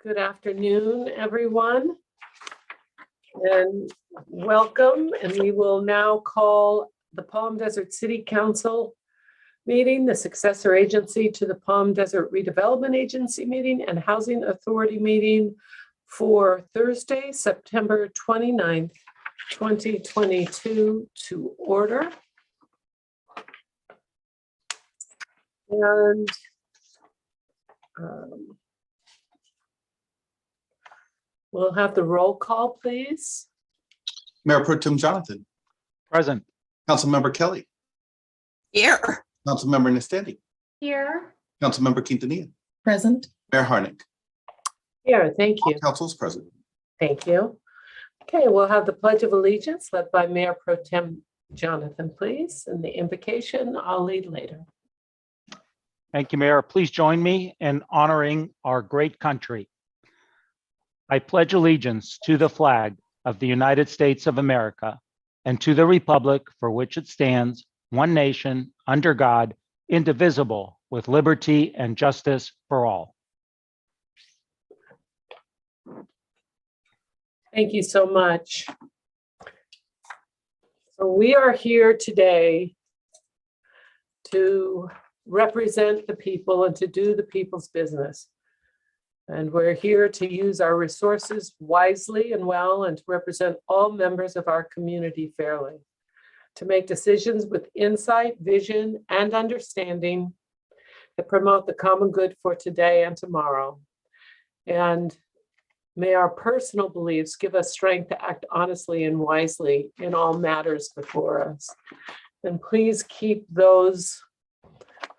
Good afternoon, everyone, and welcome. And we will now call the Palm Desert City Council meeting, the successor agency to the Palm Desert Redevelopment Agency meeting and Housing Authority meeting for Thursday, September 29th, 2022 to order. And we'll have the roll call, please. Mayor Pro Tem Jonathan. Present. Councilmember Kelly. Here. Councilmember Nestandi. Here. Councilmember Quintanilla. Present. Mayor Harnick. Here, thank you. Council's present. Thank you. Okay, we'll have the Pledge of Allegiance led by Mayor Pro Tem Jonathan, please. And the invocation I'll lead later. Thank you, Mayor. Please join me in honoring our great country. I pledge allegiance to the flag of the United States of America and to the republic for which it stands, one nation, under God, indivisible, with liberty and justice for all. Thank you so much. So we are here today to represent the people and to do the people's business. And we're here to use our resources wisely and well and to represent all members of our community fairly, to make decisions with insight, vision, and understanding that promote the common good for today and tomorrow. And may our personal beliefs give us strength to act honestly and wisely in all matters before us. And please keep those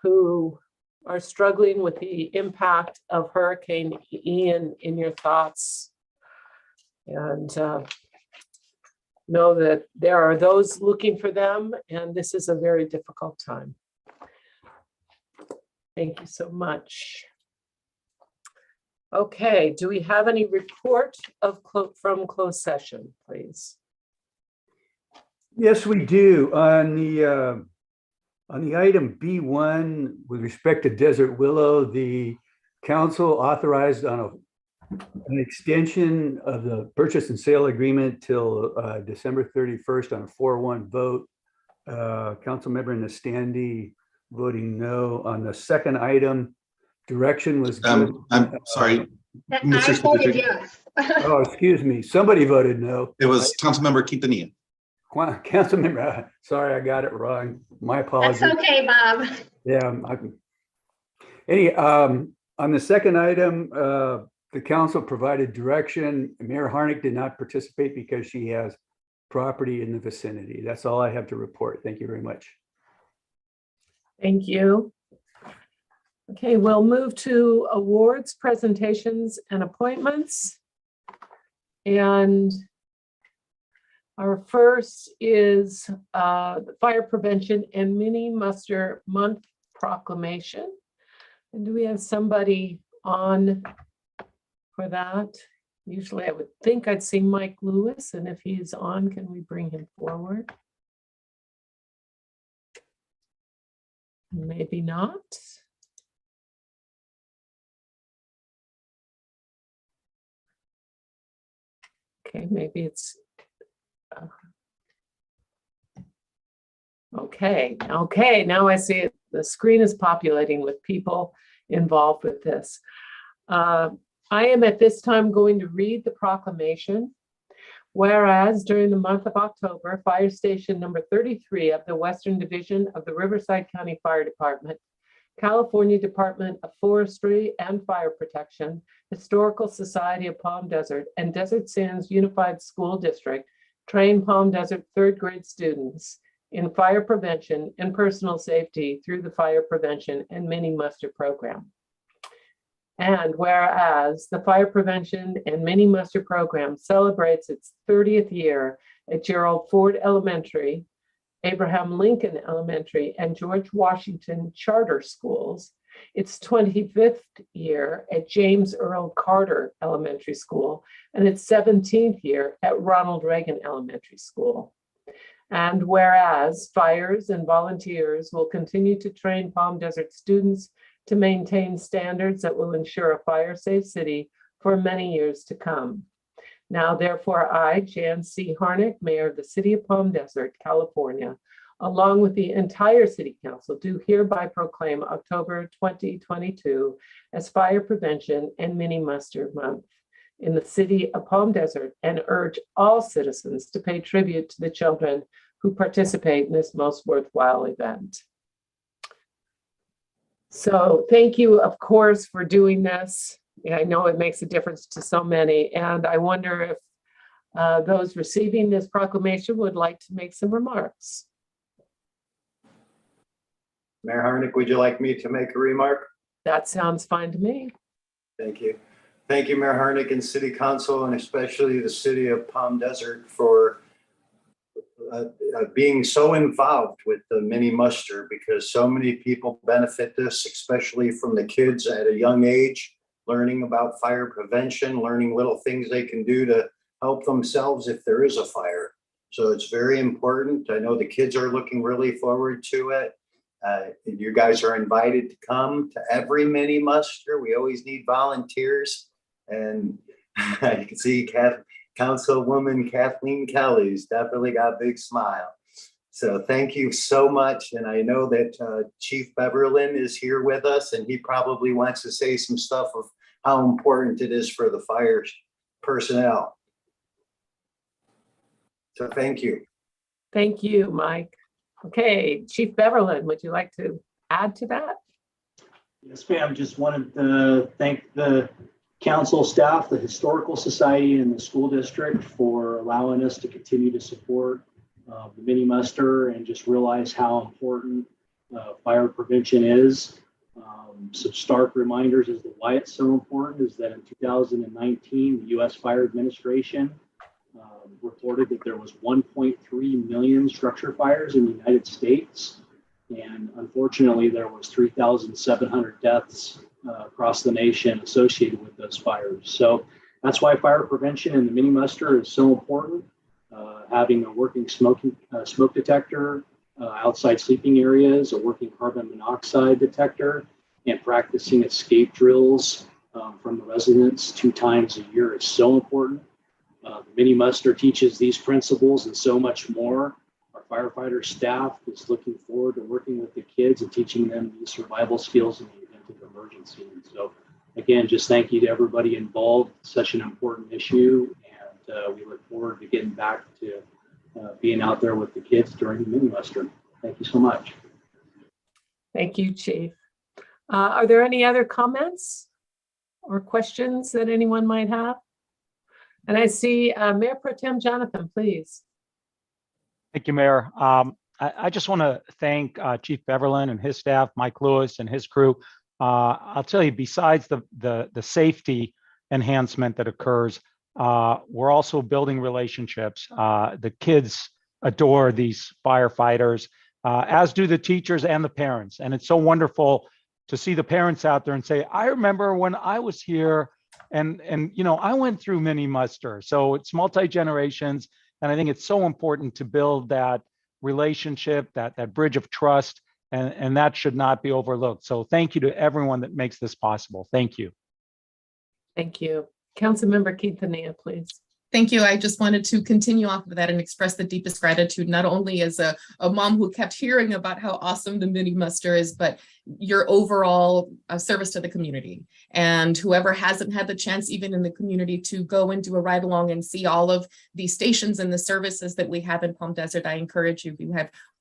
who are struggling with the impact of Hurricane Ian in your thoughts. And know that there are those looking for them, and this is a very difficult time. Thank you so much. Okay, do we have any report of from closed session, please? Yes, we do. On the item B1, with respect to Desert Willow, the council authorized on an extension of the purchase and sale agreement till December 31st on a 4-1 vote. Councilmember Nestandi voting no. On the second item, direction was good. I'm sorry. I voted yes. Oh, excuse me. Somebody voted no. It was Councilmember Quintanilla. Councilmember, sorry, I got it wrong. My apologies. That's okay, Bob. Yeah. On the second item, the council provided direction. Mayor Harnick did not participate because she has property in the vicinity. That's all I have to report. Thank you very much. Thank you. Okay, we'll move to awards, presentations, and appointments. And our first is the Fire Prevention and Mini Muster Month Proclamation. And do we have somebody on for that? Usually I would think I'd see Mike Lewis, and if he's on, can we bring him forward? Maybe not. Okay, maybe it's okay, now I see it. The screen is populating with people involved with this. I am at this time going to read the proclamation. Whereas during the month of October, Fire Station number 33 of the Western Division of the Riverside County Fire Department, California Department of Forestry and Fire Protection, Historical Society of Palm Desert, and Desert Sands Unified School District train Palm Desert third grade students in fire prevention and personal safety through the Fire Prevention and Mini Muster program. And whereas the Fire Prevention and Mini Muster program celebrates its 30th year at Gerald Ford Elementary, Abraham Lincoln Elementary, and George Washington Charter Schools, its 25th year at James Earl Carter Elementary School, and its 17th year at Ronald Reagan Elementary School. And whereas fires and volunteers will continue to train Palm Desert students to maintain standards that will ensure a fire-safe city for many years to come. Now, therefore, I, Jan C. Harnick, Mayor of the City of Palm Desert, California, along with the entire City Council, do hereby proclaim October 2022 as Fire Prevention and Mini Muster Month in the City of Palm Desert, and urge all citizens to pay tribute to the children who participate in this most worthwhile event. So thank you, of course, for doing this. I know it makes a difference to so many, and I wonder if those receiving this proclamation would like to make some remarks. Mayor Harnick, would you like me to make a remark? That sounds fine to me. Thank you. Thank you, Mayor Harnick and City Council, and especially the City of Palm Desert for being so involved with the mini muster, because so many people benefit this, especially from the kids at a young age, learning about fire prevention, learning little things they can do to help themselves if there is a fire. So it's very important. I know the kids are looking really forward to it. You guys are invited to come to every mini muster. We always need volunteers. And you can see Councilwoman Kathleen Kelly's definitely got a big smile. So thank you so much. And I know that Chief Beverlin is here with us, and he probably wants to say some stuff of how important it is for the fire personnel. So thank you. Thank you, Mike. Okay, Chief Beverlin, would you like to add to that? Yes, ma'am. Just wanted to thank the council staff, the Historical Society, and the school district for allowing us to continue to support the mini muster, and just realize how important fire prevention is. Some stark reminders as to why it's so important is that in 2019, the U.S. Fire Administration reported that there was 1.3 million structure fires in the United States. And unfortunately, there was 3,700 deaths across the nation associated with those fires. So that's why fire prevention and the mini muster is so important. Having a working smoke detector outside sleeping areas, a working carbon monoxide detector, and practicing escape drills from the residents 2 times a year is so important. The mini muster teaches these principles and so much more. Our firefighter staff is looking forward to working with the kids and teaching them these survival skills in the event of emergency. And so again, just thank you to everybody involved. Such an important issue, and we look forward to getting back to being out there with the kids during the mini muster. Thank you so much. Thank you, Chief. Are there any other comments or questions that anyone might have? And I see Mayor Pro Tem Jonathan, please. Thank you, Mayor. I just want to thank Chief Beverlin and his staff, Mike Lewis and his crew. I'll tell you, besides the safety enhancement that occurs, we're also building relationships. The kids adore these firefighters, as do the teachers and the parents. And it's so wonderful to see the parents out there and say, I remember when I was here and you know, I went through mini muster. So it's multi-generations. And I think it's so important to build that relationship, that bridge of trust, and that should not be overlooked. So thank you to everyone that makes this possible. Thank you. Thank you. Councilmember Quintanilla, please. Thank you. I just wanted to continue off of that and express the deepest gratitude, not only as a mom who kept hearing about how awesome the mini muster is, but your overall service to the community. And whoever hasn't had the chance, even in the community, to go and do a ride along and see all of the stations and the services that we have in Palm Desert, I encourage you.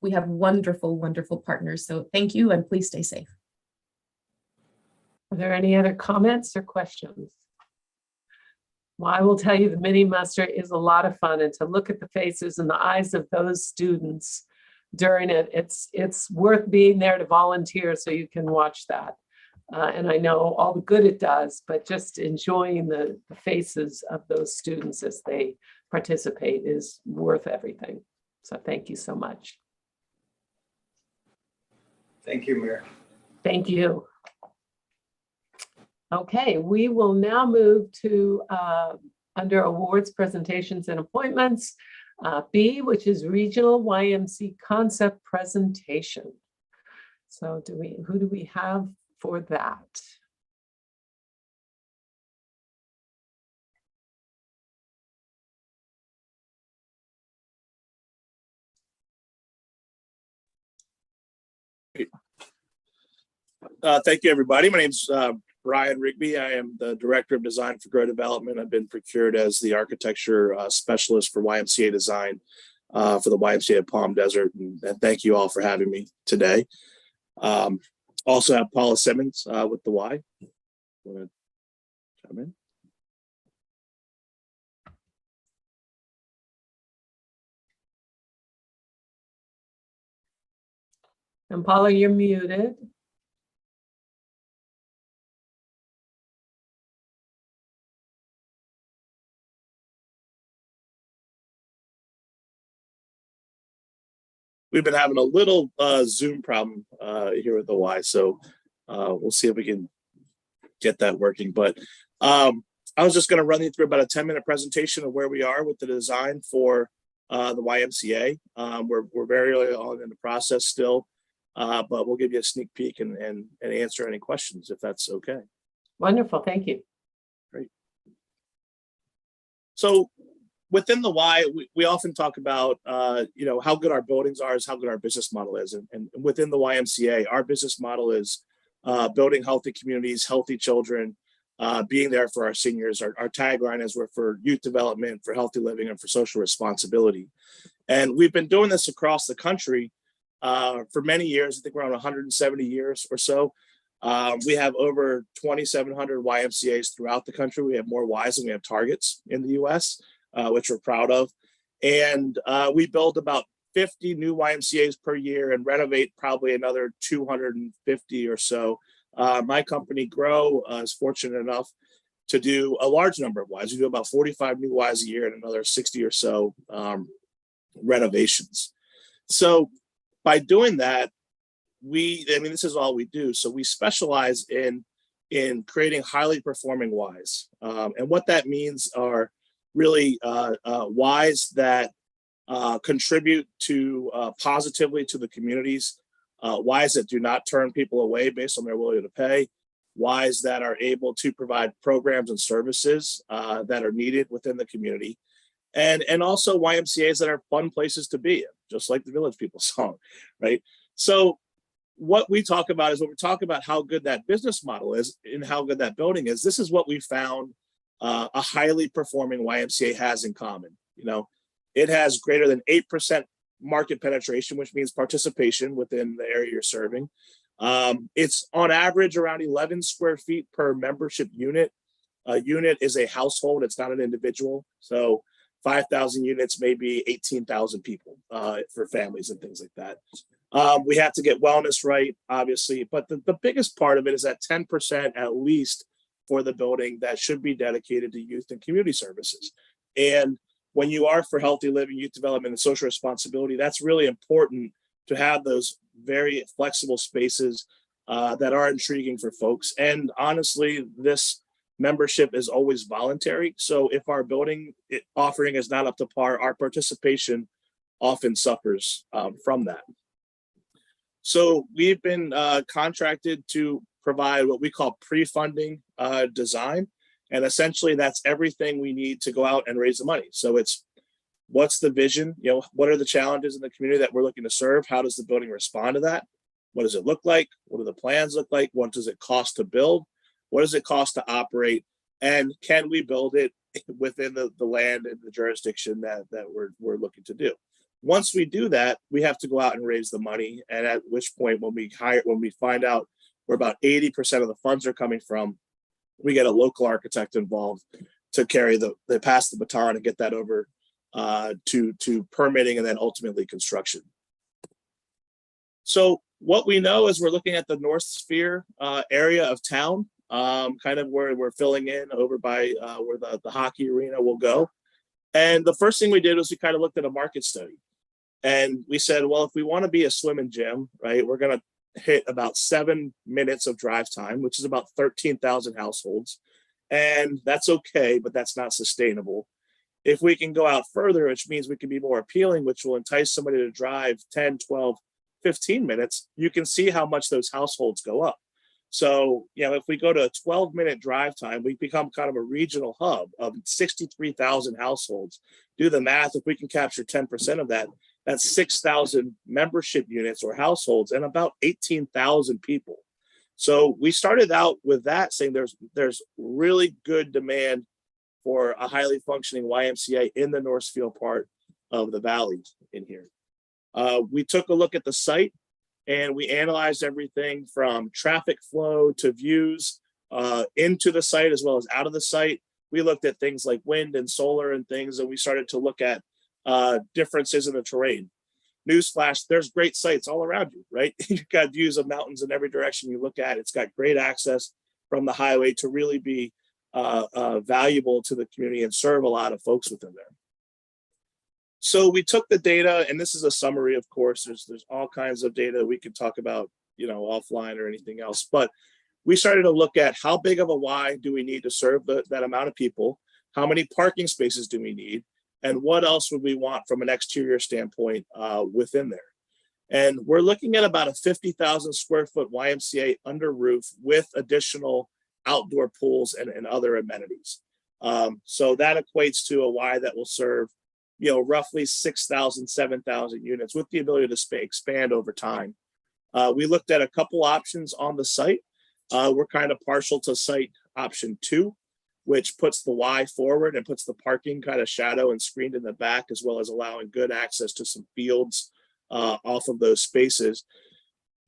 We have wonderful, wonderful partners. So thank you, and please stay safe. Are there any other comments or questions? Well, I will tell you, the mini muster is a lot of fun, and to look at the faces and the eyes of those students during it, it's worth being there to volunteer so you can watch that. And I know all the good it does, but just enjoying the faces of those students as they participate is worth everything. So thank you so much. Thank you, Mayor. Thank you. Okay, we will now move to under awards, presentations, and appointments, B, which is regional YMCA concept presentation. So who do we have for that? Thank you, everybody. My name's Brian Rigby. I am the Director of Design for Grow Development. I've been procured as the architecture specialist for YMCA design for the YMCA of Palm Desert. And thank you all for having me today. Also have Paula Simmons with the Y. Want to chime in? And Paula, you're muted. We've been having a little Zoom problem here with the Y, so we'll see if we can get that working. But I was just going to run you through about a 10-minute presentation of where we are with the design for the YMCA. We're very early on in the process still, but we'll give you a sneak peek and answer any questions if that's okay. Wonderful, thank you. Great. So within the Y, we often talk about, how good our buildings are is how good our business model is. And within the YMCA, our business model is building healthy communities, healthy children, being there for our seniors. Our tagline is we're for youth development, for healthy living, and for social responsibility. And we've been doing this across the country for many years. I think we're around 170 years or so. We have over 2,700 YMCAs throughout the country. We have more Ys than we have targets in the US. Which we're proud of. And we build about 50 new YMCAs per year and renovate probably another 250 or so. My company, Grow, is fortunate enough to do a large number of Ys. We do about 45 new Ys a year and another 60 or so renovations. So by doing that, this is all we do. So we specialize in creating highly performing Ys. And what that means are really Ys that contribute to positively to the communities, Ys that do not turn people away based on their willing to pay, Ys that are able to provide programs and services that are needed within the community, and also YMCAs that are fun places to be in, just like the Village People song, right? So what we talk about is when we talk about how good that business model is and how good that building is, this is what we found a highly performing YMCA has in common. It has greater than 8% market penetration, which means participation within the area you're serving. It's on average around 11 square feet per membership unit. A unit is a household, it's not an individual. So 5,000 units may be 18,000 people for families and things like that. We have to get wellness right, obviously, but the biggest part of it is that 10% at least for the building that should be dedicated to youth and community services. And when you are for healthy living, youth development, and social responsibility, that's really important to have those very flexible spaces that are intriguing for folks. And honestly, this membership is always voluntary. So if our building offering is not up to par, our participation often suffers from that. So we've been contracted to provide what we call pre-funding design. And essentially that's everything we need to go out and raise the money. So it's what's the vision? What are the challenges in the community that we're looking to serve? How does the building respond to that? What does it look like? What do the plans look like? What does it cost to build? What does it cost to operate? And can we build it within the land and the jurisdiction that we're looking to do? Once we do that, we have to go out and raise the money. And at which point, when we find out where about 80% of the funds are coming from, we get a local architect involved to pass the baton and get that over to permitting and then ultimately construction. So what we know is we're looking at the North Sphere area of town, kind of where we're filling in over by where the hockey arena will go. And the first thing we did was we kind of looked at a market study. And we said, well, if we want to be a swim and gym, right, we're going to hit about 7 minutes of drive time, which is about 13,000 households. And that's okay, but that's not sustainable. If we can go out further, which means we can be more appealing, which will entice somebody to drive 10, 12, 15 minutes, you can see how much those households go up. So, if we go to a 12-minute drive time, we become kind of a regional hub of 63,000 households. Do the math. If we can capture 10% of that, that's 6,000 membership units or households and about 18,000 people. So we started out with that, saying there's really good demand for a highly functioning YMCA in the Northfield part of the valley in here. We took a look at the site and we analyzed everything from traffic flow to views into the site as well as out of the site. We looked at things like wind and solar and things, and we started to look at differences in the terrain. Newsflash, there's great sites all around you, right? You've got views of mountains in every direction you look at. It's got great access from the highway to really be valuable to the community and serve a lot of folks within there. So we took the data, and this is a summary, of course. There's all kinds of data we could talk about, offline or anything else. But we started to look at how big of a Y do we need to serve that amount of people? How many parking spaces do we need? And what else would we want from an exterior standpoint within there? And we're looking at about a 50,000 square foot YMCA under roof with additional outdoor pools and other amenities. So that equates to a Y that will serve, roughly 6,000, 7,000 units with the ability to expand over time. We looked at a couple options on the site. We're kind of partial to site option 2, which puts the Y forward and puts the parking kind of shadow and screened in the back, as well as allowing good access to some fields off of those spaces,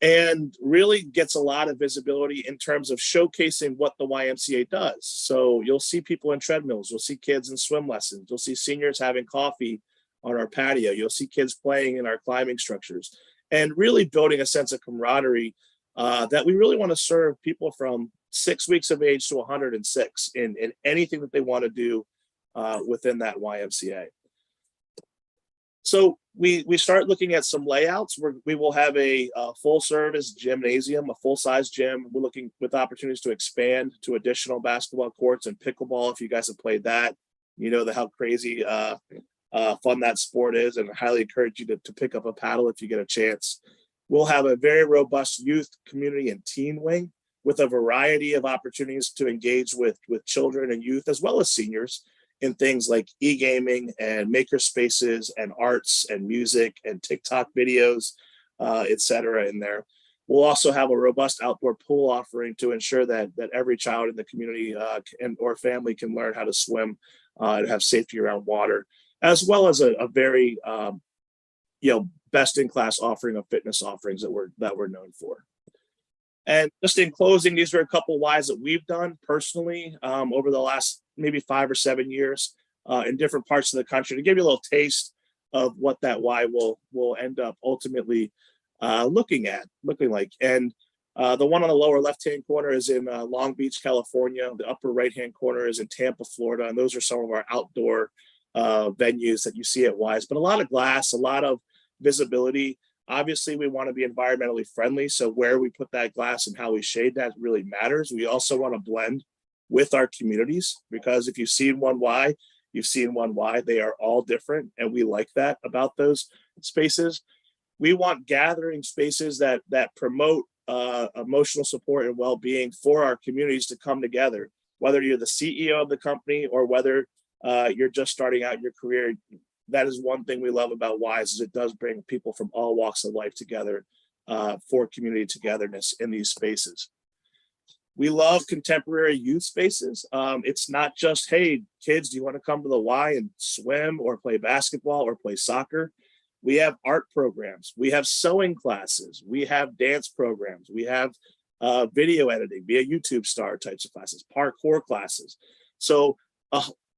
and really gets a lot of visibility in terms of showcasing what the YMCA does. So you'll see people in treadmills, you'll see kids in swim lessons, you'll see seniors having coffee on our patio, you'll see kids playing in our climbing structures, and really building a sense of camaraderie that we really want to serve people from 6 weeks of age to 106 in anything that they want to do within that YMCA. So we start looking at some layouts where we will have a full service gymnasium, a full size gym. We're looking with opportunities to expand to additional basketball courts and pickleball. If you guys have played that, how crazy fun that sport is, and I highly encourage you to pick up a paddle if you get a chance. We'll have a very robust youth, community, and teen wing with a variety of opportunities to engage with children and youth, as well as seniors, in things like e-gaming and maker spaces and arts and music and TikTok videos, et cetera, in there. We'll also have a robust outdoor pool offering to ensure that every child in the community or family can learn how to swim and have safety around water, as well as a very best-in-class offering of fitness offerings that we're known for. And just in closing, these are a couple Ys that we've done personally over the last maybe 5 or 7 years in different parts of the country to give you a little taste of what that Y will end up ultimately looking like. And the one on the lower left-hand corner is in Long Beach, California. The upper right-hand corner is in Tampa, Florida. And those are some of our outdoor venues that you see at Ys, but a lot of glass, a lot of visibility. Obviously, we want to be environmentally friendly. So where we put that glass and how we shade that really matters. We also want to blend with our communities, because if you've seen one Y, you've seen one Y. They are all different. And we like that about those spaces. We want gathering spaces that promote emotional support and well-being for our communities to come together, whether you're the CEO of the company or whether you're just starting out your career. That is one thing we love about Ys, is it does bring people from all walks of life together for community togetherness in these spaces. We love contemporary youth spaces. It's not just, hey, kids, do you want to come to the Y and swim or play basketball or play soccer? We have art programs. We have sewing classes. We have dance programs. We have video editing, be a YouTube star types of classes, parkour classes. So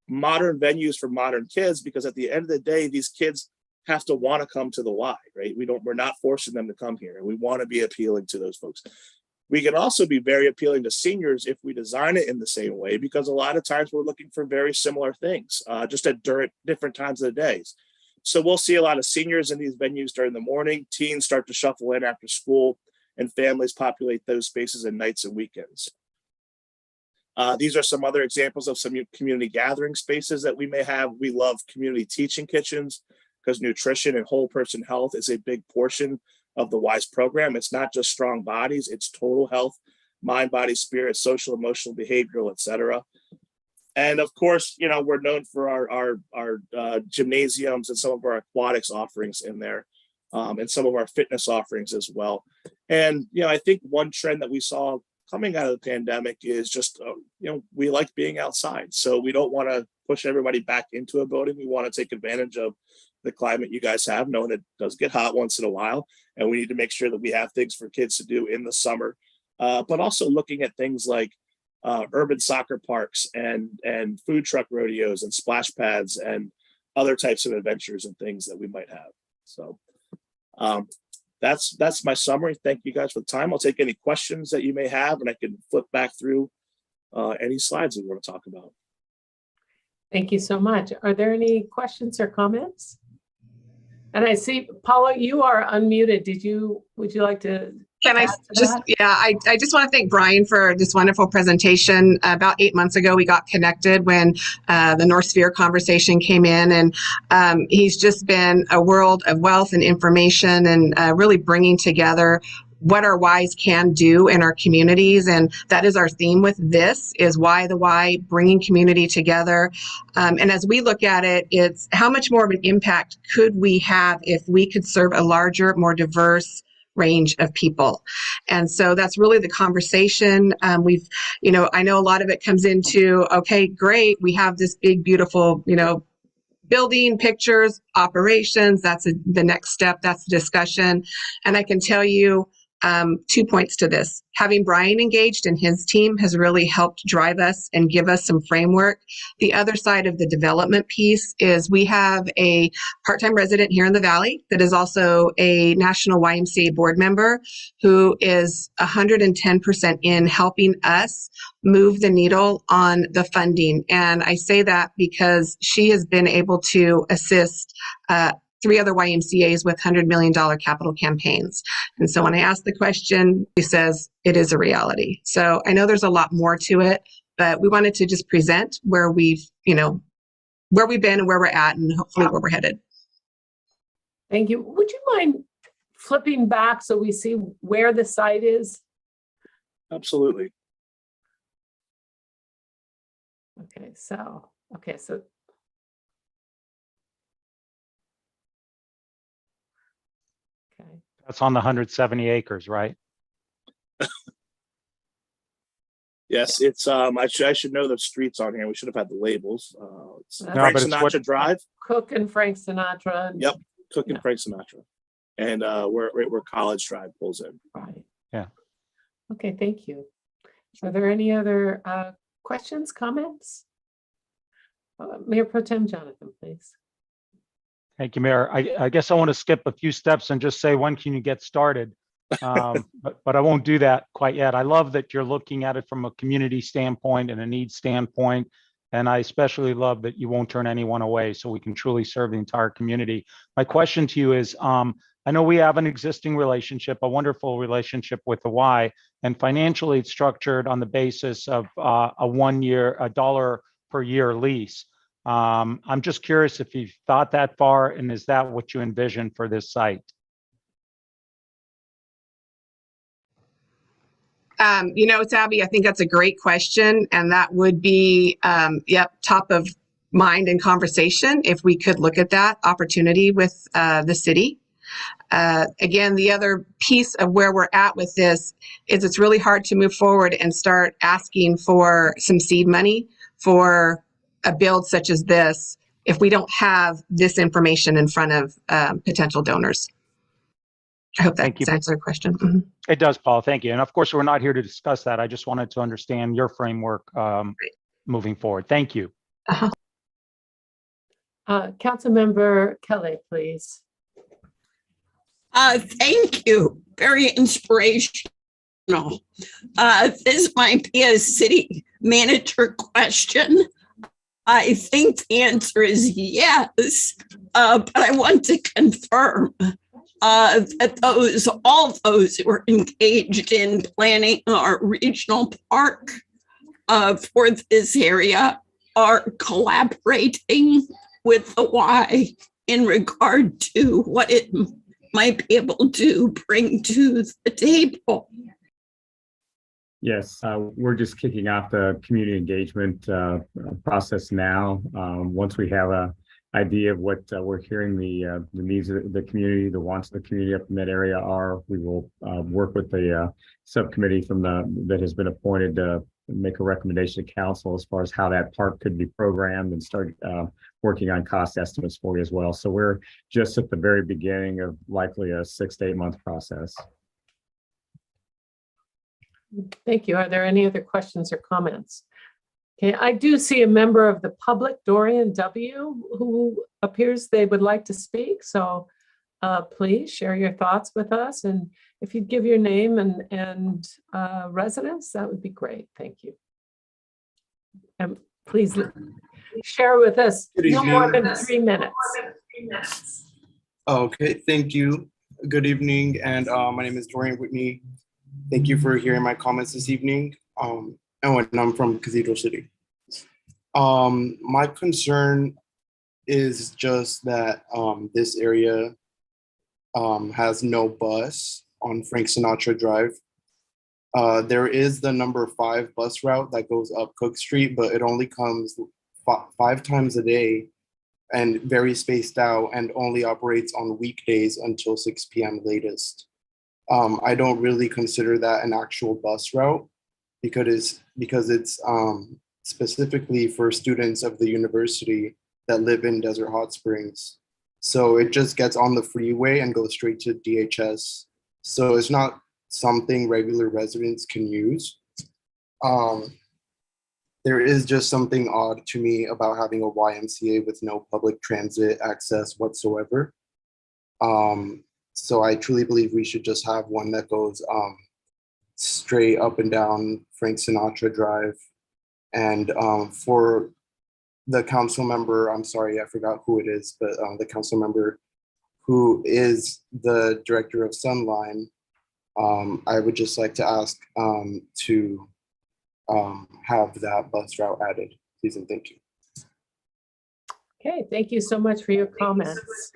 modern venues for modern kids, because at the end of the day, these kids have to want to come to the Y, right? We're not forcing them to come here, and we want to be appealing to those folks. We can also be very appealing to seniors if we design it in the same way, because a lot of times we're looking for very similar things, just at different times of the days. So we'll see a lot of seniors in these venues during the morning, teens start to shuffle in after school, and families populate those spaces at nights and weekends. These are some other examples of some community gathering spaces that we may have. We love community teaching kitchens, because nutrition and whole person health is a big portion of the WISE program. It's not just strong bodies, it's total health, mind, body, spirit, social, emotional, behavioral, et cetera. And of course, we're known for our gymnasiums and some of our aquatics offerings in there, and some of our fitness offerings as well. And, I think one trend that we saw coming out of the pandemic is just, we like being outside. So we don't want to push everybody back into a building. We want to take advantage of the climate you guys have, knowing it does get hot once in a while. And we need to make sure that we have things for kids to do in the summer. But also looking at things like urban soccer parks and food truck rodeos and splash pads and other types of adventures and things that we might have. So that's my summary. Thank you guys for the time. I'll take any questions that you may have, and I can flip back through any slides we want to talk about. Thank you so much. Are there any questions or comments? And I see, Paula, you are unmuted. Would you like to? Can I just, I just want to thank Brian for this wonderful presentation. About 8 months ago, we got connected when the North Sphere conversation came in, and he's just been a world of wealth and information, and really bringing together what our whys can do in our communities. And that is our theme with this, is why the why, bringing community together. And as we look at it, it's how much more of an impact could we have if we could serve a larger, more diverse range of people. And so that's really the conversation. I know a lot of it comes into, okay, great, we have this big, beautiful, building, pictures, operations. That's the next step. That's the discussion. And I can tell you 2 points to this. Having Brian engaged and his team has really helped drive us and give us some framework. The other side of the development piece is we have a part-time resident here in the Valley that is also a national YMCA board member who is 110% in helping us move the needle on the funding. And I say that because she has been able to assist 3 other YMCAs with $100 million capital campaigns. And so when I ask the question, he says it is a reality. So I know there's a lot more to it, but we wanted to just present where we've been and where we're at, and hopefully where we're headed. Thank you. Would you mind flipping back so we see where the site is? Absolutely. Okay, so. Okay. That's on the 170 acres, right? Yes, it's I should know the streets on here. We should have had the labels. It's No, Frank but it's Sinatra Drive. Cook and Frank Sinatra. Yep, Cook and Frank Sinatra, and where College Drive pulls in. Right. Yeah. Okay, thank you. Are there any other questions, comments? Mayor Pro Tem Jonathan, please. Thank you, Mayor. I guess I want to skip a few steps and just say, when can you get started? But I won't do that quite yet. I love that you're looking at it from a community standpoint and a needs standpoint. And I especially love that you won't turn anyone away, so we can truly serve the entire community. My question to you is, I know we have an existing relationship, a wonderful relationship with the Y, and financially it's structured on the basis of a 1 year, $1 per year lease. I'm just curious if you've thought that far, and is that what you envision for this site? Abby, I think that's a great question. And that would be, top of mind in conversation if we could look at that opportunity with the city. Again, the other piece of where we're at with this is it's really hard to move forward and start asking for some seed money for a build such as this if we don't have this information in front of potential donors. I hope that answers your question. Mm-hmm. It does, Paul. Thank you. And of course, we're not here to discuss that. I just wanted to understand your framework moving forward. Thank you. Uh-huh. Councilmember Kelly, please. Thank you. Very inspirational. This might be a city manager question. I think the answer is yes, but I want to confirm that all those who are engaged in planning our regional park for this area are collaborating with the Y in regard to what it might be able to bring to the table. Yes, we're just kicking off the community engagement process now. Once we have idea of what we're hearing the needs of the community, the wants of the community up in that area are. We will work with the subcommittee that has been appointed to make a recommendation to council as far as how that park could be programmed and start working on cost estimates for you as well. So we're just at the very beginning of likely a 6 to 8 month process. Thank you. Are there any other questions or comments? Okay, I do see a member of the public, Dorian W., who appears they would like to speak. So please share your thoughts with us. And if you'd give your name and residence, that would be great. Thank you. And please share with us no more than 3 minutes. Okay, thank you. Good evening, and my name is Dorian Whitney. Thank you for hearing my comments this evening. And I'm from Cathedral City. My concern is just that this area has no bus on Frank Sinatra Drive. There is the number 5 bus route that goes up Cook Street, but it only comes 5 times a day and very spaced out, and only operates on weekdays until 6 p.m. latest. I don't really consider that an actual bus route because it's specifically for students of the university that live in Desert Hot Springs. So it just gets on the freeway and goes straight to DHS. So it's not something regular residents can use. There is just something odd to me about having a YMCA with no public transit access whatsoever. So I truly believe we should just have one that goes straight up and down Frank Sinatra Drive. And for the council member, I'm sorry, I forgot who it is, but the council member who is the director of Sunline, I would just like to ask to have that bus route added, please and thank you. Okay, thank you so much for your comments.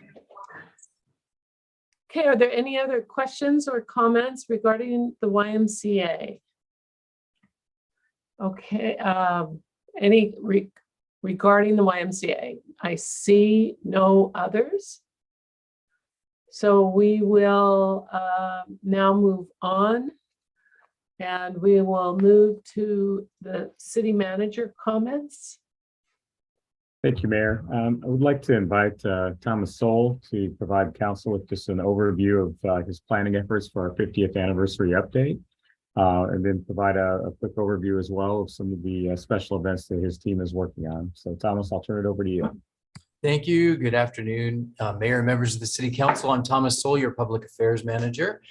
Okay, are there any other questions or comments regarding the YMCA? Okay, regarding the YMCA? I see no others. So we will now move on, and we will move to the city manager comments. Thank you, Mayor. I would like to invite Thomas Soul to provide council with just an overview of his planning efforts for our 50th anniversary update, and then provide a quick overview as well of some of the special events that his team is working on. So Thomas, I'll turn it over to you. Thank you. Good afternoon, Mayor and members of the City Council. I'm Thomas Soul, your Public Affairs Manager,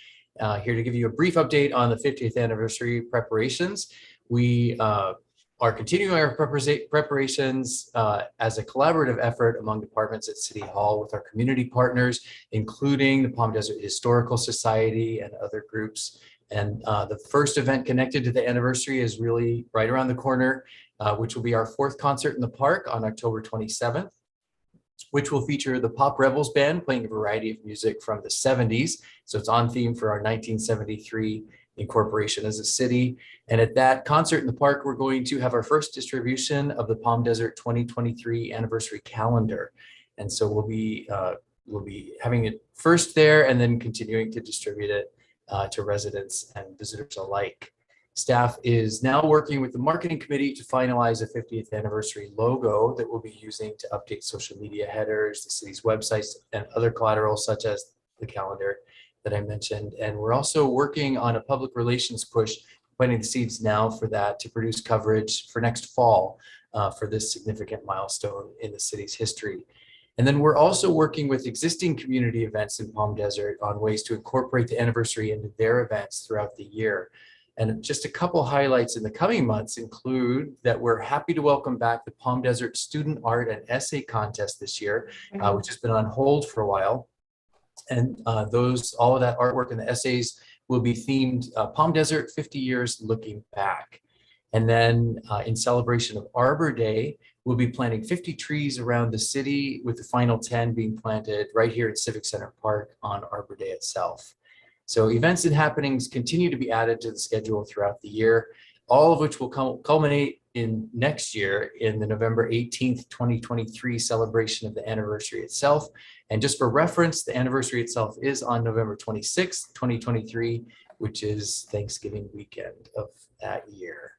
here to give you a brief update on the 50th anniversary preparations. We are continuing our preparations as a collaborative effort among departments at City Hall with our community partners, including the Palm Desert Historical Society and other groups. And the first event connected to the anniversary is really right around the corner, which will be our 4th concert in the park on October 27th, which will feature the Pop Rebels Band playing a variety of music from the 70s. So it's on theme for our 1973 incorporation as a city. And at that concert in the park, we're going to have our first distribution of the Palm Desert 2023 anniversary calendar. And so we'll be having it first there and then continuing to distribute it to residents and visitors alike. Staff is now working with the marketing committee to finalize a 50th anniversary logo that we'll be using to update social media headers, the city's websites, and other collateral such as the calendar that I mentioned. And we're also working on a public relations push, planting the seeds now for that to produce coverage for next fall for this significant milestone in the city's history. And then we're also working with existing community events in Palm Desert on ways to incorporate the anniversary into their events throughout the year. And just a couple highlights in the coming months include that we're happy to welcome back the Palm Desert Student Art and Essay Contest this year, which has been on hold for a while. And all of that artwork and the essays will be themed Palm Desert 50 Years Looking Back. And then in celebration of Arbor Day, we'll be planting 50 trees around the city, with the final 10 being planted right here at Civic Center Park on Arbor Day itself. So events and happenings continue to be added to the schedule throughout the year, all of which will culminate in next year in the November 18th, 2023 celebration of the anniversary itself. And just for reference, the anniversary itself is on November 26th, 2023, which is Thanksgiving weekend of that year.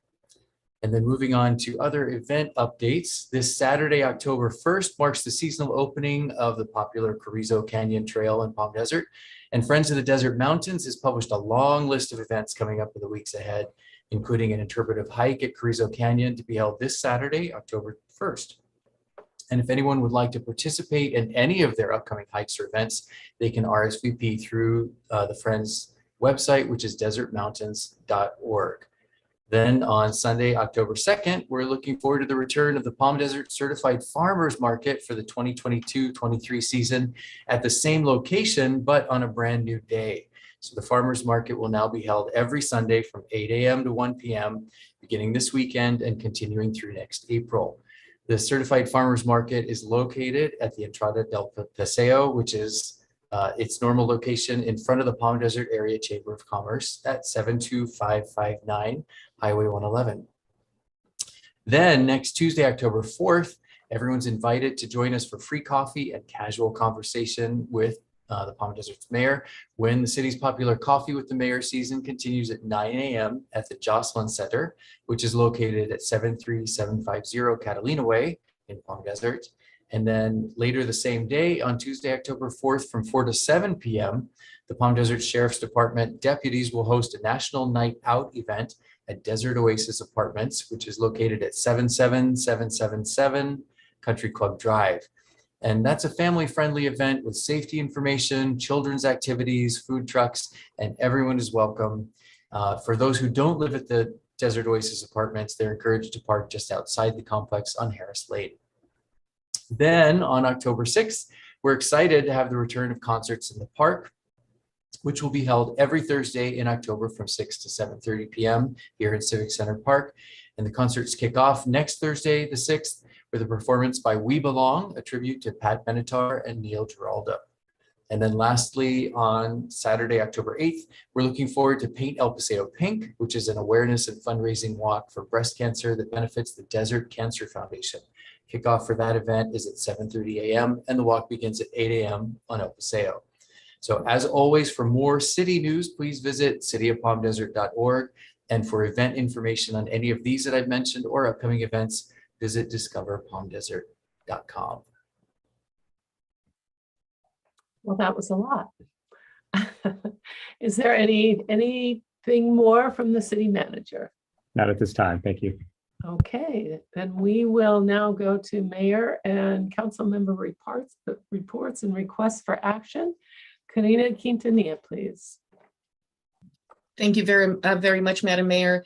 And then moving on to other event updates, this Saturday, October 1st, marks the seasonal opening of the popular Carrizo Canyon Trail in Palm Desert. And Friends of the Desert Mountains has published a long list of events coming up in the weeks ahead, including an interpretive hike at Carrizo Canyon to be held this Saturday, October 1st. And if anyone would like to participate in any of their upcoming hikes or events, they can RSVP through the Friends website, which is desertmountains.org. Then on Sunday, October 2nd, we're looking forward to the return of the Palm Desert Certified Farmers Market for the 2022-23 season at the same location, but on a brand new day. So the Farmers Market will now be held every Sunday from 8 a.m. to 1 p.m., beginning this weekend and continuing through next April. The Certified Farmers Market is located at the Entrada del Paseo, which is its normal location in front of the Palm Desert Area Chamber of Commerce at 72559 Highway 111. Then next Tuesday, October 4th, everyone's invited to join us for free coffee and casual conversation with the Palm Desert's mayor when the city's popular Coffee with the Mayor season continues at 9 a.m. at the Jocelyn Center, which is located at 73750 Catalina Way in Palm Desert. And then later the same day, on Tuesday, October 4th, from 4 to 7 p.m., the Palm Desert Sheriff's Department deputies will host a National Night Out event at Desert Oasis Apartments, which is located at 77777 Country Club Drive. And that's a family-friendly event with safety information, children's activities, food trucks, and everyone is welcome. For those who don't live at the Desert Oasis Apartments, they're encouraged to park just outside the complex on Harris Lane. Then on October 6th, we're excited to have the return of concerts in the park, which will be held every Thursday in October from 6 to 7:30 p.m. here in Civic Center Park. And the concerts kick off next Thursday, the 6th, with a performance by We Belong, a tribute to Pat Benatar and Neil Giraldo. And then lastly, on Saturday, October 8th, we're looking forward to Paint El Paseo Pink, which is an awareness and fundraising walk for breast cancer that benefits the Desert Cancer Foundation. Kickoff for that event is at 7:30 a.m. and the walk begins at 8 a.m. on El Paseo. So as always, for more city news, please visit cityofpalmdesert.org. And for event information on any of these that I've mentioned or upcoming events, visit discoverpalmdesert.com. Well, that was a lot. Is there anything more from the city manager? Not at this time. Thank you. Okay, then we will now go to mayor and council member reports and requests for action. Karina Quintanilla, please. Thank you very much, Madam Mayor.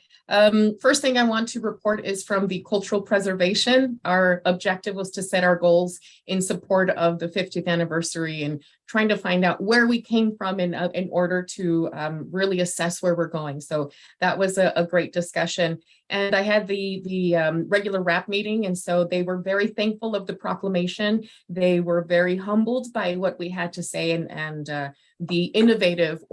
First thing I want to report is from the cultural preservation. Our objective was to set our goals in support of the 50th anniversary and trying to find out where we came from in order to really assess where we're going. So that was a great discussion. And I had the regular RAP meeting, and so they were very thankful of the proclamation. They were very humbled by what we had to say and the innovative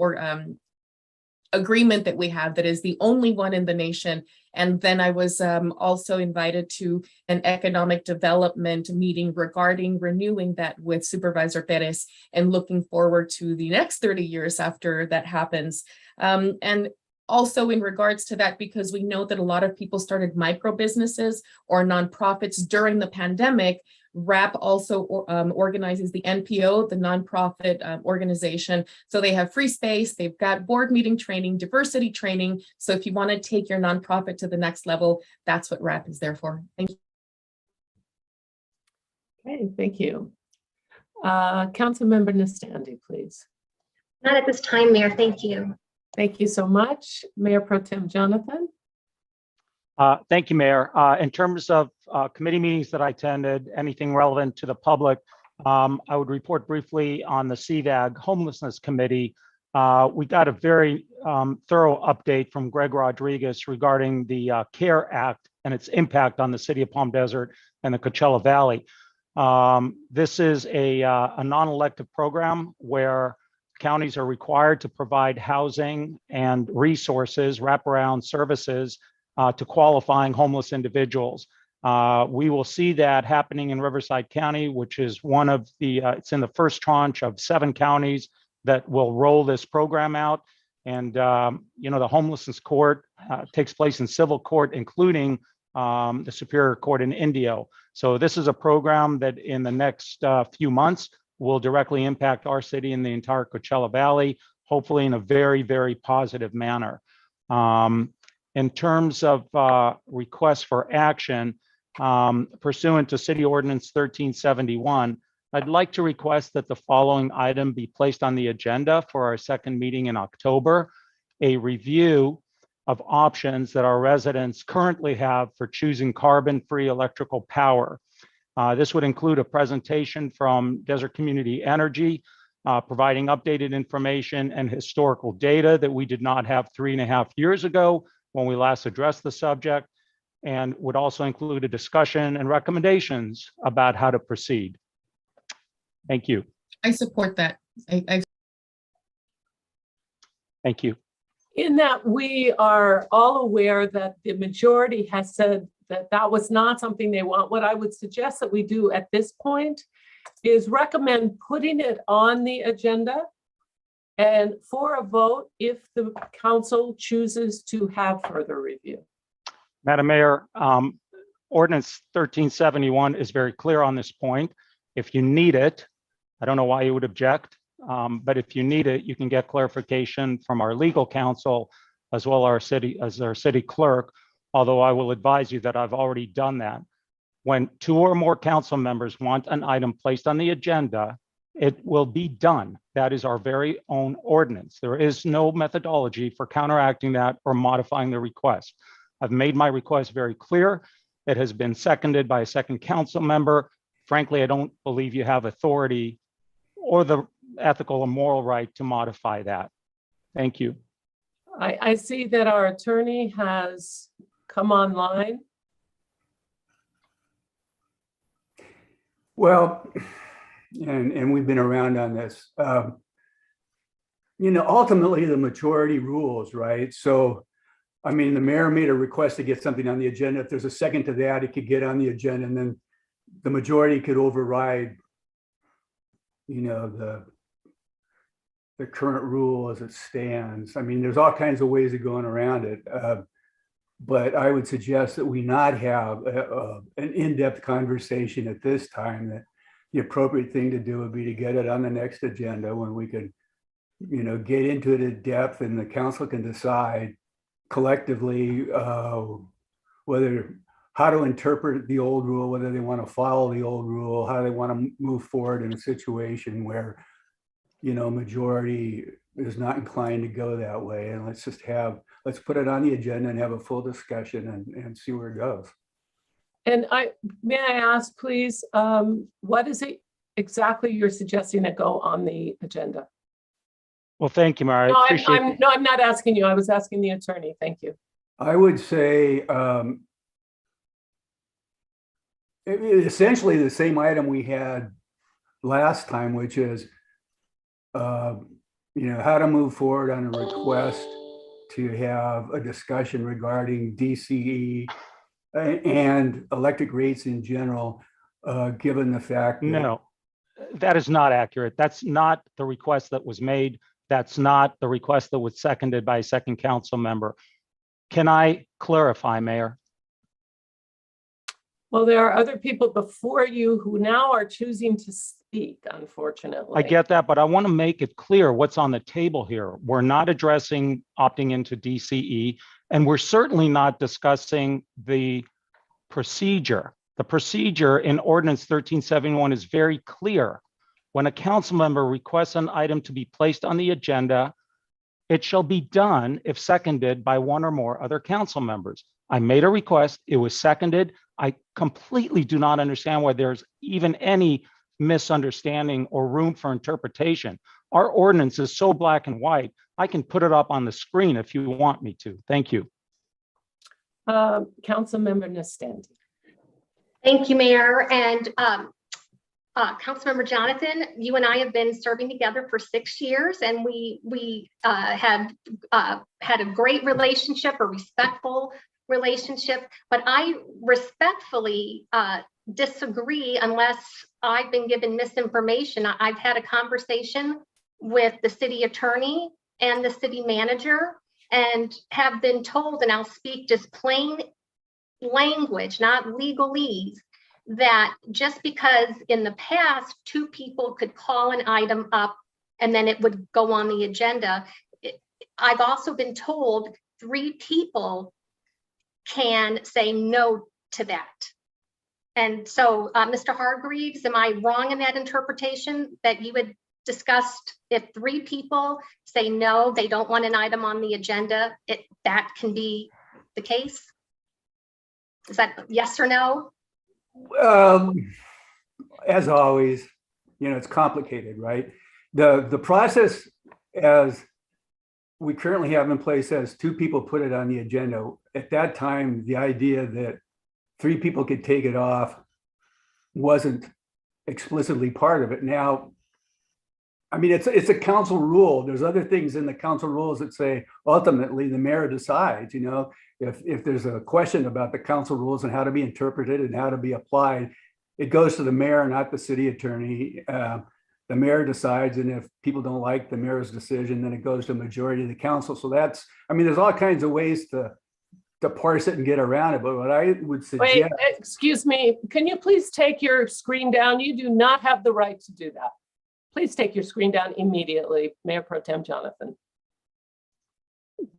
agreement that we have that is the only one in the nation. And then I was also invited to an economic development meeting regarding renewing that with Supervisor Perez and looking forward to the next 30 years after that happens. And also in regards to that, because we know that a lot of people started micro businesses or nonprofits during the pandemic, RAP also organizes the NPO, the nonprofit organization. So they have free space, they've got board meeting training, diversity training. So if you want to take your nonprofit to the next level, that's what RAP is there for. Thank you. Okay, thank you. Councilmember Nastandi, please. Not at this time, Mayor. Thank you. Thank you so much. Mayor Pro Tem Jonathan. Thank you, Mayor. In terms of committee meetings that I attended, anything relevant to the public, I would report briefly on the CVAG Homelessness Committee. We got a very thorough update from Greg Rodriguez regarding the CARE Act and its impact on the city of Palm Desert and the Coachella Valley. This is a non-elective program where counties are required to provide housing and resources, wraparound services to qualifying homeless individuals. We will see that happening in Riverside County, which is one of the, it's in the first tranche of 7 counties that will roll this program out. And, the homelessness court takes place in civil court, including the Superior Court in Indio. So this is a program that in the next few months will directly impact our city and the entire Coachella Valley, hopefully in a very, very positive manner. In terms of requests for action, pursuant to City Ordinance 1371, I'd like to request that the following item be placed on the agenda for our second meeting in October: a review of options that our residents currently have for choosing carbon-free electrical power. This would include a presentation from Desert Community Energy, providing updated information and historical data that we did not have 3.5 years ago when we last addressed the subject, and would also include a discussion and recommendations about how to proceed. Thank you. I support that. Thank you. In that we are all aware that the majority has said that that was not something they want. What I would suggest that we do at this point is recommend putting it on the agenda and for a vote if the council chooses to have further review. Madam Mayor, Ordinance 1371 is very clear on this point. If you need it, I don't know why you would object, but if you need it, you can get clarification from our legal counsel as well as our city clerk, although I will advise you that I've already done that. When 2 or more council members want an item placed on the agenda, it will be done. That is our very own ordinance. There is no methodology for counteracting that or modifying the request. I've made my request very clear. It has been seconded by a second council member. Frankly, I don't believe you have authority or the ethical or moral right to modify that. Thank you. I see that our attorney has come online. Well, and we've been around on this. Ultimately the majority rules, right? So, I mean, the mayor made a request to get something on the agenda. If there's a second to that, it could get on the agenda, and then the majority could override, the current rule as it stands. I mean, there's all kinds of ways of going around it. But I would suggest that we not have an in-depth conversation at this time. That the appropriate thing to do would be to get it on the next agenda when we could, get into it in depth, and the council can decide collectively how to interpret the old rule, whether they want to follow the old rule, how they want to move forward in a situation where, majority is not inclined to go that way. And let's put it on the agenda and have a full discussion and see where it goes. And may I ask, please, what is it exactly you're suggesting that go on the agenda? Well, thank you, Mara. I appreciate No, I'm not asking you. I was asking the attorney. Thank you. I would say essentially the same item we had last time, which is how to move forward on a request to have a discussion regarding DCE and electric rates in general, given the fact that— No, that is not accurate. That's not the request that was made. That's not the request that was seconded by a second council member. Can I clarify, Mayor? Well, there are other people before you who now are choosing to speak, unfortunately. I get that, but I want to make it clear what's on the table here. We're not addressing opting into DCE, and we're certainly not discussing the procedure. The procedure in Ordinance 1371 is very clear. When a council member requests an item to be placed on the agenda, it shall be done if seconded by 1 or more other council members. I made a request, it was seconded. I completely do not understand why there's even any misunderstanding or room for interpretation. Our ordinance is so black and white. I can put it up on the screen if you want me to. Thank you. Councilmember Nastandi. Thank you, Mayor. And Councilmember Jonathan, you and I have been serving together for 6 years, and we have had a great relationship, a respectful relationship, but I respectfully disagree unless I've been given misinformation. I've had a conversation with the city attorney and the city manager and have been told, and I'll speak just plain language, not legalese, that just because in the past 2 people could call an item up and then it would go on the agenda, I've also been told 3 people can say no to that. And so, Mr. Hargreaves, am I wrong in that interpretation that you had discussed? If 3 people say no, they don't want an item on the agenda, that can be the case? Is that yes or no? As always, it's complicated, right? The process as we currently have in place says 2 people put it on the agenda. At that time, the idea that 3 people could take it off wasn't explicitly part of it. Now, I mean, it's a council rule. There's other things in the council rules that say ultimately the mayor decides, if there's a question about the council rules and how to be interpreted and how to be applied, it goes to the mayor, not the city attorney. The mayor decides, and if people don't like the mayor's decision, then it goes to a majority of the council. So there's all kinds of ways to parse it and get around it. But what I would suggest— Wait, excuse me, can you please take your screen down? You do not have the right to do that. Please take your screen down immediately, Mayor Pro Tem Jonathan.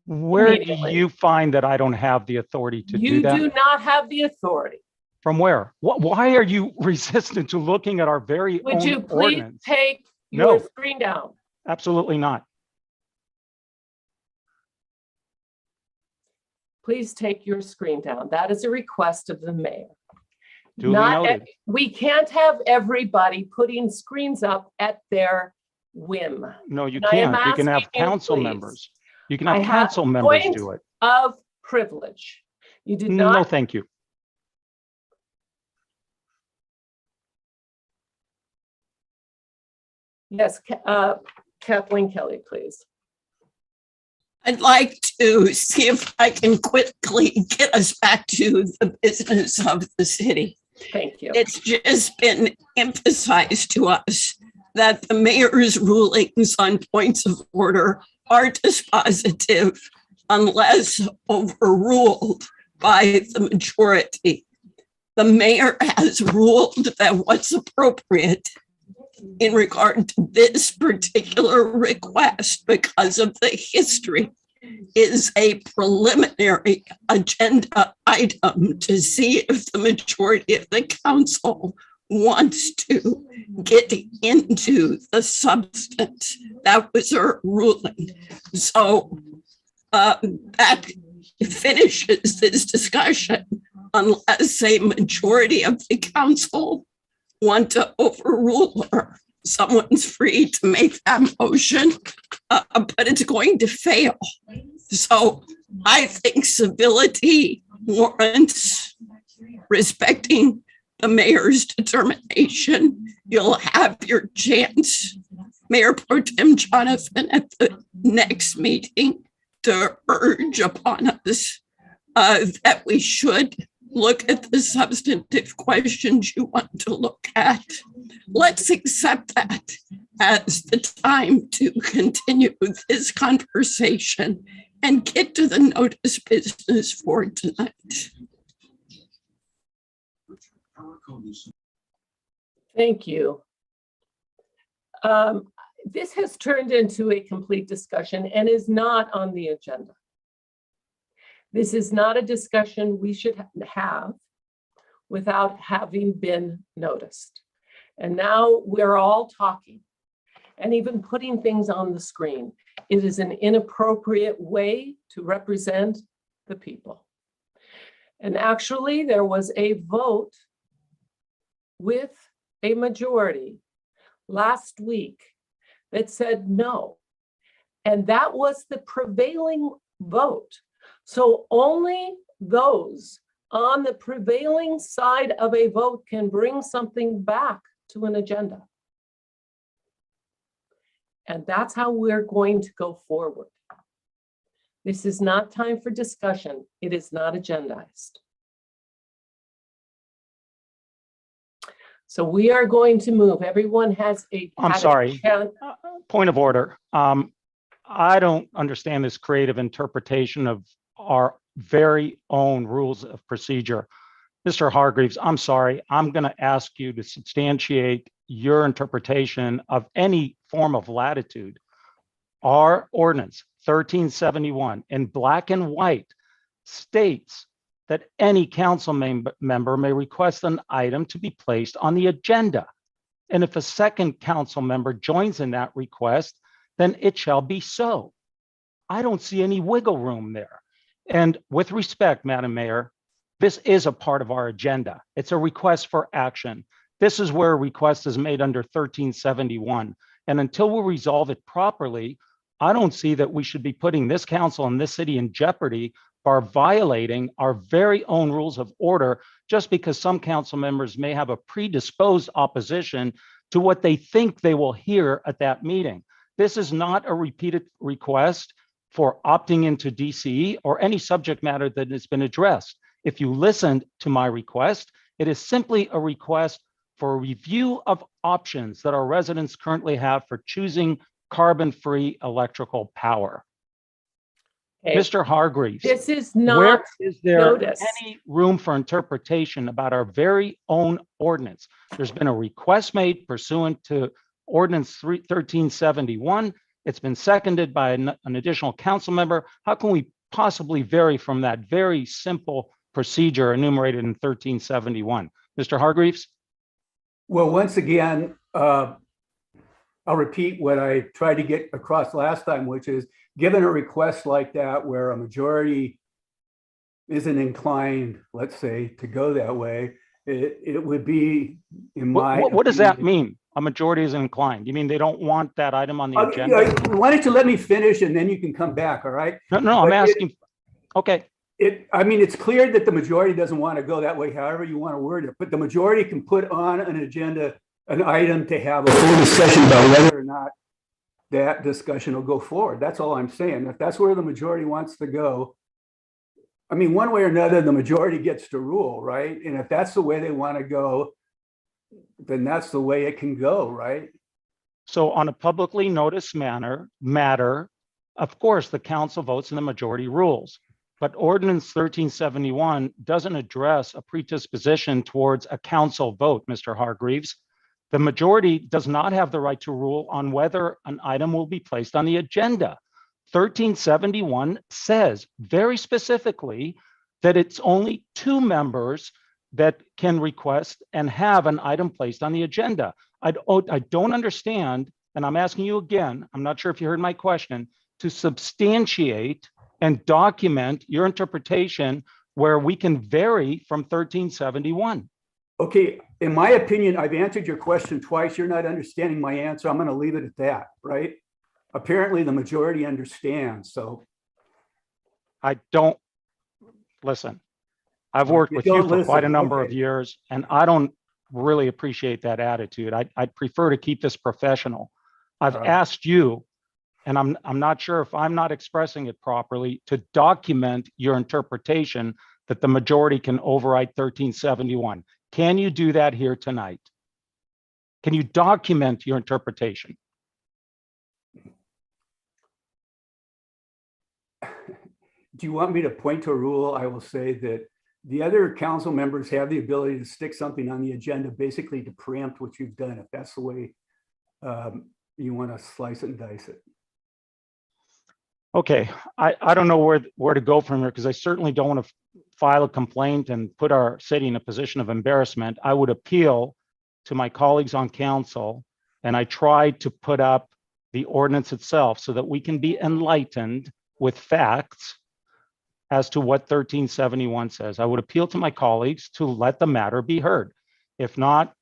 Where do you find that I don't have the authority to do that? You do not have the authority. From where? Why are you resistant to looking at our very Would own you please ordinance? take your screen down? Absolutely not. Please take your screen down. That is a request of the mayor. Duly noted. We can't have everybody putting screens up at their whim. No, you And I am can't. You can have asking you, council please. members. You can have council members do it. Of privilege. You did not. No, thank you. Yes, Kathleen Kelly, please. I'd like to see if I can quickly get us back to the business of the city. Thank you. It's just been emphasized to us that the mayor's rulings on points of order are dispositive unless overruled by the majority. The mayor has ruled that what's appropriate in regard to this particular request, because of the history, is a preliminary agenda item to see if the majority of the council wants to get into the substance. That was her ruling. So that finishes this discussion unless a majority of the council want to overrule her. Someone's free to make that motion, but it's going to fail. So I think civility warrants respecting the mayor's determination. You'll have your chance, Mayor Pro Tem Jonathan, at the next meeting to urge upon us that we should look at the substantive questions you want to look at. Let's accept that as the time to continue this conversation and get to the notice business for tonight. Thank you. This has turned into a complete discussion and is not on the agenda. This is not a discussion we should have without having been noticed. And now we're all talking and even putting things on the screen. It is an inappropriate way to represent the people. And actually, there was a vote with a majority last week that said no. And that was the prevailing vote. So only those on the prevailing side of a vote can bring something back to an agenda. And that's how we're going to go forward. This is not time for discussion. It is not agendized. So we are going to move. Everyone has a. I'm had a sorry. chance- Point of order. I don't understand this creative interpretation of our very own rules of procedure. Mr. Hargreaves, I'm sorry. I'm going to ask you to substantiate your interpretation of any form of latitude. Our ordinance 1371 in black and white states that any council member may request an item to be placed on the agenda. And if a second council member joins in that request, then it shall be so. I don't see any wiggle room there. And with respect, Madam Mayor, this is a part of our agenda. It's a request for action. This is where a request is made under 1371. And until we resolve it properly, I don't see that we should be putting this council and this city in jeopardy by violating our very own rules of order just because some council members may have a predisposed opposition to what they think they will hear at that meeting. This is not a repeated request for opting into DCE or any subject matter that has been addressed. If you listened to my request, it is simply a request for a review of options that our residents currently have for choosing carbon-free electrical power. Okay. Mr. Hargreaves, This is where not is there notice. any room for interpretation about our very own ordinance? There's been a request made pursuant to Ordinance 1371. It's been seconded by an additional council member. How can we possibly vary from that very simple procedure enumerated in 1371? Mr. Hargreaves? Well, once again, I'll repeat what I tried to get across last time, which is given a request like that where a majority isn't inclined, let's say, to go that way, it would be in my What does that opinion- mean? A majority is inclined. You mean they don't want that item on the agenda? Why don't you let me finish and then you can come back, all right? No, I'm asking. Okay. I mean, it's clear that the majority doesn't want to go that way, however you want to word it, but the majority can put on an agenda, an item to have a full discussion about whether or not that discussion will go forward. That's all I'm saying. If that's where the majority wants to go, I mean, one way or another, the majority gets to rule, right? And if that's the way they want to go, then that's the way it can go, right? So on a publicly noticed matter, of course, the council votes and the majority rules. But Ordinance 1371 doesn't address a predisposition towards a council vote, Mr. Hargreaves. The majority does not have the right to rule on whether an item will be placed on the agenda. 1371 says very specifically that it's only 2 members that can request and have an item placed on the agenda. I don't understand, and I'm asking you again, I'm not sure if you heard my question, to substantiate and document your interpretation where we can vary from 1371. Okay, in my opinion, I've answered your question twice. You're not understanding my answer. I'm going to leave it at that, right? Apparently the majority understands, so. I don't, listen, I've worked with you for quite a number of years, and I don't really appreciate that attitude. I'd prefer to keep this professional. I've asked you, and I'm not sure if I'm not expressing it properly, to document your interpretation that the majority can override 1371. Can you do that here tonight? Can you document your interpretation? Do you want me to point to a rule? I will say that the other council members have the ability to stick something on the agenda, basically to preempt what you've done, if that's the way you want to slice it and dice it. Okay, I don't know where to go from here, because I certainly don't want to file a complaint and put our city in a position of embarrassment. I would appeal to my colleagues on council, and I tried to put up the ordinance itself so that we can be enlightened with facts as to what 1371 says. I would appeal to my colleagues to let the matter be heard. If not,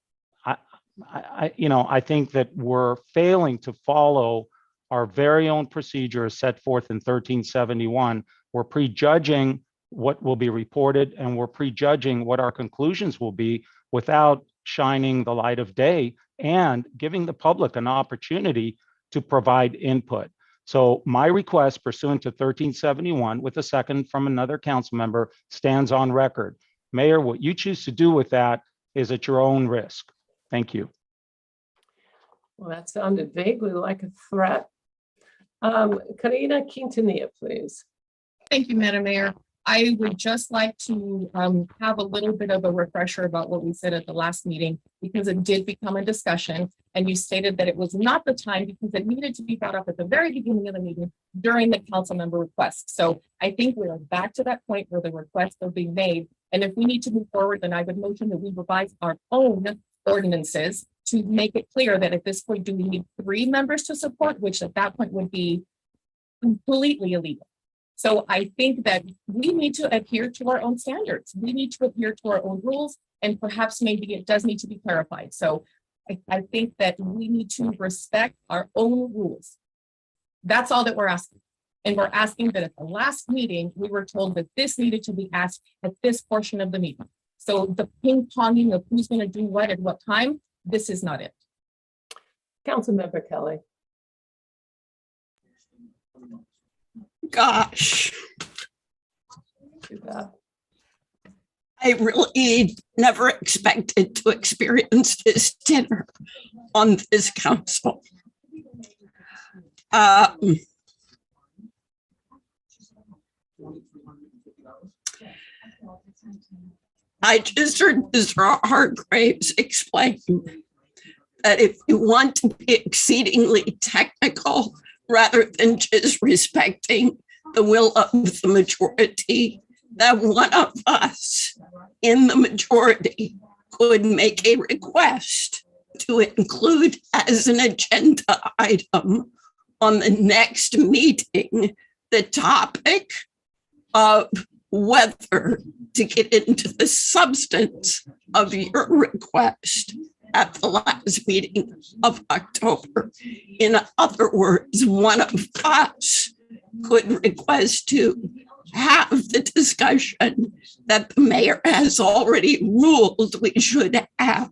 I think that we're failing to follow our very own procedures set forth in 1371. We're prejudging what will be reported, and we're prejudging what our conclusions will be without shining the light of day and giving the public an opportunity to provide input. So my request pursuant to 1371 with a second from another council member stands on record. Mayor, what you choose to do with that is at your own risk. Thank you. Well, that sounded vaguely like a threat. Karina Quintanilla, please. Thank you, Madam Mayor. I would just like to have a little bit of a refresher about what we said at the last meeting, because it did become a discussion, and you stated that it was not the time because it needed to be brought up at the very beginning of the meeting during the council member request. So I think we are back to that point where the requests are being made. And if we need to move forward, then I would motion that we revise our own ordinances to make it clear that at this point, do we need 3 members to support, which at that point would be completely illegal. So I think that we need to adhere to our own standards. We need to adhere to our own rules, and perhaps maybe it does need to be clarified. So I think that we need to respect our own rules. That's all that we're asking. And we're asking that at the last meeting, we were told that this needed to be asked at this portion of the meeting. So the ping ponging of who's going to do what at what time, this is not it. Councilmember Kelly. Gosh, Too bad. I really never expected to experience this dinner on this council. I just heard Mr. Hargraves explain that if you want to be exceedingly technical, rather than just respecting the will of the majority, that one of us in the majority could make a request to include as an agenda item on the next meeting the topic of whether to get into the substance of your request at the last meeting of October. In other words, one of us could request to have the discussion that the mayor has already ruled we should have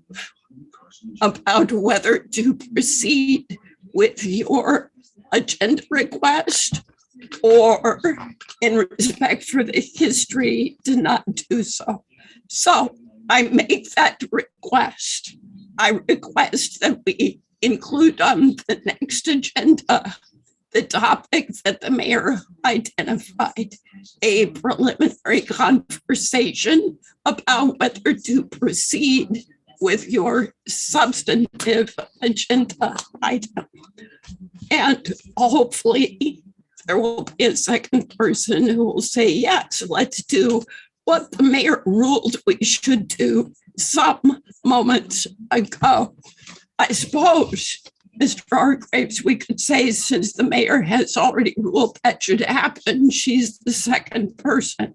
about whether to proceed with your agenda request, or in respect for the history to not do so. So I make that request. I request that we include on the next agenda the topic that the mayor identified, a preliminary conversation about whether to proceed with your substantive agenda item. And hopefully there will be a second person who will say, yes, let's do what the mayor ruled we should do some moments ago. I suppose, Mr. Hargraves, we could say, since the mayor has already ruled that should happen, she's the second person.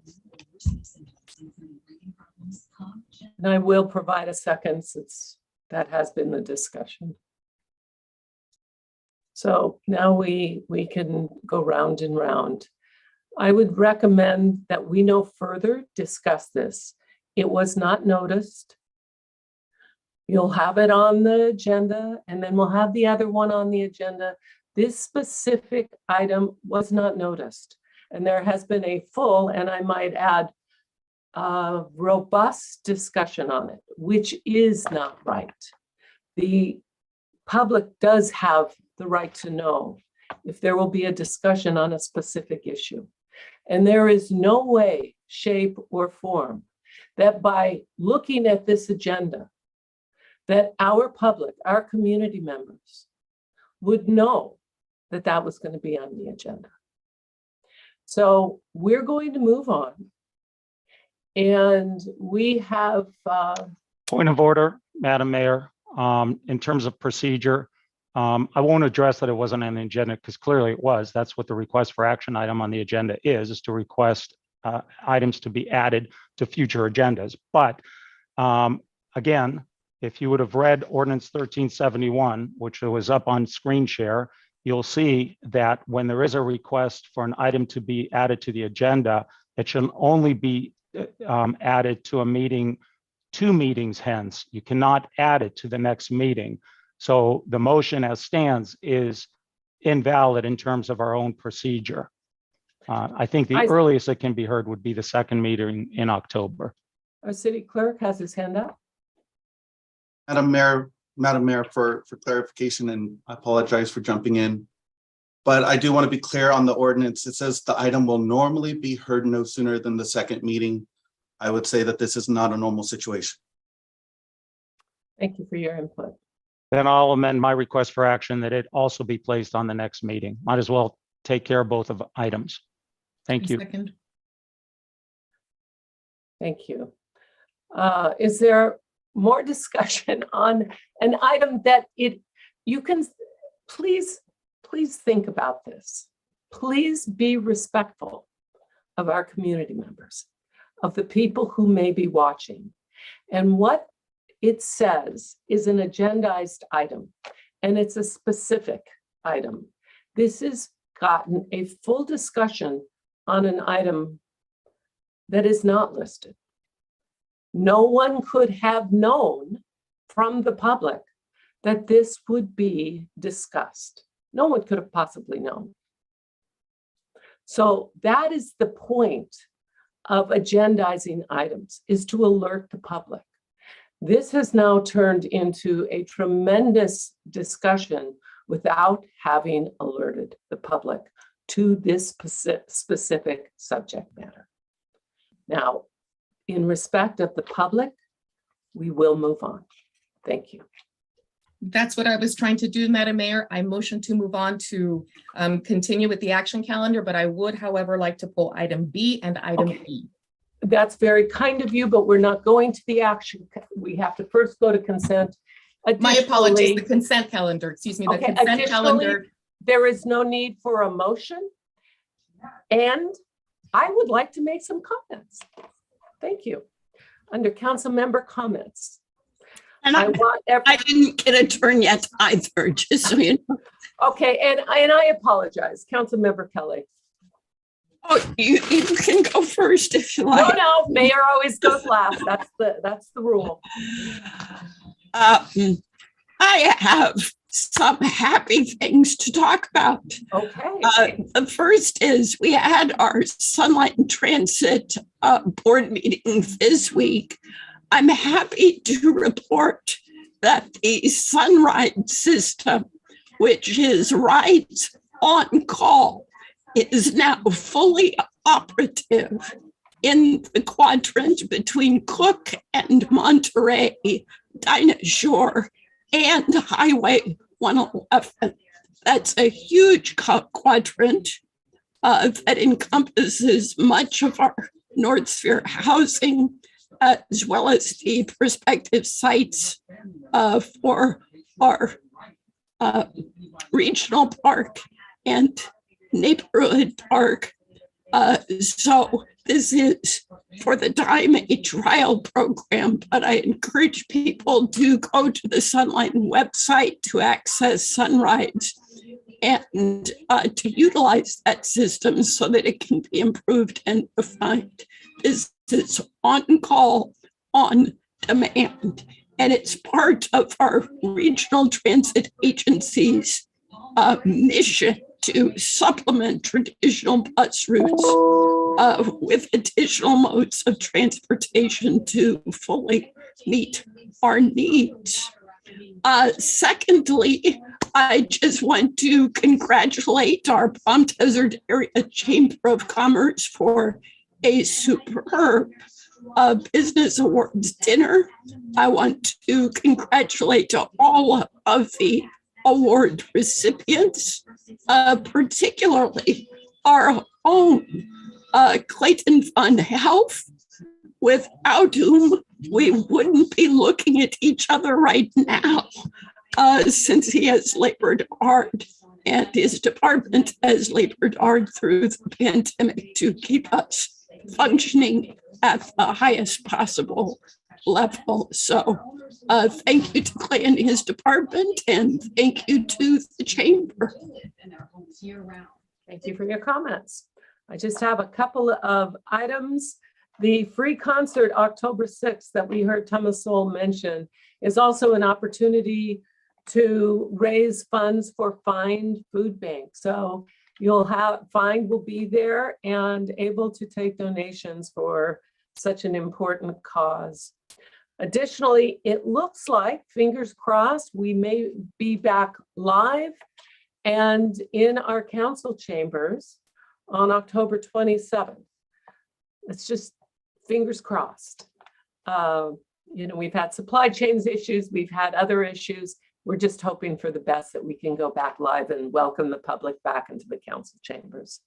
And I will provide a second, since that has been the discussion. So now we can go round and round. I would recommend that we no further discuss this. It was not noticed. You'll have it on the agenda, and then we'll have the other one on the agenda. This specific item was not noticed, and there has been a full, and I might add, robust discussion on it, which is not right. The public does have the right to know if there will be a discussion on a specific issue. And there is no way, shape, or form that by looking at this agenda, that our public, our community members would know that that was going to be on the agenda. So we're going to move on. And we have... Point of order, Madam Mayor. In terms of procedure, I won't address that it wasn't on the agenda, because clearly it was. That's what the request for action item on the agenda is to request items to be added to future agendas. But again, if you would have read Ordinance 1371, which was up on screen share, you'll see that when there is a request for an item to be added to the agenda, it should only be added to a meeting 2 meetings hence. You cannot add it to the next meeting. So the motion as stands is invalid in terms of our own procedure. I think the I- earliest it can be heard would be the second meeting in October. Our city clerk has his hand up. Madam Mayor, for clarification, and I apologize for jumping in. But I do want to be clear on the ordinance. It says the item will normally be heard no sooner than the second meeting. I would say that this is not a normal situation. Thank you for your input. Then I'll amend my request for action that it also be placed on the next meeting. Might as well take care of both of items. Thank you. Second. Thank you. Is there more discussion on an item that you can, please think about this. Please be respectful of our community members, of the people who may be watching. And what it says is an agendized item, and it's a specific item. This has gotten a full discussion on an item that is not listed. No one could have known from the public that this would be discussed. No one could have possibly known. So that is the point of agendizing items, is to alert the public. This has now turned into a tremendous discussion without having alerted the public to this specific subject matter. Now, in respect of the public, we will move on. Thank you. That's what I was trying to do, Madam Mayor. I motion to move on to continue with the action calendar, but I would, however, like to pull item B and item E. That's very kind of you, but we're not going to the action. We have to first go to consent. My apologies, Additionally- the consent calendar, excuse me, the Okay, consent additionally, calendar. there is no need for a motion. And I would like to make some comments. Thank you. Under council member comments. And I didn't get a turn yet either, just so you know. Okay, and I apologize, council member Kelly. Oh, you can go first if you like. No, mayor always goes last. That's the rule. I have some happy things to talk about. Okay. The first is we had our Sunlight and Transit board meeting this week. I'm happy to report that the Sunride system, which is rides on call, is now fully operative in the quadrant between Cook and Monterey, Dinah Shore, and Highway 111. That's a huge quadrant that encompasses much of our North Sphere housing, as well as the prospective sites for our regional park and neighborhood park. So this is for the Dime a trial program, but I encourage people to go to the Sunlight website to access Sunrides and to utilize that system so that it can be improved and refined. This is on call, on demand, and it's part of our regional transit agency's mission to supplement traditional bus routes with additional modes of transportation to fully meet our needs. Secondly, I just want to congratulate our Palm Desert Area Chamber of Commerce for a superb Business Awards dinner. I want to congratulate all of the award recipients, particularly our own Clayton Fund Health, without whom we wouldn't be looking at each other right now, since he has labored hard and his department has labored hard through the pandemic to keep us functioning at the highest possible level. So thank you to Clay and his department, and thank you to the chamber. Thank you for your comments. I just have a couple of items. The free concert October 6th that we heard Thomas Sowell mention is also an opportunity to raise funds for Find Food Bank. So you'll have, Find will be there and able to take donations for such an important cause. Additionally, it looks like, fingers crossed, we may be back live and in our council chambers on October 27th. It's just fingers crossed. You know, we've had supply chains issues, we've had other issues. We're just hoping for the best that we can go back live and welcome the public back into the council chambers.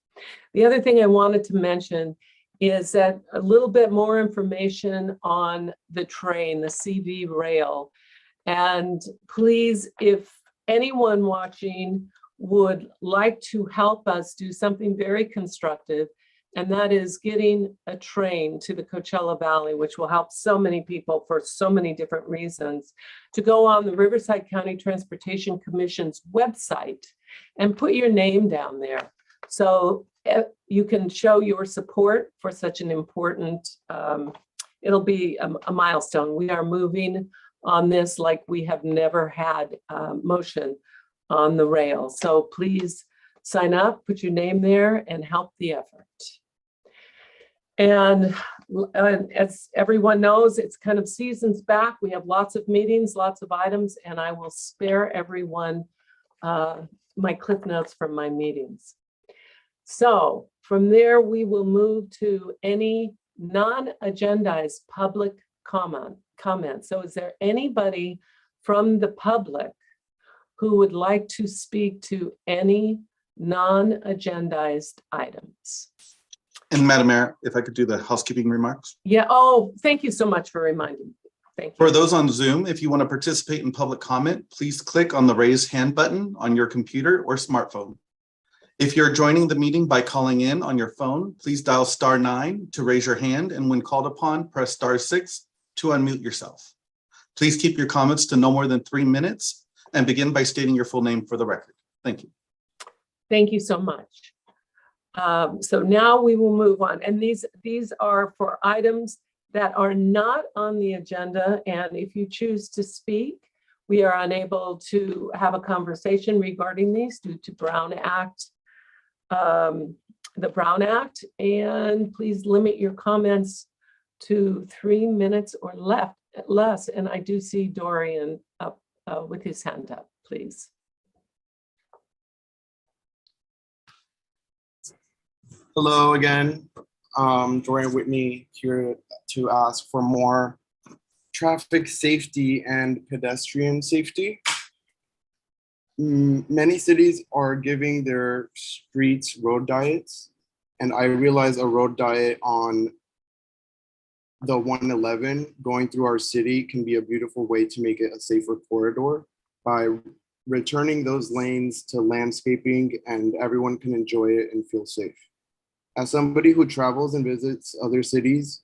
The other thing I wanted to mention is that a little bit more information on the train, the CV rail. And please, if anyone watching would like to help us do something very constructive, and that is getting a train to the Coachella Valley, which will help so many people for so many different reasons, to go on the Riverside County Transportation Commission's website and put your name down there. So you can show your support for such an important, it'll be a milestone. We are moving on this like we have never had motion on the rail. So please sign up, put your name there and help the effort. And as everyone knows, it's kind of seasons back. We have lots of meetings, lots of items, and I will spare everyone my clip notes from my meetings. So from there, we will move to any non-agendized public comment. So is there anybody from the public who would like to speak to any non-agendized items? And Madam Mayor, if I could do the housekeeping remarks. Yeah, oh, thank you so much for reminding me. Thank you. For those on Zoom, if you want to participate in public comment, please click on the raise hand button on your computer or smartphone. If you're joining the meeting by calling in on your phone, please dial *9 to raise your hand, and when called upon, press *6 to unmute yourself. Please keep your comments to no more than 3 minutes and begin by stating your full name for the record. Thank you. Thank you so much. So now we will move on. And these are for items that are not on the agenda. And if you choose to speak, we are unable to have a conversation regarding these due to Brown Act, the Brown Act. And please limit your comments to 3 minutes or less. And I do see Dorian up with his hand up, please. Hello again, Dorian Whitney here to ask for more traffic safety and pedestrian safety. Many cities are giving their streets road diets, and I realize a road diet on the 111 going through our city can be a beautiful way to make it a safer corridor by returning those lanes to landscaping, and everyone can enjoy it and feel safe. As somebody who travels and visits other cities,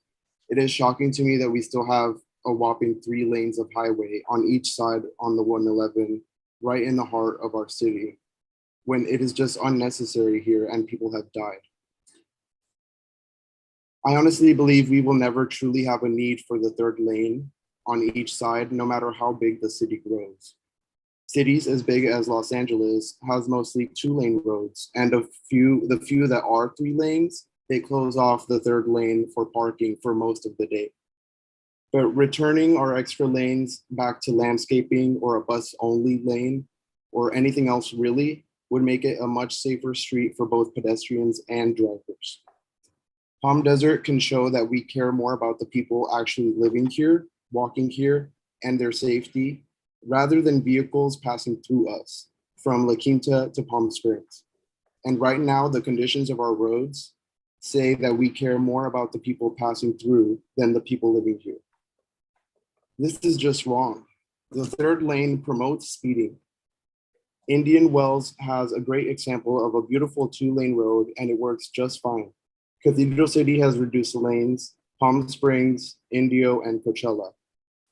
it is shocking to me that we still have a whopping 3 lanes of highway on each side on the 111, right in the heart of our city, when it is just unnecessary here and people have died. I honestly believe we will never truly have a need for the 3rd lane on each side, no matter how big the city grows. Cities as big as Los Angeles has mostly 2-lane roads, and the few that are 3 lanes, they close off the 3rd lane for parking for most of the day. But returning our extra lanes back to landscaping or a bus-only lane or anything else really would make it a much safer street for both pedestrians and drivers. Palm Desert can show that we care more about the people actually living here, walking here, and their safety, rather than vehicles passing through us from La Quinta to Palm Springs. And right now, the conditions of our roads say that we care more about the people passing through than the people living here. This is just wrong. The 3rd lane promotes speeding. Indian Wells has a great example of a beautiful 2-lane road, and it works just fine. Cathedral City has reduced lanes, Palm Springs, Indio, and Coachella.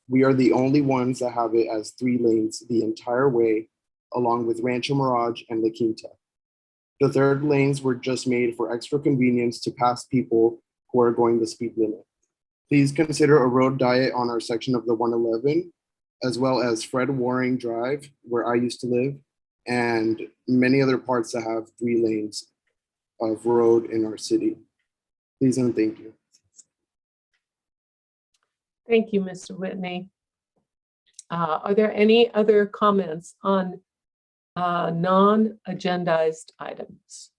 We are the only ones that have it as 3 lanes the entire way, along with Rancho Mirage and La Quinta. The 3rd lanes were just made for extra convenience to pass people who are going the speed limit. Please consider a road diet on our section of the 111, as well as Fred Waring Drive, where I used to live, and many other parts that have 3 lanes of road in our city. Please and thank you. Thank you, Mr. Whitney. Are there any other comments on non-agendized items?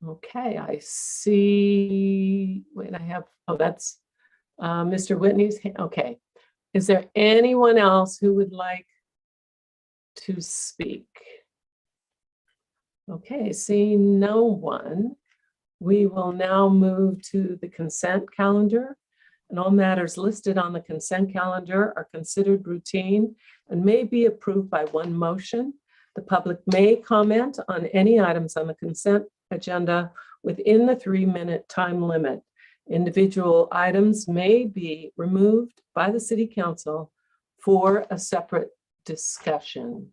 Okay, I see, wait, I have, oh, that's Mr. Whitney's, okay. Is there anyone else who would like to speak? Okay, seeing no one, we will now move to the consent calendar. And all matters listed on the consent calendar are considered routine and may be approved by one motion. The public may comment on any items on the consent agenda within the 3-minute time limit. Individual items may be removed by the City Council for a separate discussion.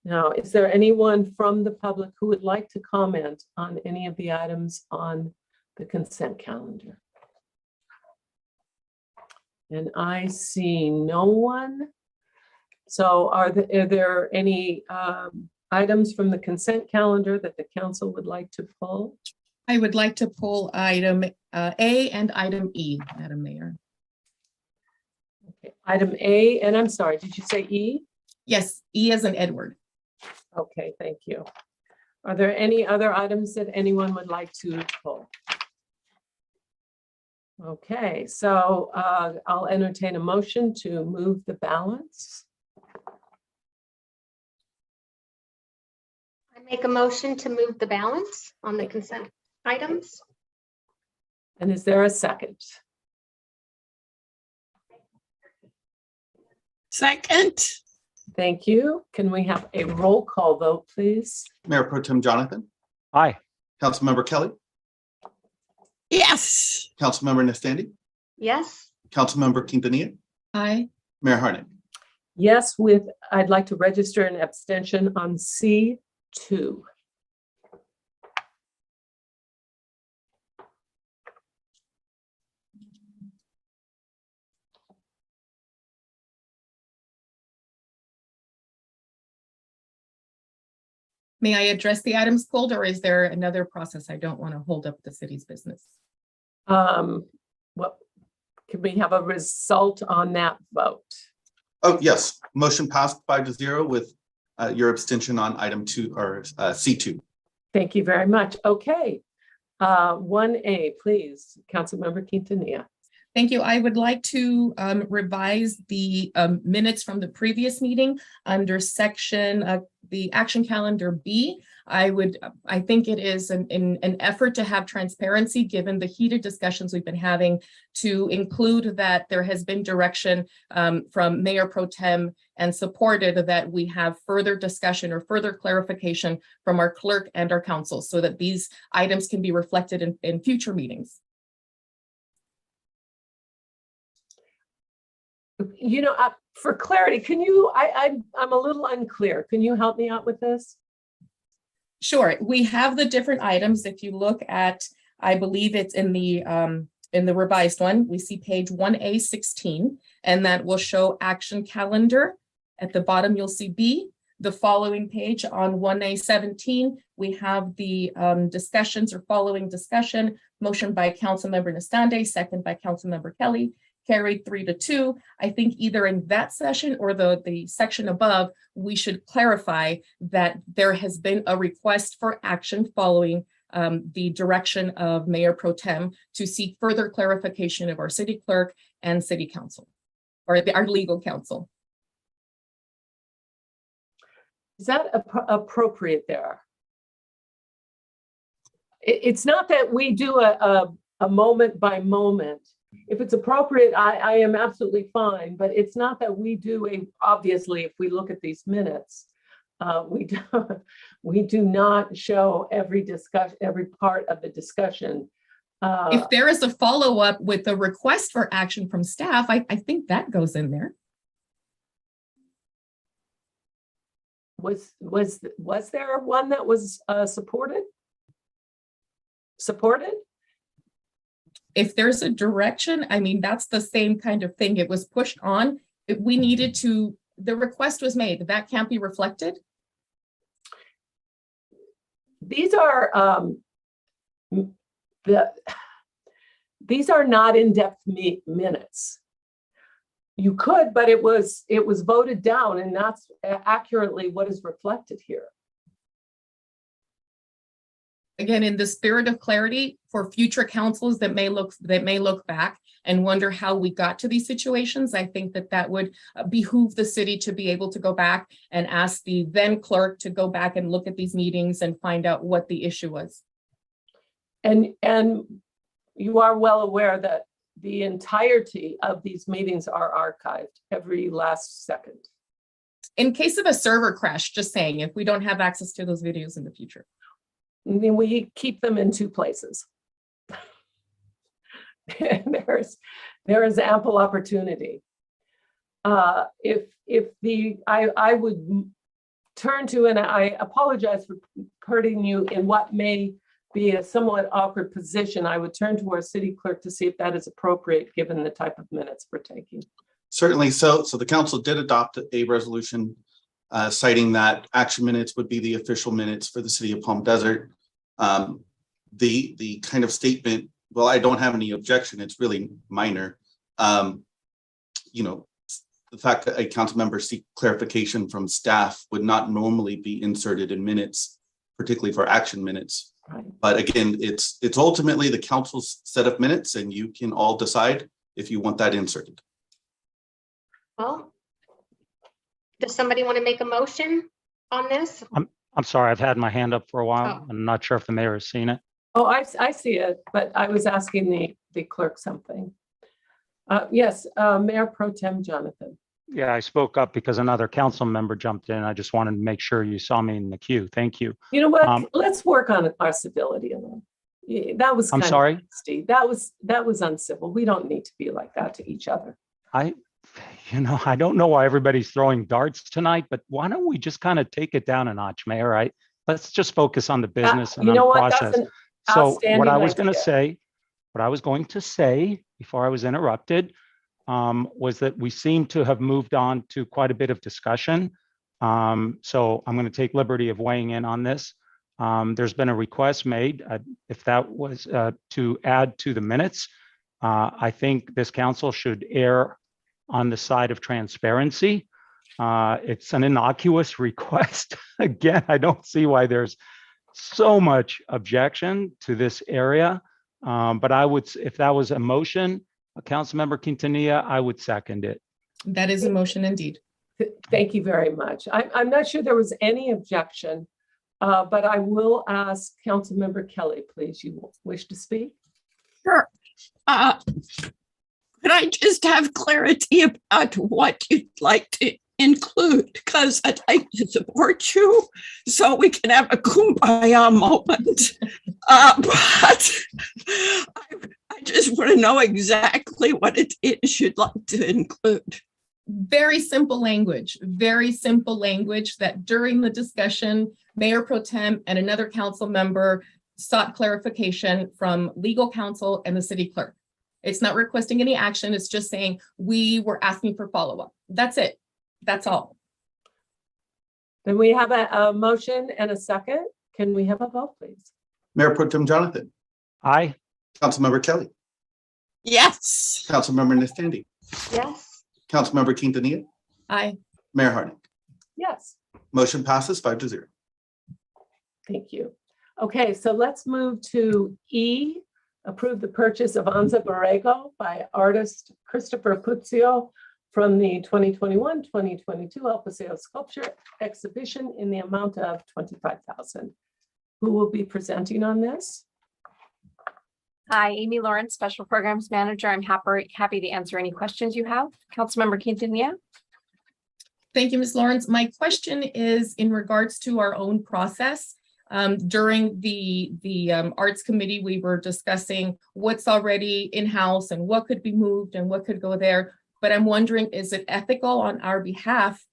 Now, is there anyone from the public who would like to comment on any of the items on the consent calendar? And I see no one. So are there any items from the consent calendar that the council would like to pull? I would like to pull item A and item E, Madam Mayor. Okay. Item A, and I'm sorry, did you say E? Yes, E as in Edward. Okay, thank you. Are there any other items that anyone would like to pull? Okay, so I'll entertain a motion to move the balance. I make a motion to move the balance on the consent items. And is there a second? Second. Thank you. Can we have a roll call vote, please? Mayor Pro Tem Jonathan, Aye. Councilmember Kelly, Yes. Councilmember Nestandi, Yes. Councilmember Quintanilla, Aye. Mayor Harnick. Yes, I'd like to register an abstention on C2. May I address the items pulled, or is there another process? I don't want to hold up the city's business. What, can we have a result on that vote? Oh, yes, motion passed 5-0 with your abstention on item 2 or C2. Thank you very much. Okay. 1A, please, Councilmember Quintanilla. Thank you. I would like to revise the minutes from the previous meeting under section, the action calendar B. I think it is an effort to have transparency given the heated discussions we've been having, to include that there has been direction from Mayor Pro Tem and supported that we have further discussion or further clarification from our clerk and our council so that these items can be reflected in future meetings. You know, for clarity, can you, I'm a little unclear. Can you help me out with this? Sure. We have the different items. If you look at, I believe it's in the revised one, we see page 1A16, and that will show action calendar. At the bottom, you'll see B. The following page on 1A17, we have the discussions or following discussion, motion by Councilmember Nestandi, second by Councilmember Kelly, carried 3-2. I think either in that session or the section above, we should clarify that there has been a request for action following the direction of Mayor Pro Tem to seek further clarification of our city clerk and city council, or our legal counsel. Is that appropriate there? It's not that we do a moment by moment. If it's appropriate, I am absolutely fine, but it's not that we do obviously, if we look at these minutes, we do not show every part of the discussion. If there is a follow-up with a request for action from staff, I think that goes in there. Was there one that was supported? if there's a direction, I mean, that's the same kind of thing. It was pushed on. We needed to, the request was made, that can't be reflected. These are these are not in-depth minutes. You could, but it was voted down, and that's accurately what is reflected here. Again, in the spirit of clarity for future councils that may look back and wonder how we got to these situations, I think that would behoove the city to be able to go back and ask the then clerk to go back and look at these meetings and find out what the issue was. And you are well aware that the entirety of these meetings are archived, every last second. In case of a server crash, just saying, if we don't have access to those videos in the future. I mean, we keep them in 2 places. There is ample opportunity. I would turn to, and I apologize for putting you in what may be a somewhat awkward position. I would turn to our city clerk to see if that is appropriate given the type of minutes we're taking. Certainly. So the council did adopt a resolution citing that action minutes would be the official minutes for the city of Palm Desert. The kind of statement, well, I don't have any objection, it's really minor. You know, the fact that a council member seek clarification from staff would not normally be inserted in minutes, particularly for action minutes. Right. But again, it's ultimately the council's set of minutes, and you can all decide if you want that inserted. Well, does somebody want to make a motion on this? I'm sorry, I've had my hand up for a while. Oh. I'm not sure if the mayor has seen it. Oh, I see it, but I was asking the clerk something. Yes, Mayor Pro Tem Jonathan. Yeah, I spoke up because another council member jumped in. I just wanted to make sure you saw me in the queue. Thank you. You know what? Let's work on our civility a little. Yeah, that was I'm kind sorry? of nasty. That was uncivil. We don't need to be like that to each other. I don't know why everybody's throwing darts tonight, but why don't we just kind of take it down a notch, Mayor? Let's just focus on the business and on the process. That's an So outstanding what I was going idea. to say before I was interrupted was that we seem to have moved on to quite a bit of discussion. So I'm going to take liberty of weighing in on this. There's been a request made, if that was to add to the minutes. I think this council should err on the side of transparency. It's an innocuous request. Again, I don't see why there's so much objection to this area. But I would, if that was a motion, Councilmember Quintanilla, I would second it. That is a motion indeed. Thank you very much. I'm not sure there was any objection, but I will ask Councilmember Kelly, please. You wish to speak? Sure. Could I just have clarity about what you'd like to include? Because I'd like to support you so we can have a kumbaya moment. But I just want to know exactly what it is you'd like to include. Very simple language that during the discussion, Mayor Pro Tem and another council member sought clarification from legal counsel and the city clerk. It's not requesting any action. It's just saying we were asking for follow-up. That's it. That's all. Then we have a motion and a second. Can we have a vote, please? Mayor Pro Tem Jonathan. Aye. Councilmember Kelly. Yes. Councilmember Nestandi. Yes. Councilmember Quintanilla. Aye. Mayor Harding. Yes. Motion passes 5-0. Thank you. Okay, so let's move to E, approve the purchase of Anza Borrego by artist Christopher Puccio from the 2021-2022 El Paseo Sculpture Exhibition in the amount of $25,000. Who will be presenting on this? Hi, Amy Lawrence, Special Programs Manager. I'm happy to answer any questions you have. Councilmember Quintanilla. Thank you, Ms. Lawrence. My question is in regards to our own process. During the Arts Committee, we were discussing what's already in-house and what could be moved and what could go there. But I'm wondering, is it ethical on our behalf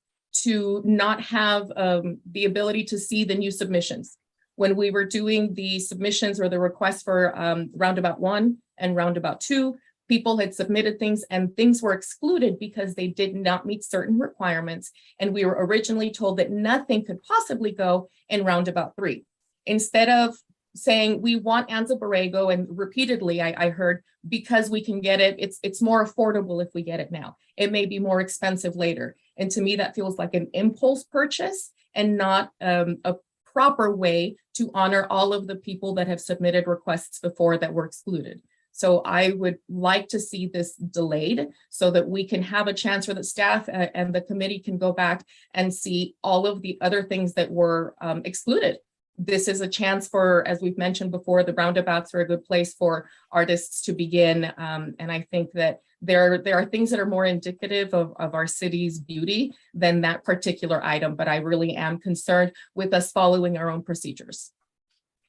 to not have the ability to see the new submissions? when we were doing the submissions or the requests for roundabout 1 and roundabout 2, people had submitted things and things were excluded because they did not meet certain requirements. And we were originally told that nothing could possibly go in roundabout 3. Instead of saying we want Anza Borrego, and repeatedly I heard, because we can get it, it's more affordable if we get it now. It may be more expensive later. And to me, that feels like an impulse purchase and not a proper way to honor all of the people that have submitted requests before that were excluded. So I would like to see this delayed so that we can have a chance for the staff and the committee can go back and see all of the other things that were excluded. This is a chance for, as we've mentioned before, the roundabouts are a good place for artists to begin. And I think that there are things that are more indicative of our city's beauty than that particular item, but I really am concerned with us following our own procedures.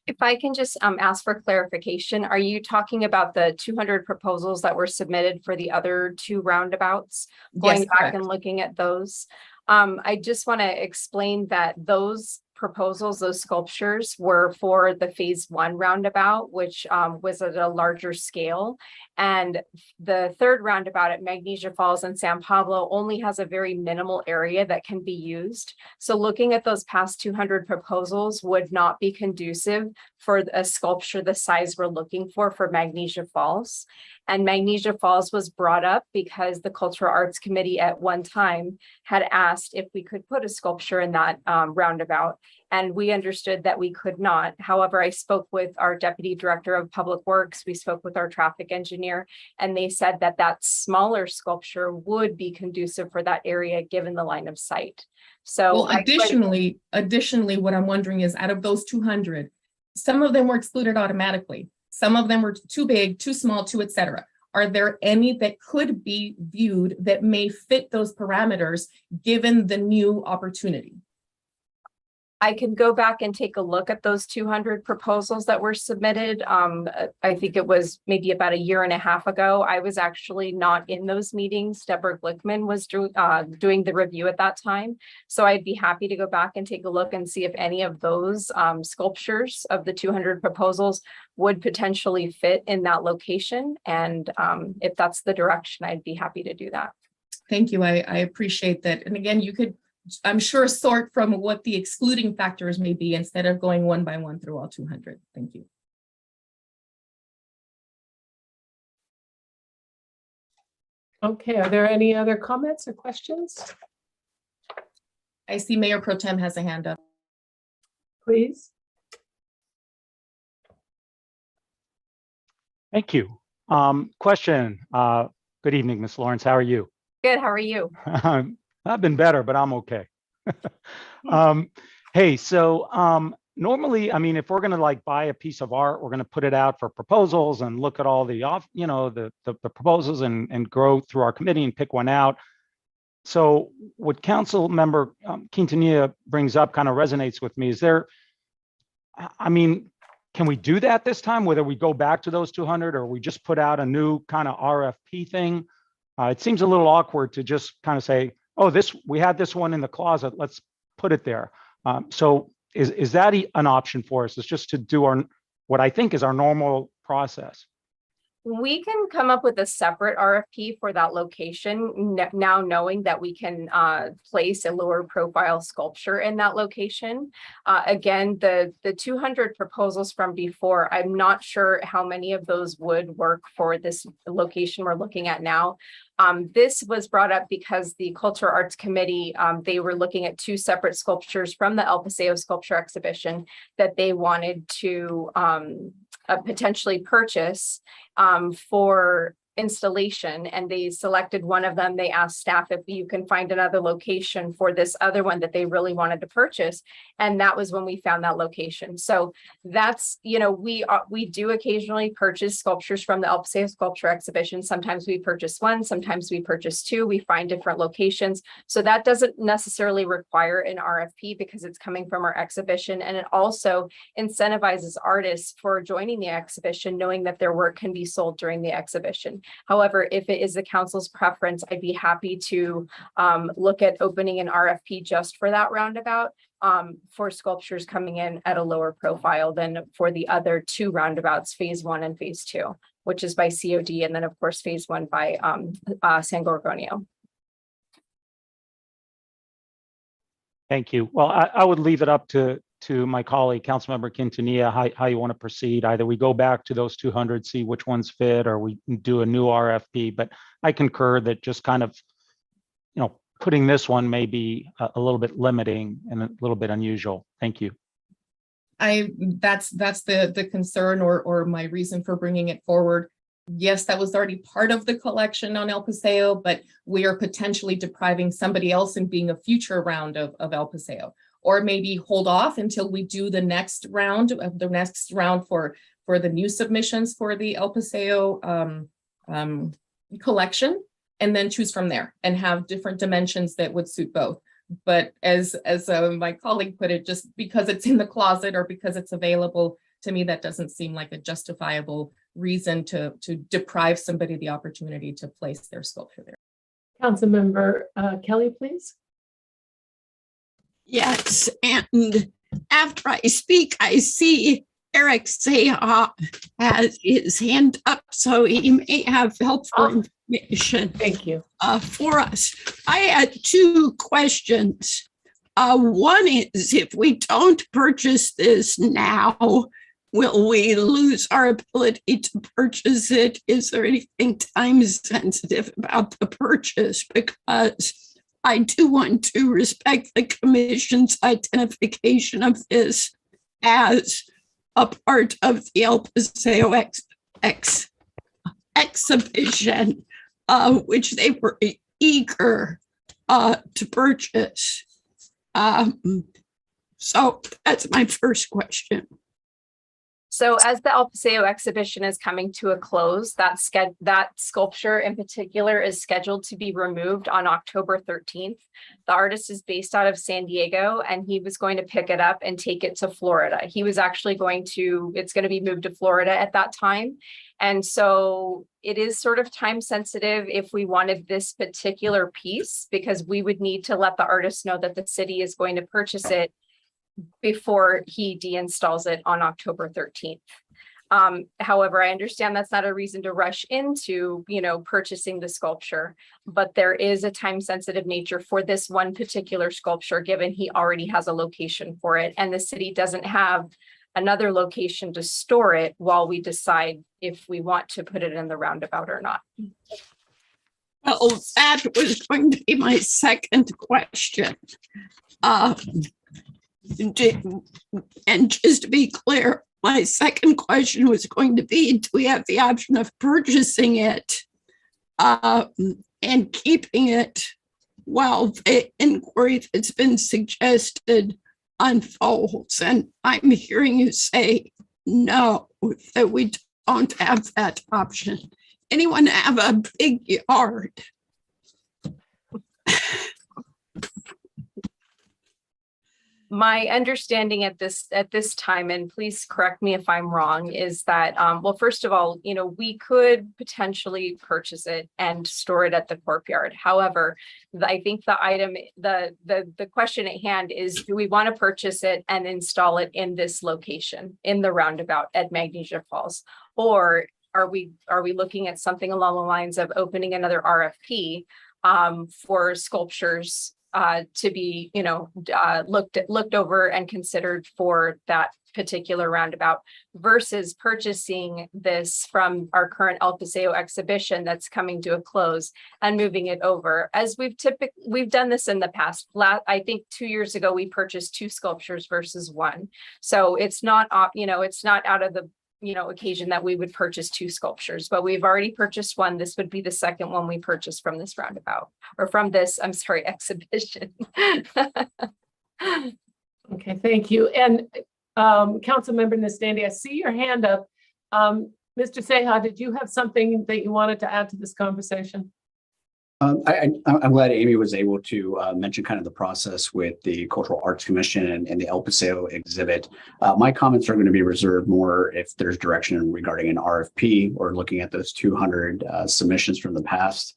If I can just ask for clarification, are you talking about the 200 proposals that were submitted for the other 2 roundabouts? Going Yes, back correct. and looking at those, I just want to explain that those proposals, those sculptures were for the phase 1 roundabout, which was at a larger scale. And the 3rd roundabout at Magnesia Falls and San Pablo only has a very minimal area that can be used. So looking at those past 200 proposals would not be conducive for a sculpture the size we're looking for Magnesia Falls. And Magnesia Falls was brought up because the Cultural Arts Committee at one time had asked if we could put a sculpture in that roundabout. And we understood that we could not. However, I spoke with our Deputy Director of Public Works. We spoke with our traffic engineer, and they said that that smaller sculpture would be conducive for that area given the line of sight. So well, additionally, what I'm wondering is out of those 200, some of them were excluded automatically. Some of them were too big, too small, too, et cetera. Are there any that could be viewed that may fit those parameters given the new opportunity? I can go back and take a look at those 200 proposals that were submitted. I think it was maybe about a year and a half ago. I was actually not in those meetings. Deborah Glickman was doing the review at that time. So I'd be happy to go back and take a look and see if any of those sculptures of the 200 proposals would potentially fit in that location. And if that's the direction, I'd be happy to do that. Thank you. I appreciate that. And again, you could, I'm sure, sort from what the excluding factors may be instead of going one by one through all 200. Thank you. Okay, are there any other comments or questions? I see Mayor Pro Tem has a hand up. Please. Thank you. Question. Good evening, Ms. Lawrence. How are you? Good. How are you? I've been better, but I'm okay. Hey, so normally, I mean, if we're gonna like buy a piece of art, we're gonna put it out for proposals and look at all the the proposals and go through our committee and pick one out. So what Council Member Quintanilla brings up kind of resonates with me. Is there, I mean, can we do that this time? Whether we go back to those 200 or we just put out a new kind of RFP thing? It seems a little awkward to just kind of say, oh, we had this one in the closet, let's put it there. So is that an option for us? It's just to do what I think is our normal process. We can come up with a separate RFP for that location now, knowing that we can place a lower profile sculpture in that location. Again, the 200 proposals from before, I'm not sure how many of those would work for this location we're looking at now. This was brought up because the Cultural Arts Committee, they were looking at 2 separate sculptures from the El Paseo Sculpture Exhibition that they wanted to potentially purchase for installation, and they selected one of them. They asked staff if you can find another location for this other one that they really wanted to purchase, and that was when we found that location. So that's, we do occasionally purchase sculptures from the El Paseo Sculpture Exhibition. Sometimes we purchase 1, sometimes we purchase 2. We find different locations, so that doesn't necessarily require an RFP because it's coming from our exhibition, and it also incentivizes artists for joining the exhibition, knowing that their work can be sold during the exhibition. However, if it is the council's preference, I'd be happy to look at opening an RFP just for that roundabout for sculptures coming in at a lower profile than for the other two roundabouts, phase 1 and phase 2, which is by COD, and then of course phase 1 by San Gorgonio. Thank you. Well, I would leave it up to my colleague, Councilmember Quintanilla, how you want to proceed. Either we go back to those 200, see which ones fit, or we do a new RFP. But I concur that just kind of, putting this one may be a little bit limiting and a little bit unusual. Thank you. That's the concern or my reason for bringing it forward. Yes, that was already part of the collection on El Paseo, but we are potentially depriving somebody else in being a future round of El Paseo, or maybe hold off until we do the next round for the new submissions for the El Paseo collection, and then choose from there and have different dimensions that would suit both. But as my colleague put it, just because it's in the closet or because it's available, to me, that doesn't seem like a justifiable reason to deprive somebody the opportunity to place their sculpture there. Councilmember Kelly, please. Yes, and after I speak, I see Eric Seha has his hand up, so he may have helpful information. Thank you. For us. I had two questions. One is, if we don't purchase this now, will we lose our ability to purchase it? Is there anything time sensitive about the purchase? Because I do want to respect the commission's identification of this as a part of the El Paseo exhibition, which they were eager to purchase. So that's my first question. So as the El Paseo exhibition is coming to a close, that sculpture in particular is scheduled to be removed on October 13th. The artist is based out of San Diego, and he was going to pick it up and take it to Florida. He was actually it's going to be moved to Florida at that time. And so it is sort of time sensitive if we wanted this particular piece, because we would need to let the artist know that the city is going to purchase it before he deinstalls it on October 13th. However, I understand that's not a reason to rush into, purchasing the sculpture, but there is a time sensitive nature for this one particular sculpture, given he already has a location for it, and the city doesn't have another location to store it while we decide if we want to put it in the roundabout or not. Well, that was going to be my second question. And just to be clear, my second question was going to be, do we have the option of purchasing it and keeping it while the inquiry that's been suggested unfolds? And I'm hearing you say no, that we don't have that option. Anyone have a big yard? My understanding at this time, and please correct me if I'm wrong, is that, well, first of all, we could potentially purchase it and store it at the courtyard. However, I think the question at hand is, do we want to purchase it and install it in this location, in the roundabout at Magnesia Falls? Or are we looking at something along the lines of opening another RFP for sculptures to be, looked over and considered for that particular roundabout, versus purchasing this from our current El Paseo exhibition that's coming to a close and moving it over, as we've done this in the past. I think 2 years ago we purchased 2 sculptures versus 1, so it's not it's not out of the occasion that we would purchase 2 sculptures, but we've already purchased 1. This would be the second one we purchased from this roundabout, or from this, exhibition. Okay, thank you. And Councilmember Nastandi, I see your hand up. Mr. Seha, did you have something that you wanted to add to this conversation? I'm glad Amy was able to mention kind of the process with the Cultural Arts Commission and the El Paseo exhibit. My comments are going to be reserved more if there's direction regarding an RFP or looking at those 200 submissions from the past.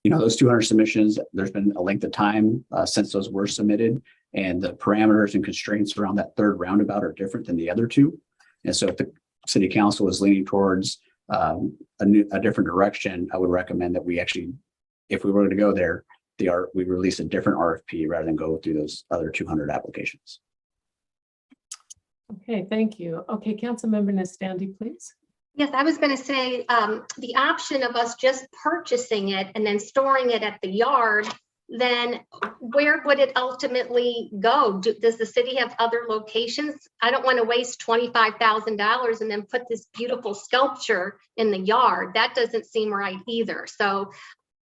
You know, those 200 submissions, there's been a length of time since those were submitted, and the parameters and constraints around that third roundabout are different than the other two. And so if the city council is leaning towards a different direction, I would recommend that we actually, if we were going to go there, we release a different RFP rather than go through those other 200 applications. Okay, thank you. Okay, Councilmember Nastandi, please. Yes, I was going to say the option of us just purchasing it and then storing it at the yard, then where would it ultimately go? Does the city have other locations? I don't want to waste $25,000 and then put this beautiful sculpture in the yard. That doesn't seem right either. So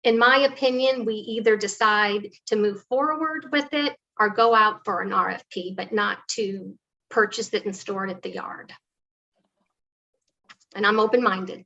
in my opinion, we either decide to move forward with it or go out for an RFP, but not to purchase it and store it at the yard. And I'm open-minded.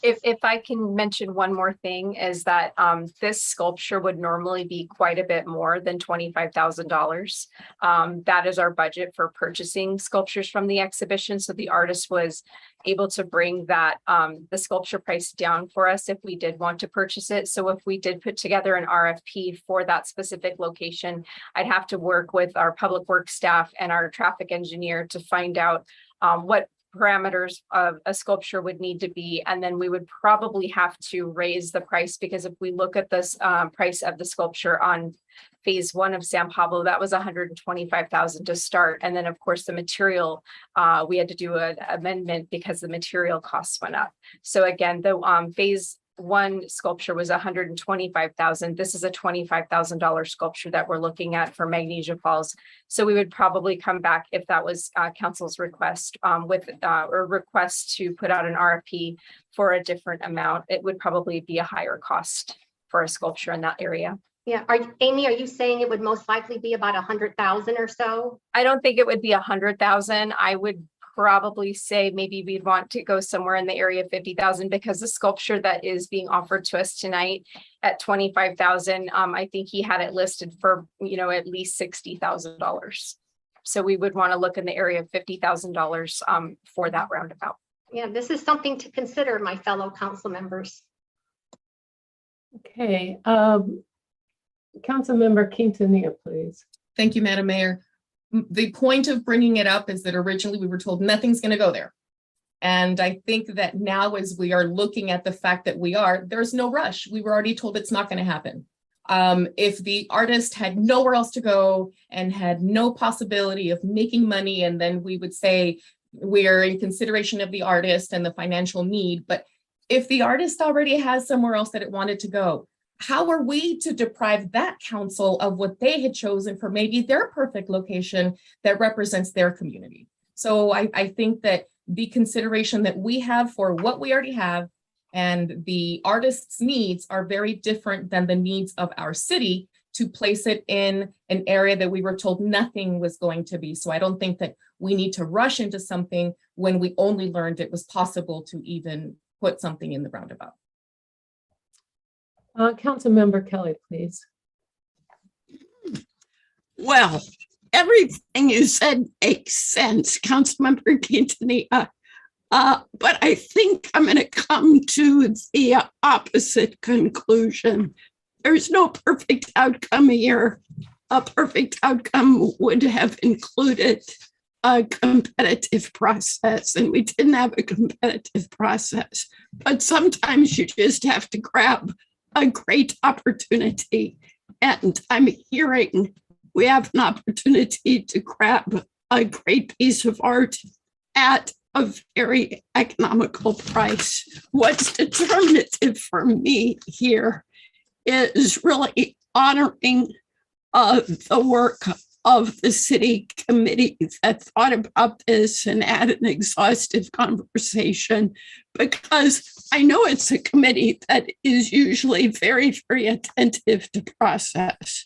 If I can mention one more thing is that this sculpture would normally be quite a bit more than $25,000. That is our budget for purchasing sculptures from the exhibition. So the artist was able to bring that the sculpture price down for us if we did want to purchase it. So if we did put together an RFP for that specific location, I'd have to work with our public works staff and our traffic engineer to find out what parameters of a sculpture would need to be, and then we would probably have to raise the price, because if we look at this price of the sculpture on phase 1 of San Pablo, that was $125,000 to start, and then of course the material we had to do an amendment because the material costs went up. So again, the phase 1 sculpture was $125,000. This is a $25,000 sculpture that we're looking at for Magnesia Falls. So we would probably come back, if that was council's request, with a request to put out an RFP for a different amount. It would probably be a higher cost for a sculpture in that area. Yeah, Amy, are you saying it would most likely be about 100,000 or so? I don't think it would be 100,000. I would probably say maybe we'd want to go somewhere in the area of 50,000, because the sculpture that is being offered to us tonight at 25,000, I think he had it listed for, at least $60,000. So we would want to look in the area of $50,000 for that roundabout. Yeah, this is something to consider, my fellow council members. Okay, Councilmember Quintanilla, please. Thank you, Madam Mayor. The point of bringing it up is that originally we were told nothing's going to go there. And I think that now, as we are looking at the fact that there's no rush. We were already told it's not going to happen. If the artist had nowhere else to go and had no possibility of making money, and then we would say we're in consideration of the artist and the financial need. But if the artist already has somewhere else that it wanted to go, how are we to deprive that council of what they had chosen for maybe their perfect location that represents their community? So I think that the consideration that we have for what we already have and the artist's needs are very different than the needs of our city to place it in an area that we were told nothing was going to be. So I don't think that we need to rush into something when we only learned it was possible to even put something in the roundabout. Councilmember Kelly, please. Well, everything you said makes sense, Councilmember Quintanilla. But I think I'm going to come to the opposite conclusion. There's no perfect outcome here. A perfect outcome would have included a competitive process, and we didn't have a competitive process. But sometimes you just have to grab a great opportunity. And I'm hearing we have an opportunity to grab a great piece of art at a very economical price. What's determinative for me here is really honoring the work of the city committee that thought about this and had an exhaustive conversation, because I know it's a committee that is usually very, very attentive to process.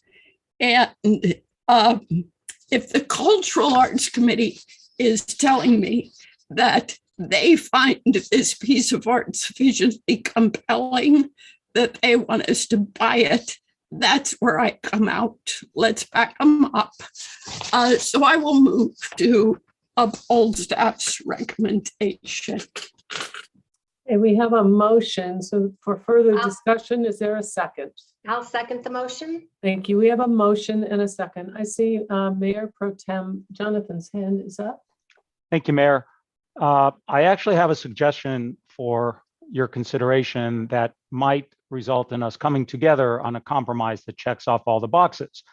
And if the Cultural Arts Committee is telling me that they find this piece of art sufficiently compelling that they want us to buy it, that's where I come out. Let's back them up. So I will move to uphold staff's recommendation. And we have a motion. So for further discussion, is there a second? I'll second the motion. Thank you. We have a motion and a second. I see Mayor Pro Tem Jonathan's hand is up. Thank you, Mayor. I actually have a suggestion for your consideration that might result in us coming together on a compromise that checks off all the boxes.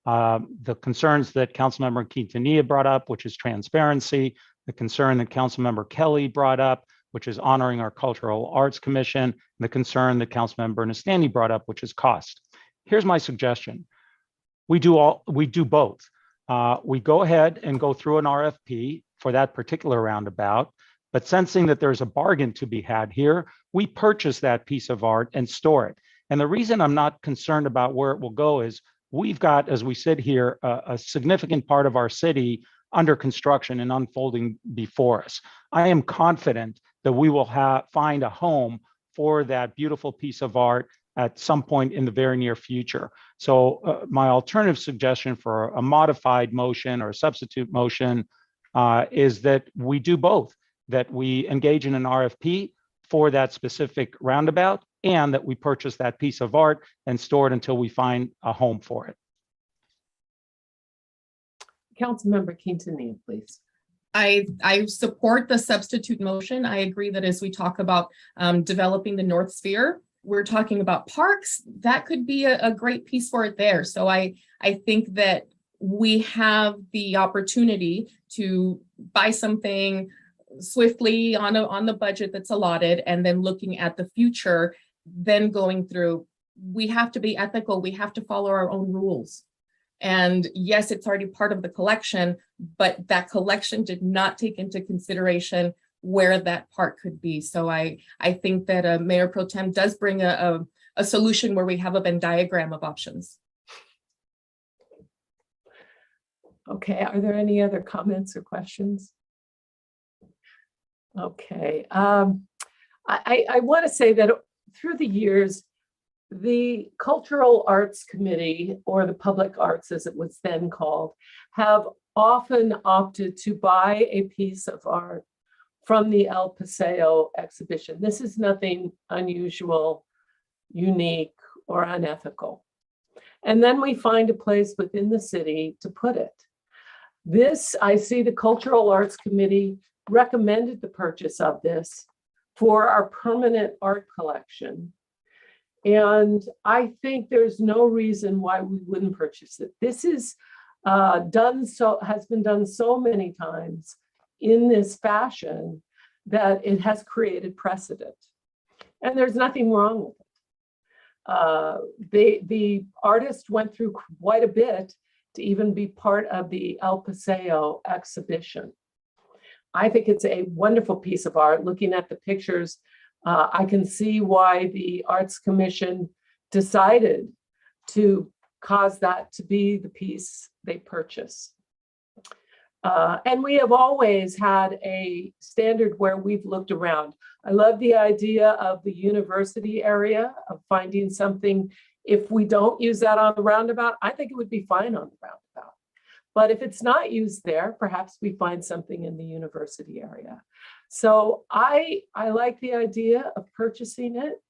The concerns that Councilmember Quintanilla brought up, which is transparency, the concern that Councilmember Kelly brought up, which is honoring our Cultural Arts Commission, and the concern that Councilmember Nastani brought up, which is cost. Here's my suggestion. We do both. We go ahead and go through an RFP for that particular roundabout, but sensing that there's a bargain to be had here, we purchase that piece of art and store it. And the reason I'm not concerned about where it will go is we've got, as we sit here, a significant part of our city under construction and unfolding before us. I am confident that we will find a home for that beautiful piece of art at some point in the very near future. So my alternative suggestion for a modified motion or a substitute motion is that we do both, that we engage in an RFP for that specific roundabout and that we purchase that piece of art and store it until we find a home for it. Councilmember Quintanilla, please. I support the substitute motion. I agree that as we talk about developing the North Sphere, we're talking about parks, that could be a great piece for it there. So I think that we have the opportunity to buy something swiftly on the budget that's allotted, and then looking at the future, then going through, we have to be ethical, we have to follow our own rules. And yes, it's already part of the collection, but that collection did not take into consideration where that part could be. So I think that Mayor Pro Tem does bring a solution where we have a Venn diagram of options. Okay, are there any other comments or questions? Okay, I want to say that through the years, the Cultural Arts Committee, or the Public Arts as it was then called, have often opted to buy a piece of art from the El Paseo exhibition. This is nothing unusual, unique, or unethical. And then we find a place within the city to put it. This, I see the Cultural Arts Committee recommended the purchase of this for our permanent art collection. And I think there's no reason why we wouldn't purchase it. This is has been done so many times in this fashion that it has created precedent. And there's nothing wrong with it. The artist went through quite a bit to even be part of the El Paseo exhibition. I think it's a wonderful piece of art. Looking at the pictures, I can see why the Arts Commission decided to cause that to be the piece they purchase. And we have always had a standard where we've looked around. I love the idea of the university area, of finding something. If we don't use that on the roundabout, I think it would be fine on the roundabout. But if it's not used there, perhaps we find something in the university area. So I like the idea of purchasing it.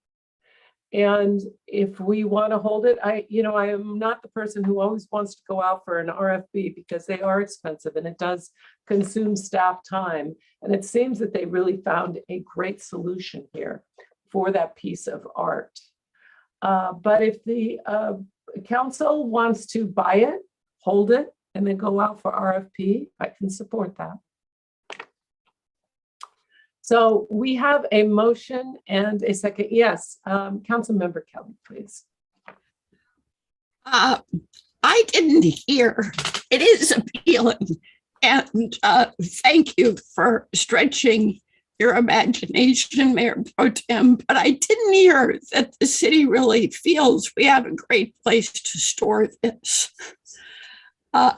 And if we want to hold it, I am not the person who always wants to go out for an RFP because they are expensive and it does consume staff time. And it seems that they really found a great solution here for that piece of art. But if the council wants to buy it, hold it, and then go out for RFP, I can support that. So we have a motion and a second. Yes, Councilmember Kelly, please. I didn't hear. It is appealing. And thank you for stretching your imagination, Mayor Pro Tem. But I didn't hear that the city really feels we have a great place to store this.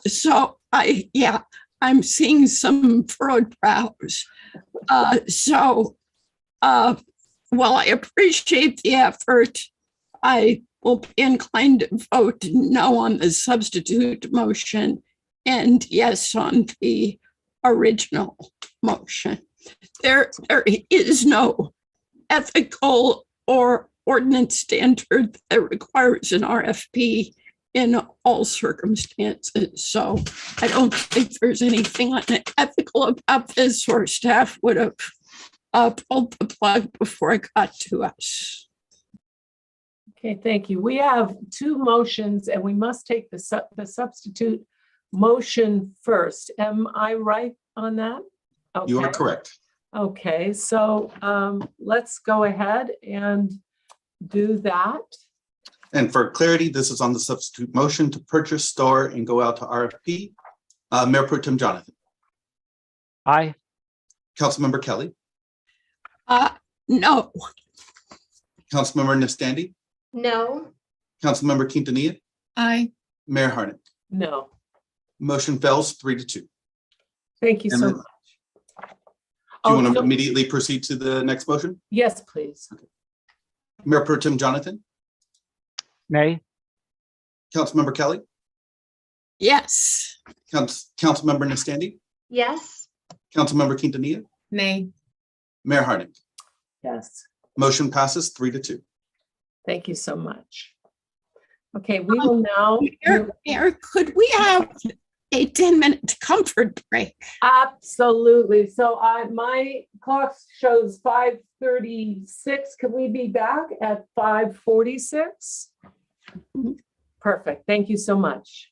So I'm seeing some furrowed brows. While I appreciate the effort I will be inclined to vote no on the substitute motion and yes on the original motion. There is no ethical or ordinance standard that requires an RFP in all circumstances. So I don't think there's anything unethical about this, or staff would have pulled the plug before it got to us. Okay, thank you. We have two motions and we must take the substitute motion first. Am I right on that? You are Okay. correct. Okay, so let's go ahead and do that. And for clarity, this is on the substitute motion to purchase, store, and go out to RFP. Mayor Pro Tem Jonathan, Aye. Councilmember Kelly, No. Councilmember Nastandi, No. Councilmember Quintanilla, Aye. Mayor Harnick. No, Motion fails 3-2. thank you And so then- much. Do you want so- to immediately proceed to the next motion? Yes, please. Mayor Pro Tem Jonathan, Nay. Councilmember Kelly, Yes. Councilmember Nastandi, Yes. Councilmember Quintanilla, Nay. Mayor Harnick. Yes, Motion passes 3-2. thank you so much. Okay, we will now. Mayor, could we have a 10-minute comfort break? Absolutely. So my clock shows 5:36. Can we be back at 5:46? Perfect. Thank you so much.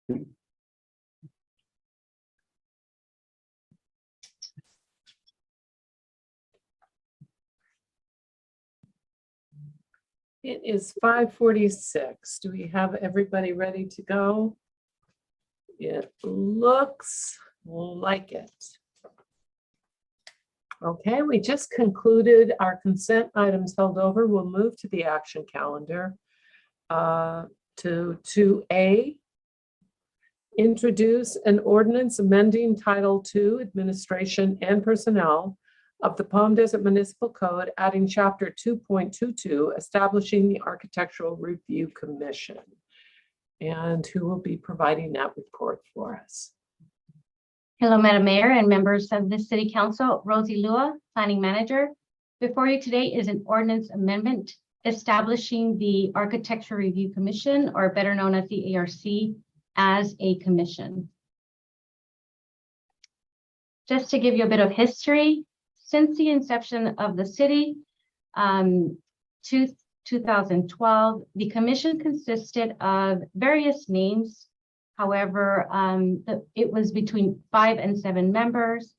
It is 5:46. Do we have everybody ready to go? It looks like it. Okay, we just concluded our consent items held over. We'll move to the action calendar. To 2A, introduce an ordinance amending Title II, Administration and Personnel of the Palm Desert Municipal Code, adding Chapter 2.22, establishing the Architectural Review Commission. And who will be providing that report for us? Hello, Madam Mayor and members of the City Council. Rosie Lua, Planning Manager. Before you today is an ordinance amendment establishing the Architecture Review Commission, or better known as the ARC, as a commission. Just to give you a bit of history, since the inception of the city, 2012, the commission consisted of various names. However, it was between 5 and 7 members,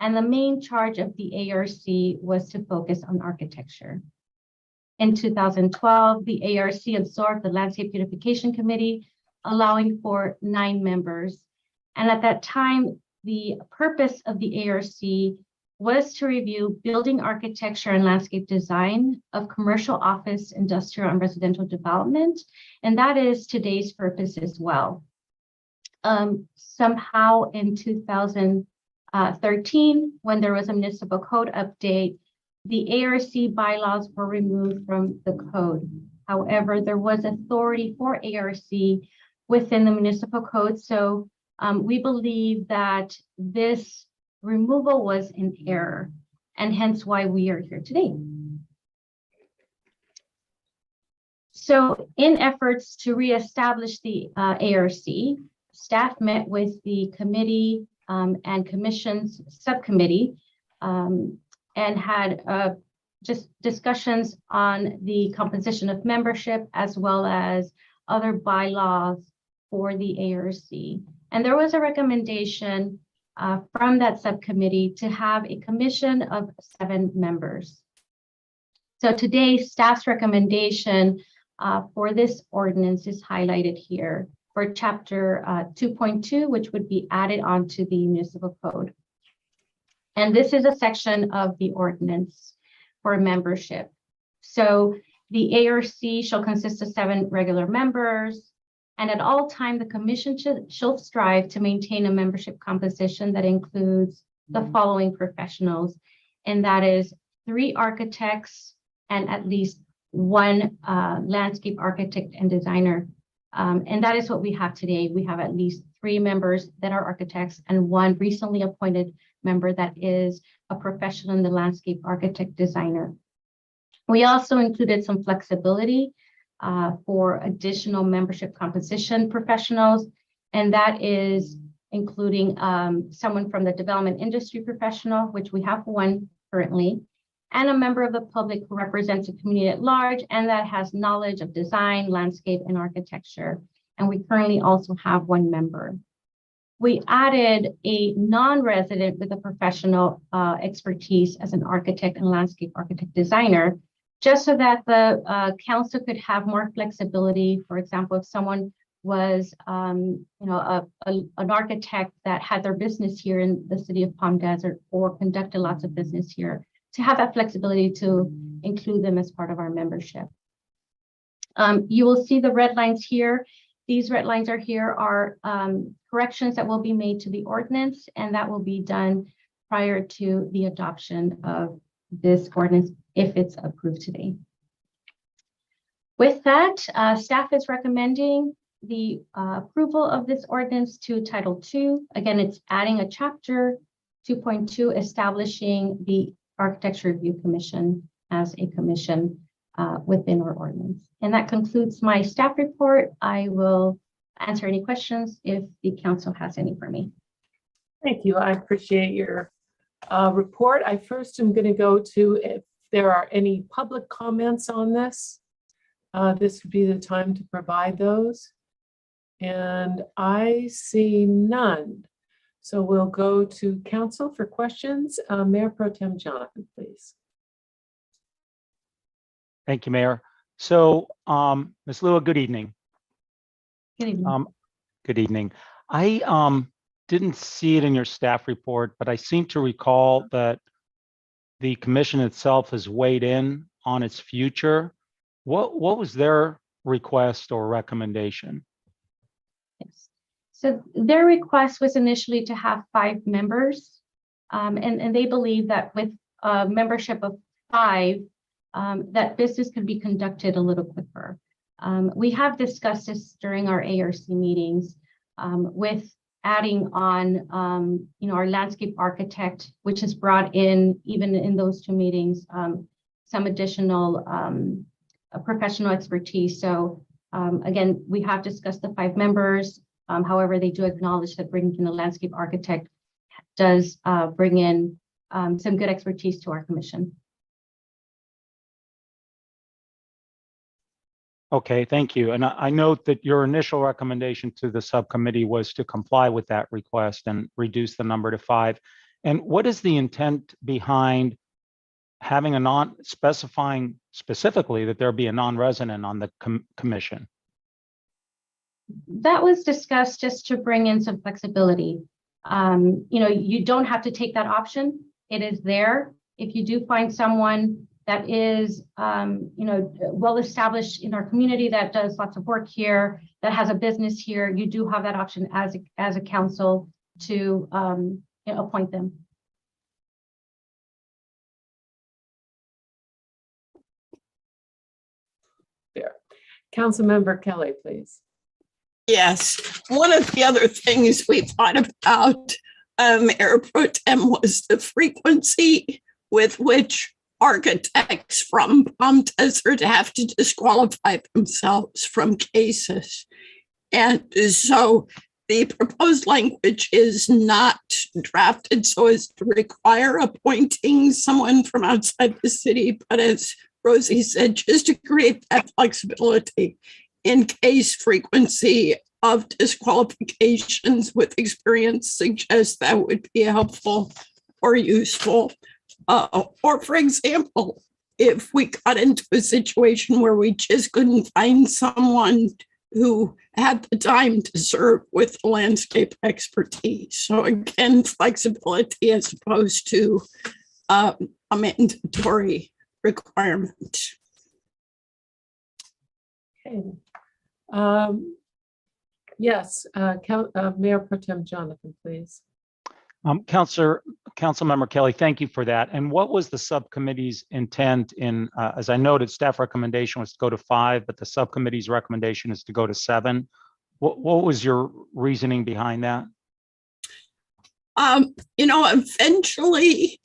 and the main charge of the ARC was to focus on architecture. In 2012, the ARC absorbed the Landscape Beautification Committee, allowing for 9 members. And at that time, the purpose of the ARC was to review building architecture and landscape design of commercial, office, industrial, and residential development. And that is today's purpose as well. Somehow in 2013, when there was a municipal code update, the ARC bylaws were removed from the code. However, there was authority for ARC within the municipal code. So we believe that this removal was in error, and hence why we are here today. So in efforts to reestablish the ARC, staff met with the committee and commissions subcommittee and had just discussions on the composition of membership as well as other bylaws for the ARC. And there was a recommendation from that subcommittee to have a commission of 7 members. So today, staff's recommendation for this ordinance is highlighted here for Chapter 2.2, which would be added onto the municipal code. And this is a section of the ordinance for membership. So the ARC shall consist of 7 regular members, and at all time, the commission shall strive to maintain a membership composition that includes the following professionals, and that is 3 architects and at least 1 landscape architect and designer. And that is what we have today. We have at least 3 members that are architects and 1 recently appointed member that is a professional in the landscape architect designer. We also included some flexibility for additional membership composition professionals, and that is including someone from the development industry professional, which we have 1 currently, and a member of the public who represents the community at large and that has knowledge of design, landscape, and architecture. And we currently also have 1 member. We added a non-resident with a professional expertise as an architect and landscape architect designer, just so that the council could have more flexibility. For example, if someone was an architect that had their business here in the city of Palm Desert or conducted lots of business here, to have that flexibility to include them as part of our membership. You will see the red lines here. These red lines are corrections that will be made to the ordinance, and that will be done prior to the adoption of this ordinance if it's approved today. With that, staff is recommending the approval of this ordinance to Title II. Again, it's adding a Chapter 2.2, establishing the Architecture Review Commission as a commission within our ordinance. And that concludes my staff report. I will answer any questions if the council has any for me. Thank you. I appreciate your report. I first am going to go to if there are any public comments on this. This would be the time to provide those. And I see none. So we'll go to council for questions. Mayor Pro Tem Jonathan, please. Thank you, Mayor. So, Ms. Lua, good evening. Good evening. Good evening. I didn't see it in your staff report, but I seem to recall that the commission itself has weighed in on its future. What was their request or recommendation? Yes. So their request was initially to have 5 members, and they believe that with a membership of 5, that business can be conducted a little quicker. We have discussed this during our ARC meetings with adding on, our landscape architect, which is brought in even in those 2 meetings, some additional professional expertise. So again, we have discussed the 5 members. However, they do acknowledge that bringing in a landscape architect does bring in some good expertise to our commission. Okay, thank you. And I note that your initial recommendation to the subcommittee was to comply with that request and reduce the number to 5. And what is the intent behind having a specifying specifically that there be a non-resident on the commission? That was discussed just to bring in some flexibility. You don't have to take that option. It is there. If you do find someone that is, well established in our community, that does lots of work here, that has a business here, you do have that option as a council to appoint them. There. Councilmember Kelly, please. Yes, one of the other things we thought about, Mayor Pro Tem, was the frequency with which architects from Palm Desert have to disqualify themselves from cases. And so the proposed language is not drafted so as to require appointing someone from outside the city, but as Rosie said, just to create that flexibility in case frequency of disqualifications with experience suggests that would be helpful or useful. Or for example, if we got into a situation where we just couldn't find someone who had the time to serve with landscape expertise. So again, flexibility as opposed to a mandatory requirement. Okay. Yes, Mayor Pro Tem Jonathan, please. Councilmember Kelly, thank you for that. And what was the subcommittee's intent in, as I noted, staff recommendation was to go to 5, but the subcommittee's recommendation is to go to 7. What was your reasoning behind that? Eventually,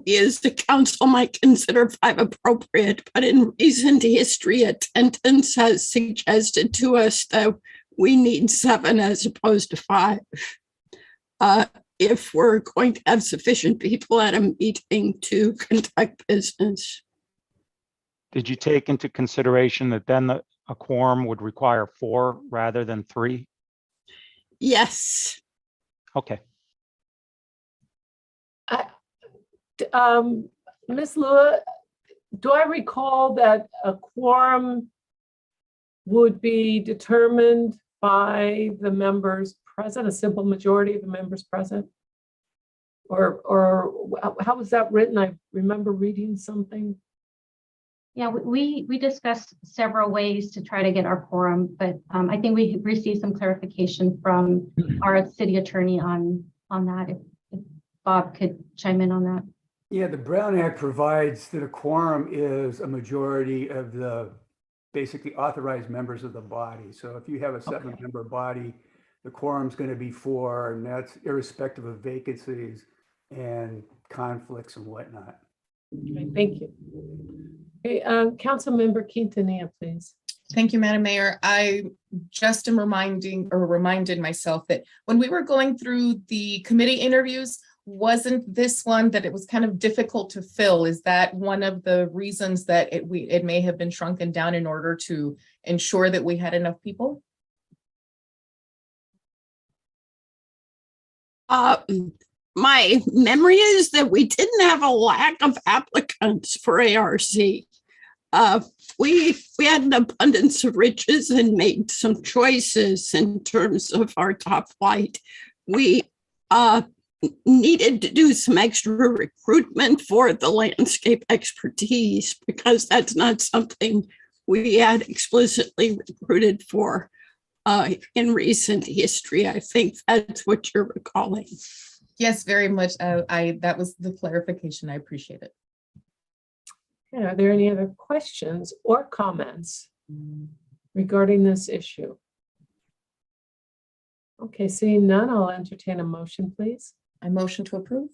is the council might consider 5 appropriate, but in recent history, attendance has suggested to us that we need 7 as opposed to 5. If we're going to have sufficient people at a meeting to conduct business. Did you take into consideration that then a quorum would require 4 rather than 3? Yes. Okay. Ms. Lua, do I recall that a quorum would be determined by the members present, a simple majority of the members present? Or how was that written? I remember reading something. Yeah, we discussed several ways to try to get our quorum, but I think we received some clarification from our city attorney on that. If Bob could chime in on that. Yeah, the Brown Act provides that a quorum is a majority of the basically authorized members of the body. So if you have a 7-member body, the quorum is going to be 4, and that's irrespective of vacancies and conflicts and whatnot. Okay, thank you. Okay, Councilmember Quintanilla, please. Thank you, Madam Mayor. I just am reminded myself that when we were going through the committee interviews, wasn't this one that it was kind of difficult to fill? Is that one of the reasons that it may have been shrunken down in order to ensure that we had enough people? My memory is that we didn't have a lack of applicants for ARC. We had an abundance of riches and made some choices in terms of our top flight. We needed to do some extra recruitment for the landscape expertise because that's not something we had explicitly recruited for in recent history. I think that's what you're recalling. Yes, very much. That was the clarification. I appreciate it. Okay, are there any other questions or comments regarding this issue? Okay, seeing none, I'll entertain a motion, please. I motion to approve.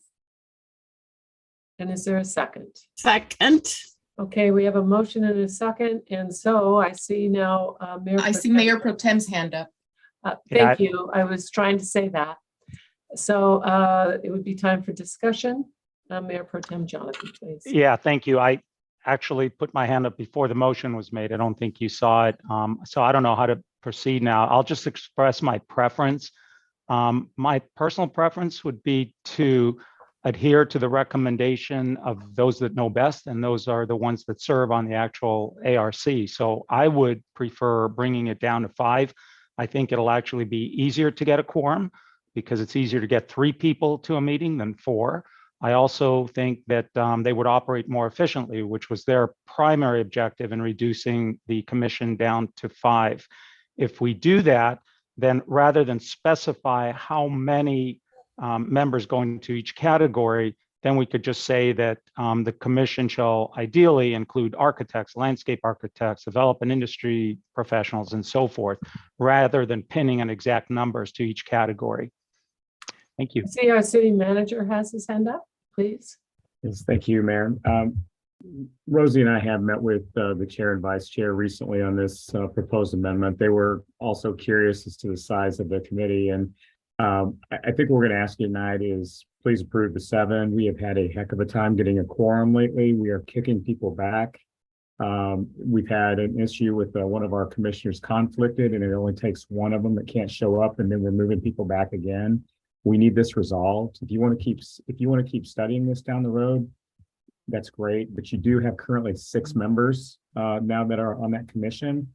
And is there a second? Second. Okay, we have a motion and a second, and so I see now I see Mayor Pro Tem's hand up. Thank you. I was trying to say that. So it would be time for discussion. Mayor Pro Tem Jonathan, please. Yeah, thank you. I actually put my hand up before the motion was made. I don't think you saw it. So I don't know how to proceed now. I'll just express my preference. My personal preference would be to adhere to the recommendation of those that know best, and those are the ones that serve on the actual ARC. So I would prefer bringing it down to 5. I think it'll actually be easier to get a quorum because it's easier to get 3 people to a meeting than 4. I also think that they would operate more efficiently, which was their primary objective in reducing the commission down to 5. If we do that, then rather than specify how many members going to each category, then we could just say that the commission shall ideally include architects, landscape architects, development industry professionals, and so forth, rather than pinning an exact numbers to each category. Thank you. I see our city manager has his hand up, please. Yes, thank you, Mayor. Rosie and I have met with the chair and vice chair recently on this proposed amendment. They were also curious as to the size of the committee, and I think what we're going to ask you tonight is please approve the 7. We have had a heck of a time getting a quorum lately. We are kicking people back. We've had an issue with one of our commissioners conflicted, and it only takes one of them that can't show up, and then we're moving people back again. We need this resolved. If you want to keep studying this down the road, that's great. But you do have currently 6 members now that are on that commission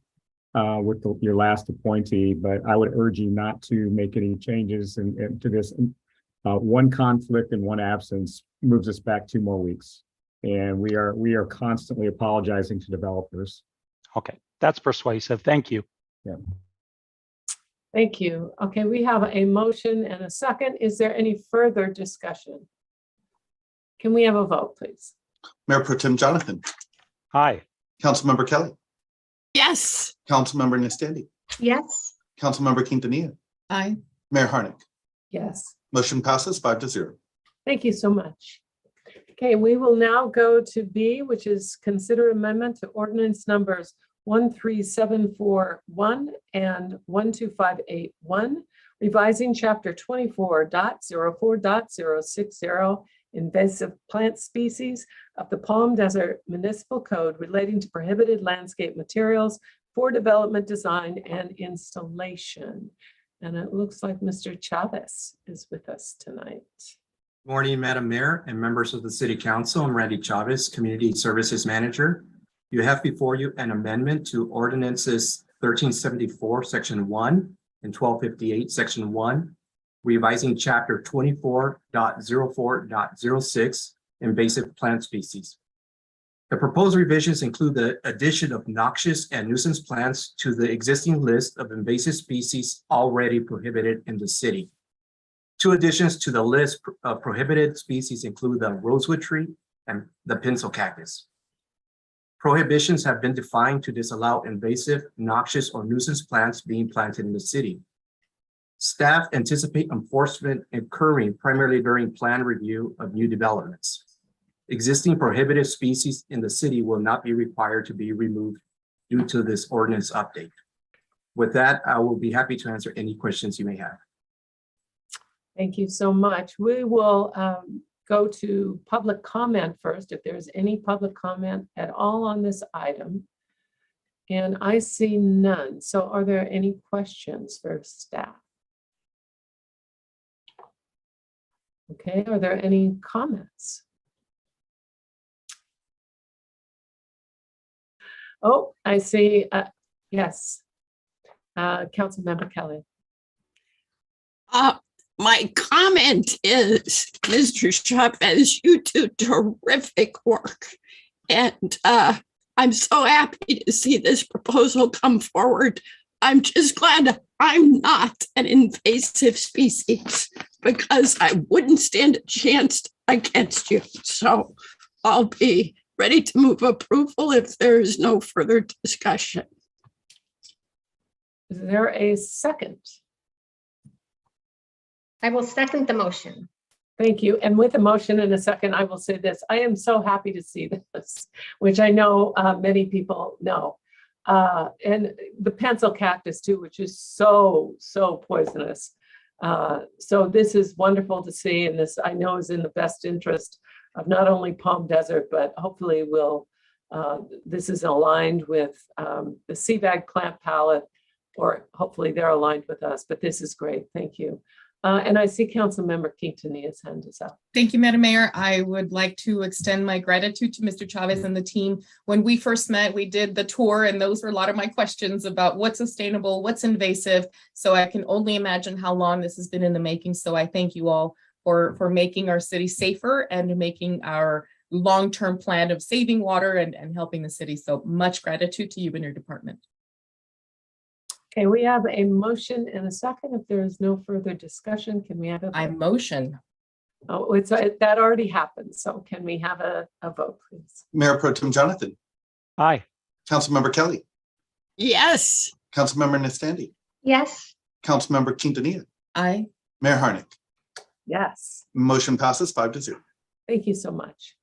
with your last appointee. But I would urge you not to make any changes to this. One conflict and one absence moves us back 2 more weeks, and we are constantly apologizing to developers. Okay, that's persuasive. Thank you. Yeah. Thank you. Okay, we have a motion and a second. Is there any further discussion? Can we have a vote, please? Mayor Pro Tem Jonathan. Aye. Councilmember Kelly. Yes. Councilmember Nestandi. Yes. Councilmember Quintanilla. Aye. Mayor Harnick. Yes. Motion passes 5-0. Thank you so much. Okay, we will now go to B, which is consider amendment to ordinance numbers 13741 and 12581, revising chapter 24.04.060 invasive plant species of the Palm Desert Municipal Code relating to prohibited landscape materials for development, design, and installation. And it looks like Mr. Chavez is with us tonight. Morning, Madam Mayor and members of the City Council. I'm Randy Chavez, Community Services Manager. You have before you an amendment to ordinances 1374, Section 1 and 1258, Section 1, revising Chapter 24.04.06, invasive plant species. The proposed revisions include the addition of noxious and nuisance plants to the existing list of invasive species already prohibited in the city. 2 additions to the list of prohibited species include the rosewood tree and the pencil cactus. Prohibitions have been defined to disallow invasive, noxious, or nuisance plants being planted in the city. Staff anticipate enforcement occurring primarily during plan review of new developments. Existing prohibited species in the city will not be required to be removed due to this ordinance update. With that, I will be happy to answer any questions you may have. Thank you so much. We will go to public comment first, if there's any public comment at all on this item. And I see none. So are there any questions for staff? Okay, are there any comments? Oh, I see. Yes. Councilmember Kelly. My comment is, Mr. Chavez, you do terrific work. And I'm so happy to see this proposal come forward. I'm just glad I'm not an invasive species because I wouldn't stand a chance against you. So I'll be ready to move approval if there is no further discussion. Is there a second? I will second the motion. Thank you. And with a motion and a second, I will say this. I am so happy to see this, which I know many people know. And the pencil cactus too, which is so poisonous. So this is wonderful to see. And this I know is in the best interest of not only Palm Desert, but hopefully this is aligned with the CVAG plant palette, or hopefully they're aligned with us, but this is great. Thank you. And I see Councilmember Quintanilla's hand is up. Thank you, Madam Mayor. I would like to extend my gratitude to Mr. Chavez and the team. When we first met, we did the tour, and those were a lot of my questions about what's sustainable, what's invasive. So I can only imagine how long this has been in the making. So I thank you all for making our city safer and making our long-term plan of saving water and helping the city. So much gratitude to you and your department. Okay, we have a motion and a second. If there is no further discussion, can we have a vote? I motion. Oh, that already happened. So can we have a vote, please? Mayor Pro Tem Jonathan. Aye. Councilmember Kelly. Yes. Councilmember Nistandi. Yes. Councilmember Quintanilla. Aye. Mayor Harnick. Yes. Motion passes 5-0. Thank you so much.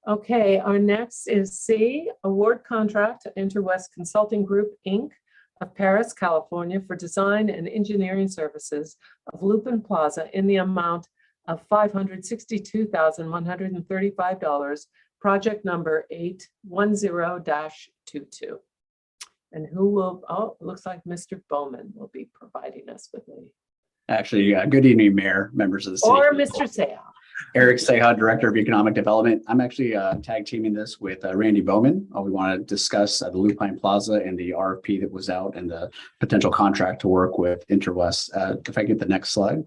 Okay, our next is C, award contract to Interwest Consulting Group, Inc. of Paris, California for design and engineering services of Lupin Plaza in the amount of $562,135, project number 810-22. And who will, oh, it looks like Mr. Bowman will be providing us with a. Actually, good evening, Mayor, members of the city. Or Mr. Seah. Eric Seha, Director of Economic Development. I'm actually tag teaming this with Randy Bowman. We want to discuss the Lupine Plaza and the RFP that was out and the potential contract to work with Interwest. If I get the next slide.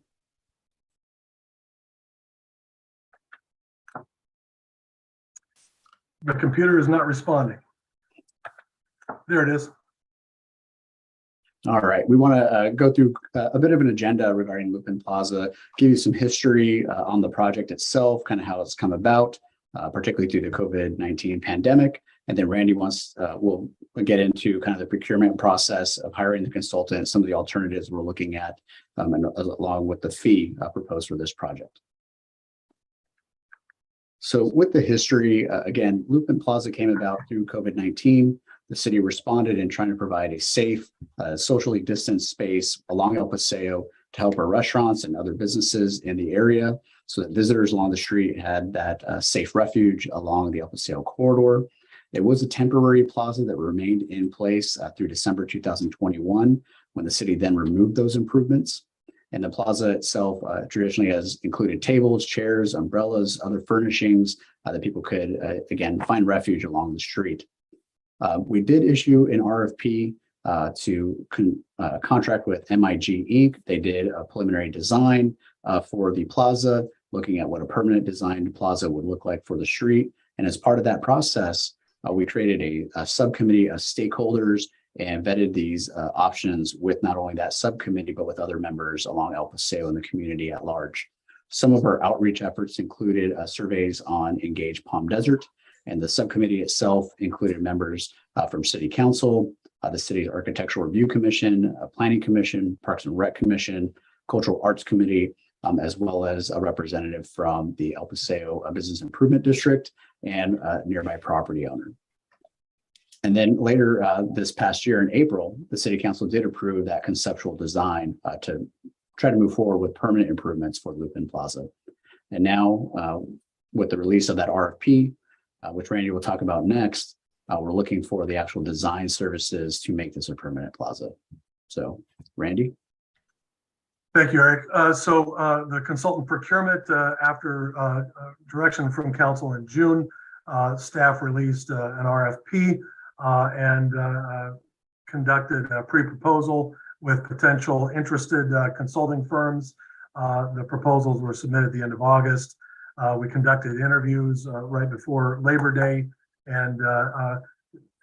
The computer is not responding. There it is. All right, we want to go through a bit of an agenda regarding Lupin Plaza, give you some history on the project itself, kind of how it's come about, particularly through the COVID-19 pandemic. And then Randy will get into kind of the procurement process of hiring the consultant, some of the alternatives we're looking at, and along with the fee proposed for this project. So with the history, again, Lupin Plaza came about through COVID-19. The city responded in trying to provide a safe, socially distanced space along El Paseo to help our restaurants and other businesses in the area so that visitors along the street had that safe refuge along the El Paseo corridor. It was a temporary plaza that remained in place through December 2021, when the city then removed those improvements. And the plaza itself traditionally has included tables, chairs, umbrellas, other furnishings that people could, again, find refuge along the street. We did issue an RFP to contract with MIG Inc. They did a preliminary design for the plaza, looking at what a permanent designed plaza would look like for the street. And as part of that process, we created a subcommittee of stakeholders and vetted these options with not only that subcommittee, but with other members along El Paseo and the community at large. Some of our outreach efforts included surveys on Engage Palm Desert, and the subcommittee itself included members from City Council, the City's Architectural Review Commission, Planning Commission, Parks and Rec Commission, Cultural Arts Committee, as well as a representative from the El Paseo Business Improvement District and a nearby property owner. And then later this past year in April, the City Council did approve that conceptual design to try to move forward with permanent improvements for Lupin Plaza. And now with the release of that RFP, which Randy will talk about next, we're looking for the actual design services to make this a permanent plaza. So, Randy? Thank you, Eric. The consultant procurement, after direction from council in June, staff released an RFP and conducted a pre-proposal with potential interested consulting firms. The proposals were submitted at the end of August. We conducted interviews right before Labor Day and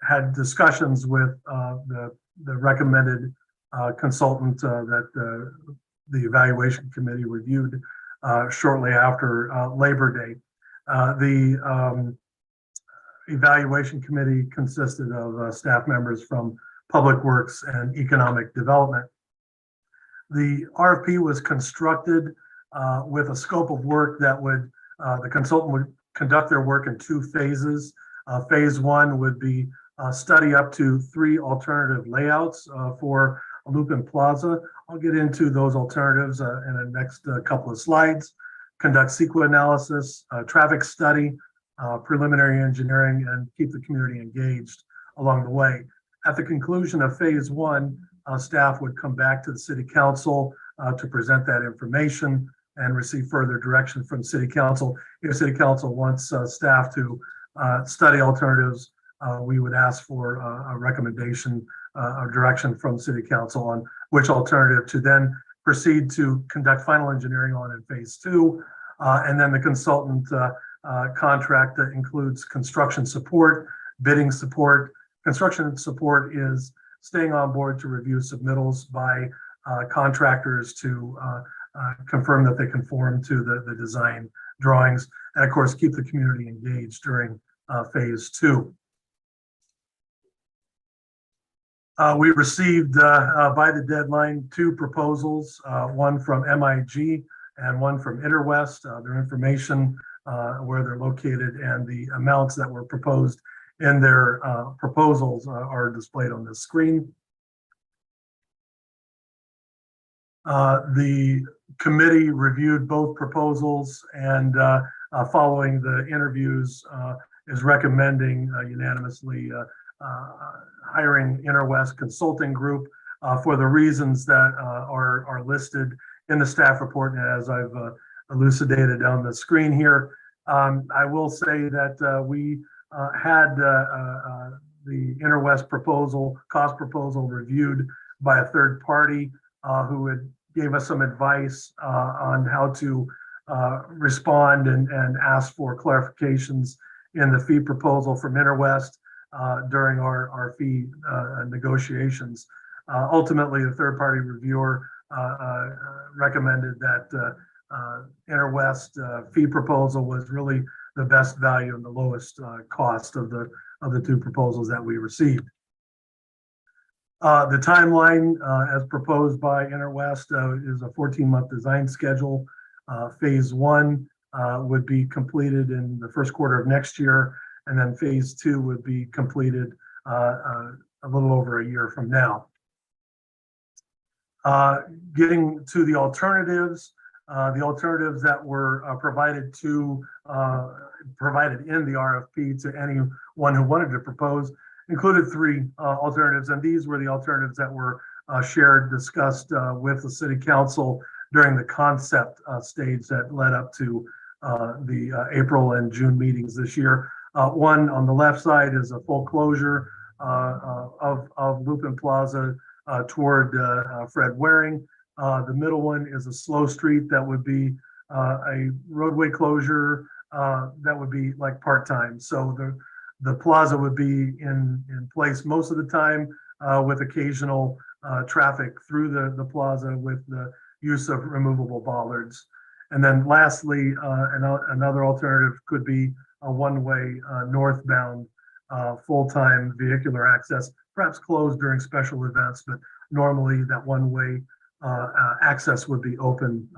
had discussions with the recommended consultant that the evaluation committee reviewed shortly after Labor Day. The evaluation committee consisted of staff members from Public Works and Economic Development. The RFP was constructed with a scope of work that would, the consultant would conduct their work in 2 phases. Phase 1 would be study up to 3 alternative layouts for Lupin Plaza. I'll get into those alternatives in the next couple of slides. Conduct CEQA analysis, traffic study, preliminary engineering, and keep the community engaged along the way. At the conclusion of phase 1, staff would come back to the city council to present that information and receive further direction from city council. If city council wants staff to study alternatives, we would ask for a recommendation or direction from city council on which alternative to then proceed to conduct final engineering on in phase 2. And then the consultant contract that includes construction support, bidding support. Construction support is staying on board to review submittals by contractors to confirm that they conform to the design drawings, and of course keep the community engaged during phase 2. We received by the deadline 2 proposals, one from MIG and one from Interwest. Their information, where they're located, and the amounts that were proposed in their proposals are displayed on the screen. The committee reviewed both proposals and following the interviews is recommending unanimously hiring Interwest Consulting Group for the reasons that are listed in the staff report and as I've elucidated on the screen here. I will say that we had the Interwest proposal, cost proposal, reviewed by a third party who gave us some advice on how to respond and ask for clarifications in the fee proposal from Interwest during our fee negotiations. Ultimately, the third party reviewer recommended that Interwest fee proposal was really the best value and the lowest cost of the 2 proposals that we received. The timeline as proposed by Interwest is a 14-month design schedule. Phase 1 would be completed in the first quarter of next year, and then phase 2 would be completed a little over a year from now. Getting to the alternatives that were provided in the RFP to anyone who wanted to propose included 3 alternatives, and these were the alternatives that were discussed with the city council during the concept stage that led up to the April and June meetings this year. One on the left side is a full closure of Lupin Plaza toward Fred Waring. The middle one is a slow street that would be a roadway closure that would be like part-time. So the plaza would be in place most of the time with occasional traffic through the plaza with the use of removable bollards. And then lastly, another alternative could be a one-way northbound full-time vehicular access, perhaps closed during special events, but normally that one-way access would be open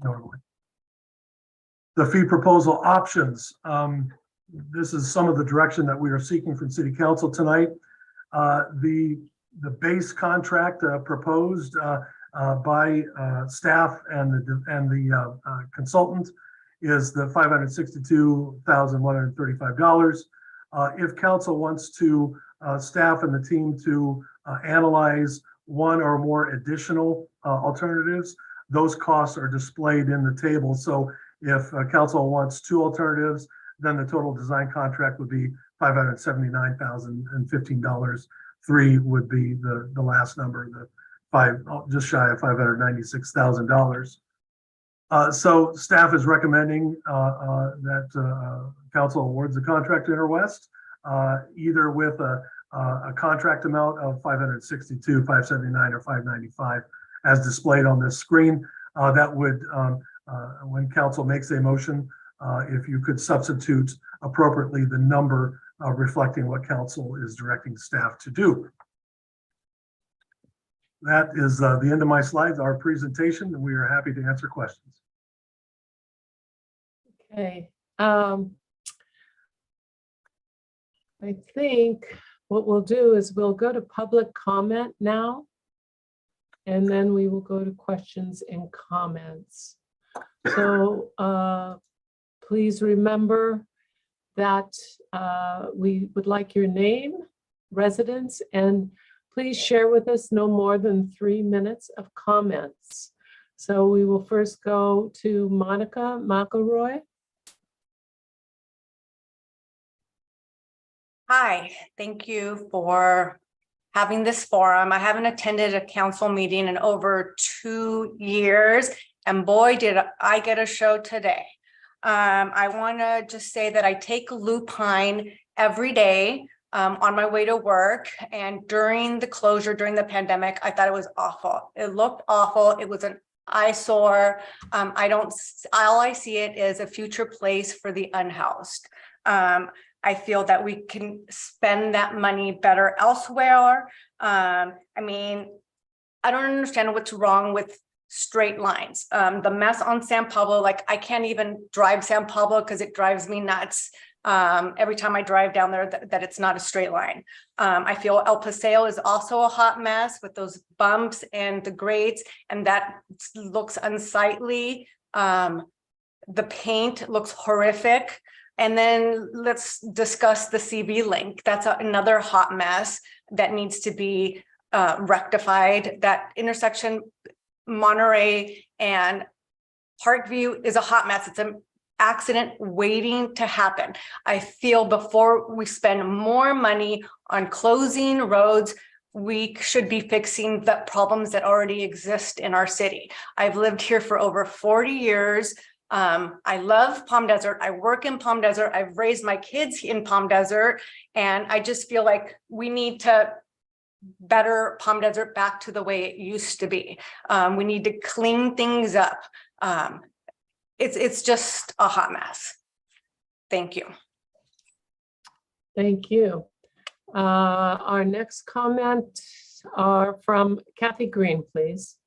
normally. The fee proposal options. This is some of the direction that we are seeking from City Council tonight. The base contract proposed by staff and the consultant is the $562,135. If council wants to staff and the team to analyze one or more additional alternatives, those costs are displayed in the table. So if council wants two alternatives, then the total design contract would be $579,015. 3 would be the last number, just shy of $596,000. So staff is recommending that council awards the contract to Interwest, either with a contract amount of $562, $579, or $595, as displayed on this screen. That would, when council makes a motion, if you could substitute appropriately the number reflecting what council is directing staff to do. That is the end of my slides, our presentation, and we are happy to answer questions. Okay. I think what we'll do is we'll go to public comment now, and then we will go to questions and comments. So please remember that we would like your name, residence, and please share with us no more than 3 minutes of comments. So we will first go to Monica McElroy. Hi, thank you for having this forum. I haven't attended a council meeting in over 2 years, and boy, did I get a show today. I want to just say that I take lupine every day on my way to work, and during the closure, during the pandemic, I thought it was awful. It looked awful. It was an eyesore. All I see it is a future place for the unhoused. I feel that we can spend that money better elsewhere. I mean, I don't understand what's wrong with straight lines. The mess on San Pablo, like I can't even drive San Pablo because it drives me nuts. Every time I drive down there, that it's not a straight line. I feel El Paseo is also a hot mess with those bumps and the grates, and that looks unsightly. The paint looks horrific. And then let's discuss the CV link. That's another hot mess that needs to be rectified. That intersection, Monterey and Parkview, is a hot mess. It's an accident waiting to happen. I feel before we spend more money on closing roads, we should be fixing the problems that already exist in our city. I've lived here for over 40 years. I love Palm Desert. I work in Palm Desert. I've raised my kids in Palm Desert. And I just feel like we need to better Palm Desert back to the way it used to be. We need to clean things up. It's just a hot mess. Thank you. Thank you. Our next comments are from Kathy Green, please.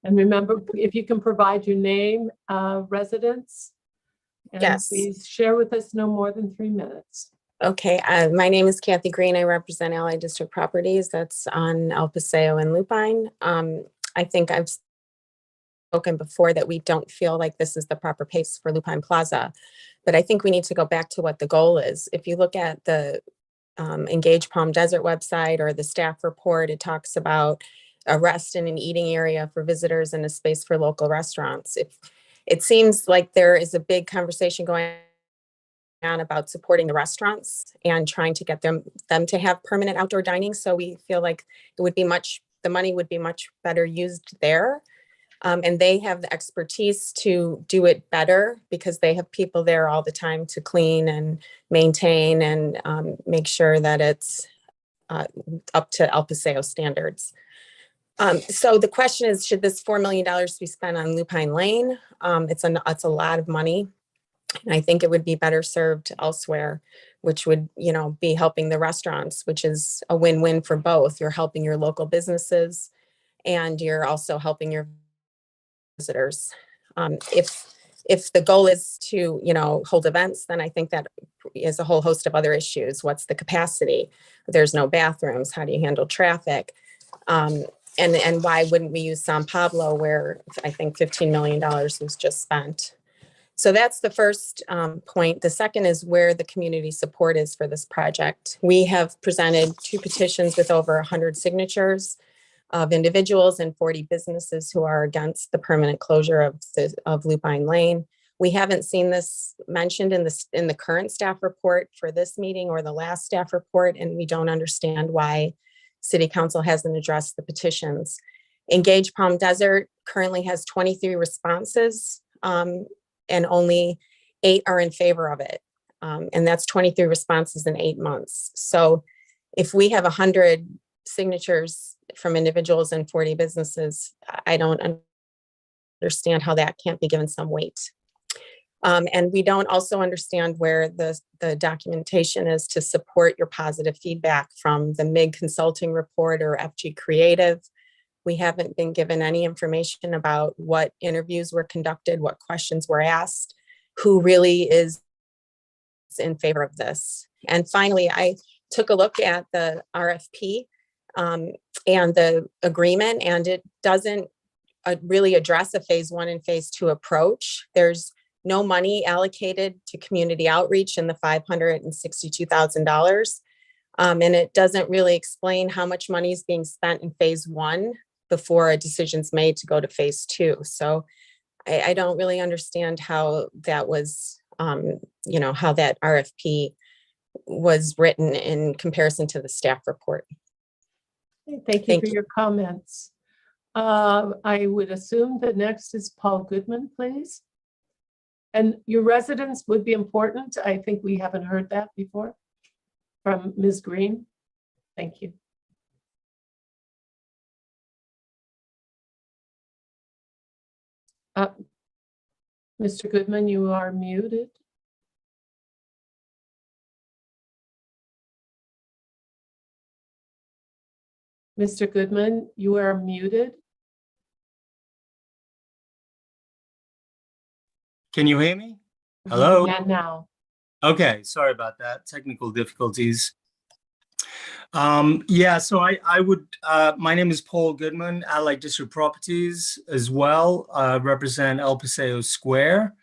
And remember, if you can provide your name, residence, and Yes. please share with us no more than 3 minutes. Okay, my name is Kathy Green. I represent Allied District Properties. That's on El Paseo and Lupine. I think I've spoken before that we don't feel like this is the proper pace for Lupine Plaza, but I think we need to go back to what the goal is. If you look at the Engage Palm Desert website or the staff report, it talks about a rest and an eating area for visitors and a space for local restaurants. It seems like there is a big conversation going on about supporting the restaurants and trying to get them to have permanent outdoor dining. So we feel like it would be the money would be much better used there. And they have the expertise to do it better because they have people there all the time to clean and maintain and make sure that it's up to El Paseo standards. So the question is, should this $4 million be spent on Lupine Lane? It's a lot of money. And I think it would be better served elsewhere, which would, be helping the restaurants, which is a win-win for both. You're helping your local businesses and you're also helping your visitors. If the goal is to, hold events, then I think that is a whole host of other issues. What's the capacity? There's no bathrooms. How do you handle traffic? And why wouldn't we use San Pablo, where I think $15 million was just spent? So that's the first point. The second is where the community support is for this project. We have presented 2 petitions with over 100 signatures. of individuals and 40 businesses who are against the permanent closure of Lupine Lane. We haven't seen this mentioned in the current staff report for this meeting or the last staff report, and we don't understand why City Council hasn't addressed the petitions. Engage Palm Desert currently has 23 responses, and only 8 are in favor of it. And that's 23 responses in 8 months. So if we have 100 signatures from individuals and 40 businesses, I don't understand how that can't be given some weight. And we don't also understand where the documentation is to support your positive feedback from the MIG consulting report or FG Creative. We haven't been given any information about what interviews were conducted, what questions were asked, who really is in favor of this. And finally, I took a look at the RFP and the agreement, and it doesn't really address a phase 1 and phase 2 approach. There's no money allocated to community outreach in the $562,000. And it doesn't really explain how much money is being spent in phase 1 before a decision's made to go to phase 2. So I don't really understand how that was, how that RFP was written in comparison to the staff report. Thank you for your comments. I would assume that next is Paul Goodman, please. And your residence would be important. I think we haven't heard that before from Ms. Green. Thank you. Mr. Goodman, you are muted. Mr. Goodman, you are muted. Can you hear me? Hello? Yeah, now. Okay, sorry about that. Technical difficulties. Yeah, so I would, my name is Paul Goodman, Allied District Properties as well, represent El Paseo Square.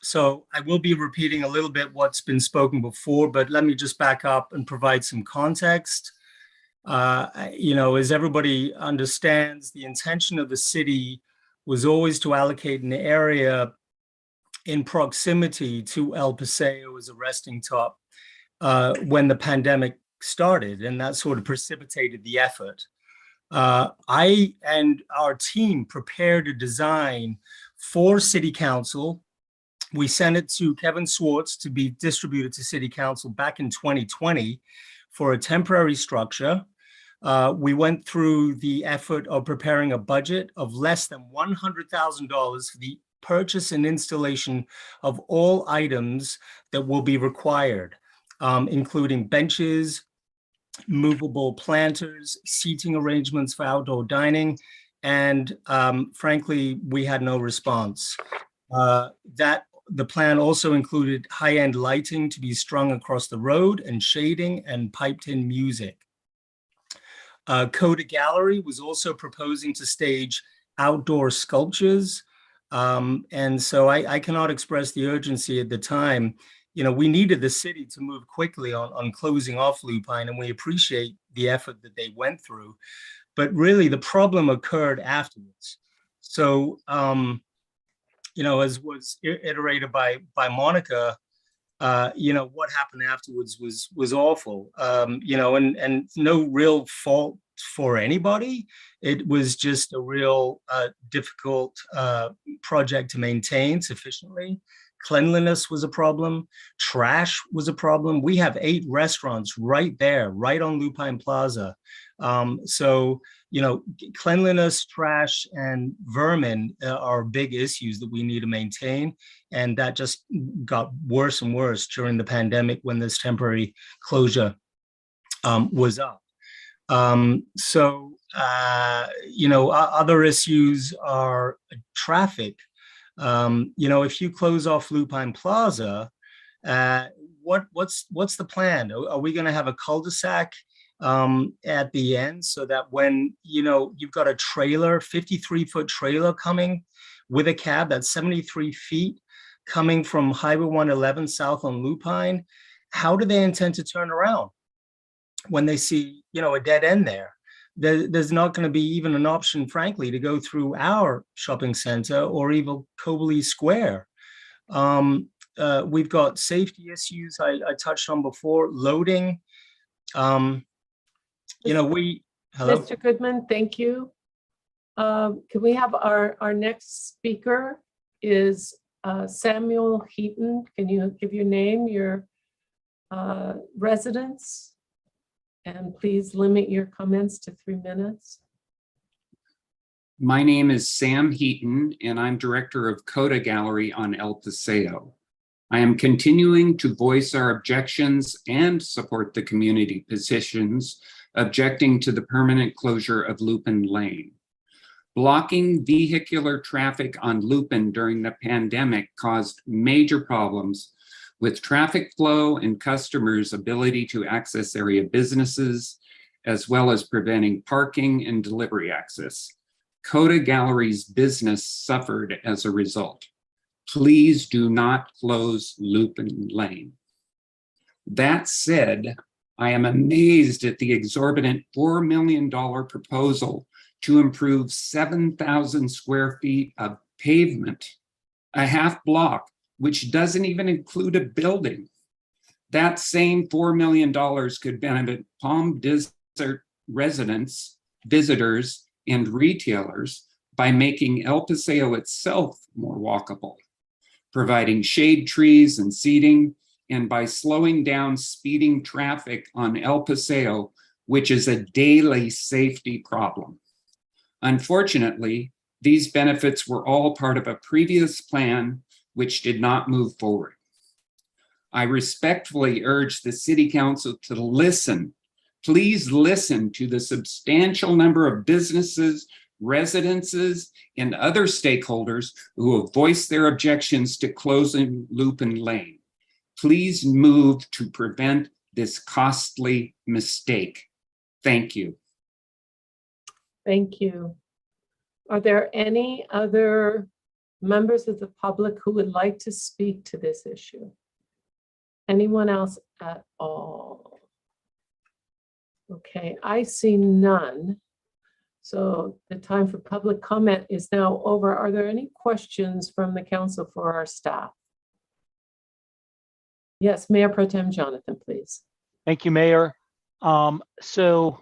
So I will be repeating a little bit what's been spoken before, but let me just back up and provide some context. As everybody understands, the intention of the city was always to allocate an area in proximity to El Paseo as a resting top when the pandemic started, and that sort of precipitated the effort. I and our team prepared a design for City Council. We sent it to Kevin Swartz to be distributed to City Council back in 2020 for a temporary structure. We went through the effort of preparing a budget of less than $100,000 for the purchase and installation of all items that will be required, including benches, movable planters, seating arrangements for outdoor dining, and frankly, we had no response. The plan also included high-end lighting to be strung across the road and shading and piped-in music. Coda Gallery was also proposing to stage outdoor sculptures. And so I cannot express the urgency at the time. We needed the city to move quickly on closing off Lupine, and we appreciate the effort that they went through. But really, the problem occurred afterwards. So, as was iterated by Monica, what happened afterwards was awful, and no real fault for anybody. It was just a real difficult project to maintain sufficiently. Cleanliness was a problem. Trash was a problem. We have 8 restaurants right there, right on Lupine Plaza. So, cleanliness, trash, and vermin are big issues that we need to maintain. And that just got worse and worse during the pandemic when this temporary closure was up. Other issues are traffic. If you close off Lupine Plaza, what's the plan? Are we going to have a cul-de-sac at the end so that when you've got a trailer, 53-foot trailer coming with a cab that's 73 feet coming from Highway 111 south on Lupine, how do they intend to turn around? when they see, a dead end there. There's not going to be even an option, frankly, to go through our shopping center or even Cobley Square. We've got safety issues I touched on before, loading. Hello? Mr. Goodman, thank you. Can we have our next speaker is Samuel Heaton. Can you give your name, your residence? And please limit your comments to 3 minutes. My name is Sam Heaton, and I'm director of Coda Gallery on El Paseo. I am continuing to voice our objections and support the community positions objecting to the permanent closure of Lupin Lane. Blocking vehicular traffic on Lupin during the pandemic caused major problems with traffic flow and customers' ability to access area businesses, as well as preventing parking and delivery access. Coda Gallery's business suffered as a result. Please do not close Lupin Lane. That said, I am amazed at the exorbitant $4 million proposal to improve 7,000 square feet of pavement, a half block, which doesn't even include a building. That same $4 million could benefit Palm Desert residents, visitors, and retailers by making El Paseo itself more walkable, providing shade trees and seating, and by slowing down speeding traffic on El Paseo, which is a daily safety problem. Unfortunately, these benefits were all part of a previous plan which did not move forward. I respectfully urge the City Council to listen. Please listen to the substantial number of businesses, residences, and other stakeholders who have voiced their objections to closing Lupin Lane. Please move to prevent this costly mistake. Thank you. Thank you. Are there any other members of the public who would like to speak to this issue? Anyone else at all? Okay, I see none. So the time for public comment is now over. Are there any questions from the council for our staff? Yes, Mayor Pro Tem Jonathan, please. Thank you, Mayor. So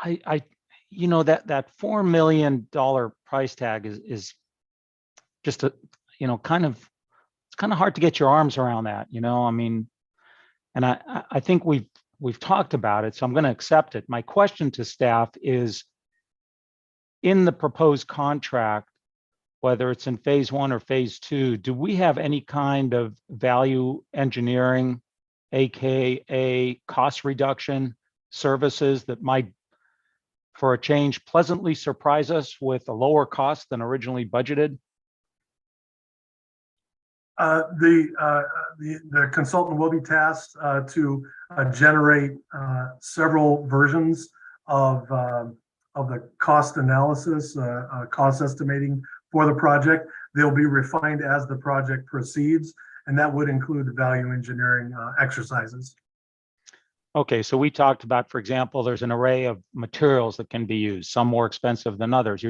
that $4 million price tag is just it's kind of hard to get your arms around that, I mean, and I think we've talked about it, so I'm going to accept it. My question to staff is, in the proposed contract, whether it's in phase 1 or phase 2, do we have any kind of value engineering, AKA cost reduction services that might, for a change, pleasantly surprise us with a lower cost than originally budgeted? The consultant will be tasked to generate several versions of the cost analysis, cost estimating for the project. They'll be refined as the project proceeds, and that would include value engineering exercises. Okay, so we talked about, for example, there's an array of materials that can be used, some more expensive than others.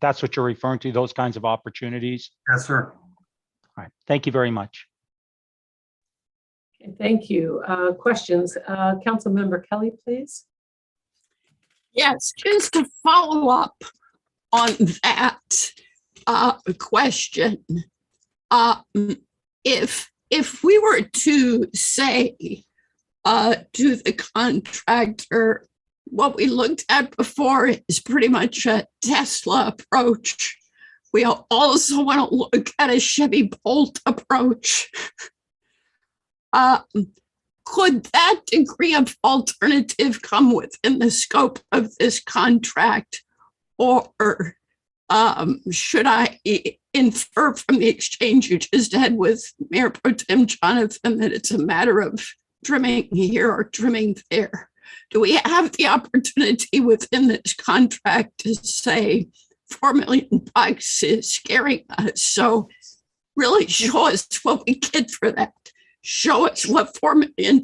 That's what you're referring to, those kinds of opportunities? Yes, sir. All right, thank you very much. Okay, thank you. Questions? Councilmember Kelly, please. Yes, just to follow up on that question, if we were to say to the contractor, what we looked at before is pretty much a Tesla approach. We also want to look at a Chevy Bolt approach. Could that degree of alternative come within the scope of this contract? Or should I infer from the exchange you just had with Mayor Pro Tem Jonathan that it's a matter of trimming here or trimming there? Do we have the opportunity within this contract to say $4 million is scaring us? So really show us what we get for that. show us what $4 million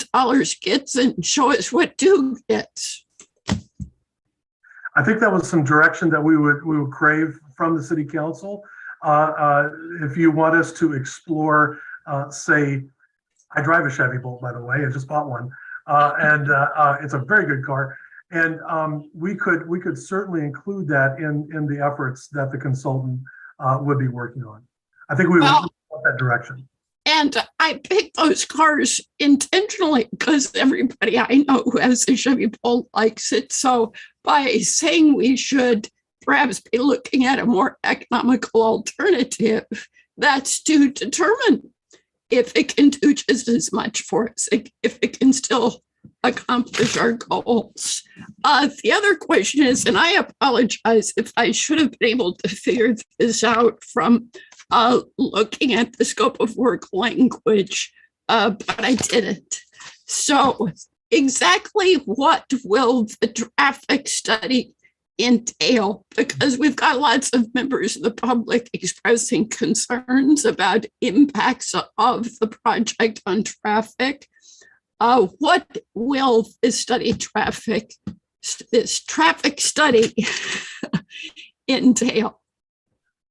gets and show us what 2 gets. I think that was some direction that we would crave from the city council. If you want us to explore, say, I drive a Chevy Bolt, by the way, I just bought one, and it's a very good car. And we could certainly include that in the efforts that the consultant would be working on. I think we would want that direction. And I picked those cars intentionally because everybody I know who has a Chevy Bolt likes it. So by saying we should perhaps be looking at a more economical alternative, that's to determine if it can do just as much for us, if it can still accomplish our goals. The other question is, and I apologize if I should have been able to figure this out from looking at the scope of work language, but I didn't. So exactly what will the traffic study entail? Because we've got lots of members of the public expressing concerns about impacts of the project on traffic. What will this traffic study entail?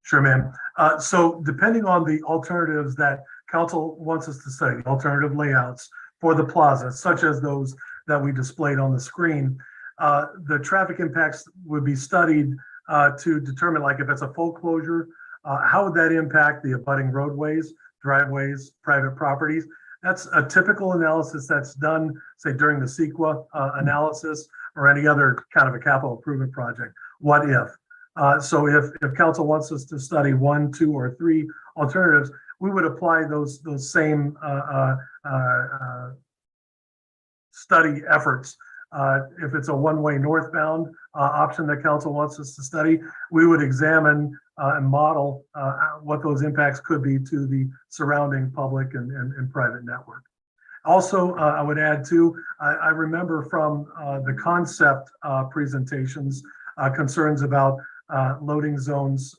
Sure, ma'am. So depending on the alternatives that council wants us to study, alternative layouts for the plaza, such as those that we displayed on the screen, the traffic impacts would be studied to determine, like, if it's a full closure, how would that impact the abutting roadways, driveways, private properties? That's a typical analysis that's done, say, during the CEQA analysis or any other kind of a capital improvement project. What if? So if council wants us to study 1, 2, or 3 alternatives, we would apply those same study efforts. If it's a one-way northbound option that council wants us to study, we would examine and model what those impacts could be to the surrounding public and private network. Also, I would add too, I remember from the concept presentations, concerns about loading zones,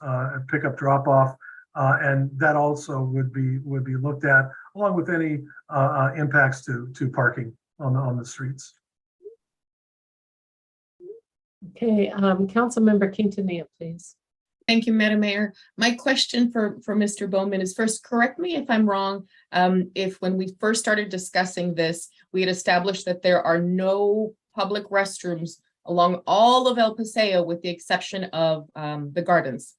pickup drop-off, and that also would be looked at, along with any impacts to parking on the streets. Okay, Councilmember Quintanilla, please. Thank you, Madam Mayor. My question for Mr. Bowman is, first, correct me if I'm wrong, if when we first started discussing this, we had established that there are no public restrooms along all of El Paseo with the exception of the gardens.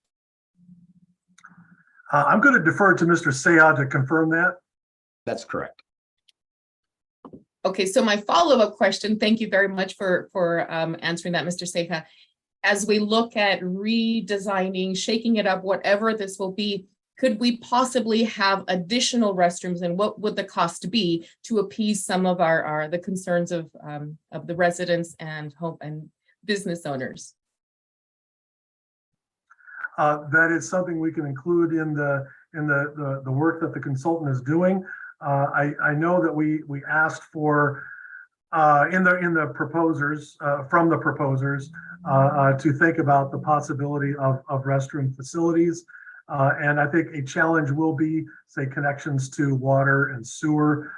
I'm going to defer to Mr. Sayad to confirm that. That's correct. Okay, so my follow-up question, thank you very much for answering that, Mr. Seja. As we look at redesigning, shaking it up, whatever this will be, could we possibly have additional restrooms, and what would the cost be to appease some of the concerns of the residents and home and business owners? That is something we can include in the work that the consultant is doing. I know that we asked for in the proposers from the proposers to think about the possibility of restroom facilities, and I think a challenge will be, say, connections to water and sewer,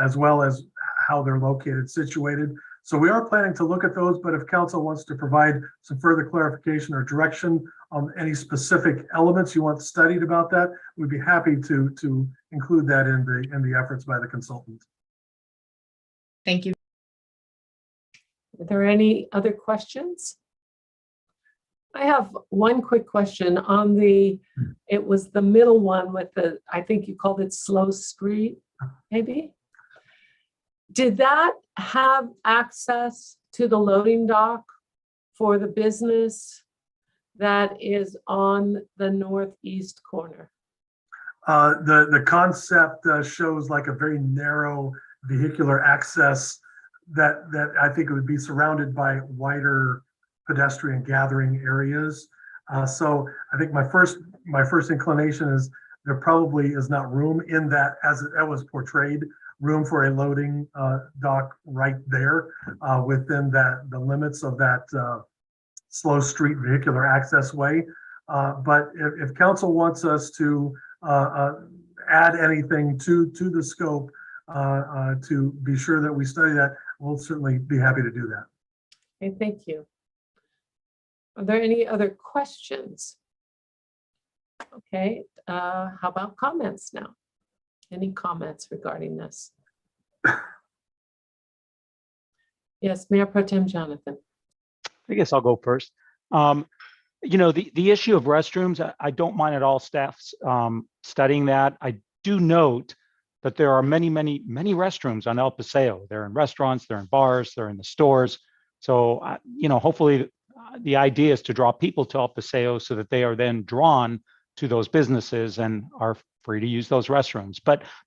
as well as how they're located, situated. So we are planning to look at those, but if council wants to provide some further clarification or direction on any specific elements you want studied about that, we'd be happy to include that in the efforts by the consultant. Thank you. Are there any other questions? I have one quick question on it was the middle one with I think you called it Slow Street, maybe? Did that have access to the loading dock for the business that is on the northeast corner? The concept shows like a very narrow vehicular access that I think it would be surrounded by wider pedestrian gathering areas. So I think my first inclination is there probably is not room in that, as it was portrayed, room for a loading dock right there within the limits of that slow street vehicular access way. But if council wants us to add anything to the scope to be sure that we study that, we'll certainly be happy to do that. Okay, thank you. Are there any other questions? Okay, how about comments now? Any comments regarding this? Yes, Mayor Pro Tem Jonathan. I guess I'll go first. You know, the issue of restrooms, I don't mind at all staffs studying that. I do note that there are many restrooms on El Paseo. They're in restaurants, they're in bars, they're in the stores. So, you know, hopefully the idea is to draw people to El Paseo so that they are then drawn to those businesses and are free to use those restrooms.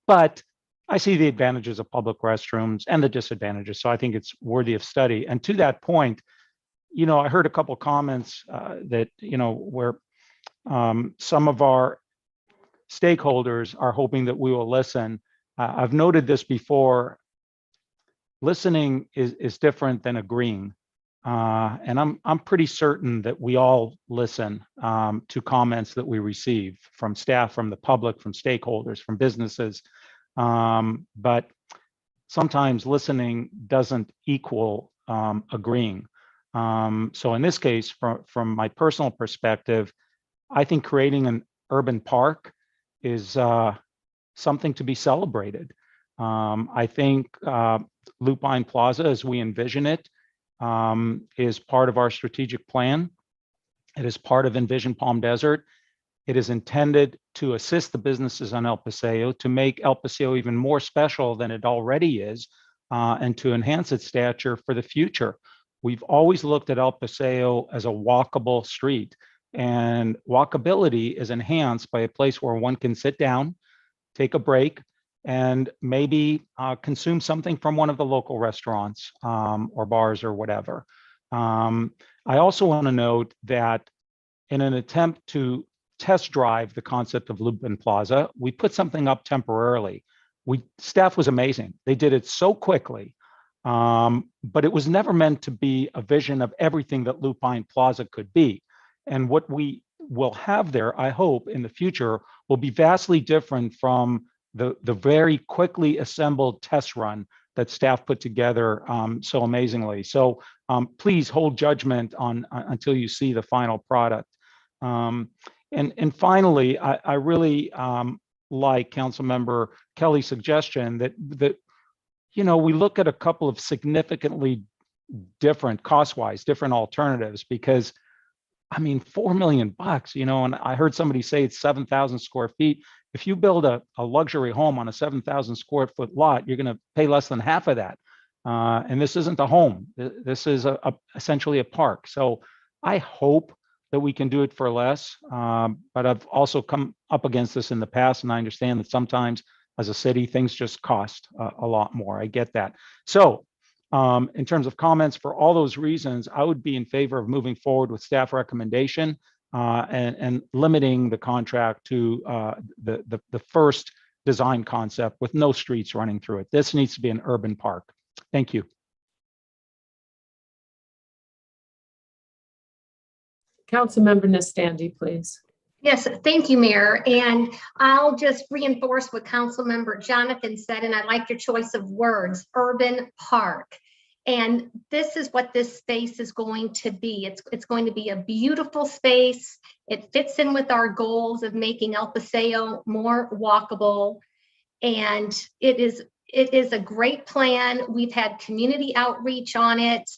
But I see the advantages of public restrooms and the disadvantages. So I think it's worthy of study. And to that point, you know, I heard a couple comments that, you know, where some of our stakeholders are hoping that we will listen. I've noted this before. Listening is different than agreeing. And I'm pretty certain that we all listen to comments that we receive from staff, from the public, from stakeholders, from businesses. But sometimes listening doesn't equal agreeing. So in this case, from my personal perspective, I think creating an urban park is something to be celebrated. I think Lupine Plaza, as we envision it, is part of our strategic plan. It is part of Envision Palm Desert. It is intended to assist the businesses on El Paseo, to make El Paseo even more special than it already is, and to enhance its stature for the future. We've always looked at El Paseo as a walkable street, and walkability is enhanced by a place where one can sit down, take a break, and maybe consume something from one of the local restaurants or bars or whatever. I also want to note that in an attempt to test drive the concept of Lupine Plaza, we put something up temporarily. Staff was amazing. They did it so quickly, but it was never meant to be a vision of everything that Lupine Plaza could be. And what we will have there, I hope, in the future will be vastly different from the very quickly assembled test run that staff put together so amazingly. So please hold judgment on until you see the final product. And finally, I really like Councilmember Kelly's suggestion that you know, we look at a couple of significantly different cost-wise, different alternatives, because I mean, $4 million, you know, and I heard somebody say it's 7,000 square feet. If you build a luxury home on a 7,000 square foot lot, you're going to pay less than half of that. And this isn't a home. This is essentially a park. So I hope that we can do it for less. But I've also come up against this in the past, and I understand that sometimes as a city, things just cost a lot more. I get that. So in terms of comments, for all those reasons, I would be in favor of moving forward with staff recommendation and limiting the contract to the first design concept with no streets running through it. This needs to be an urban park. Thank you. Councilmember Nastandi, please. Yes, thank you, Mayor. And I'll just reinforce what Councilmember Jonathan said, and I like your choice of words, urban park. And this is what this space is going to be. It's going to be a beautiful space. It fits in with our goals of making El Paseo more walkable. And it is a great plan. We've had community outreach on it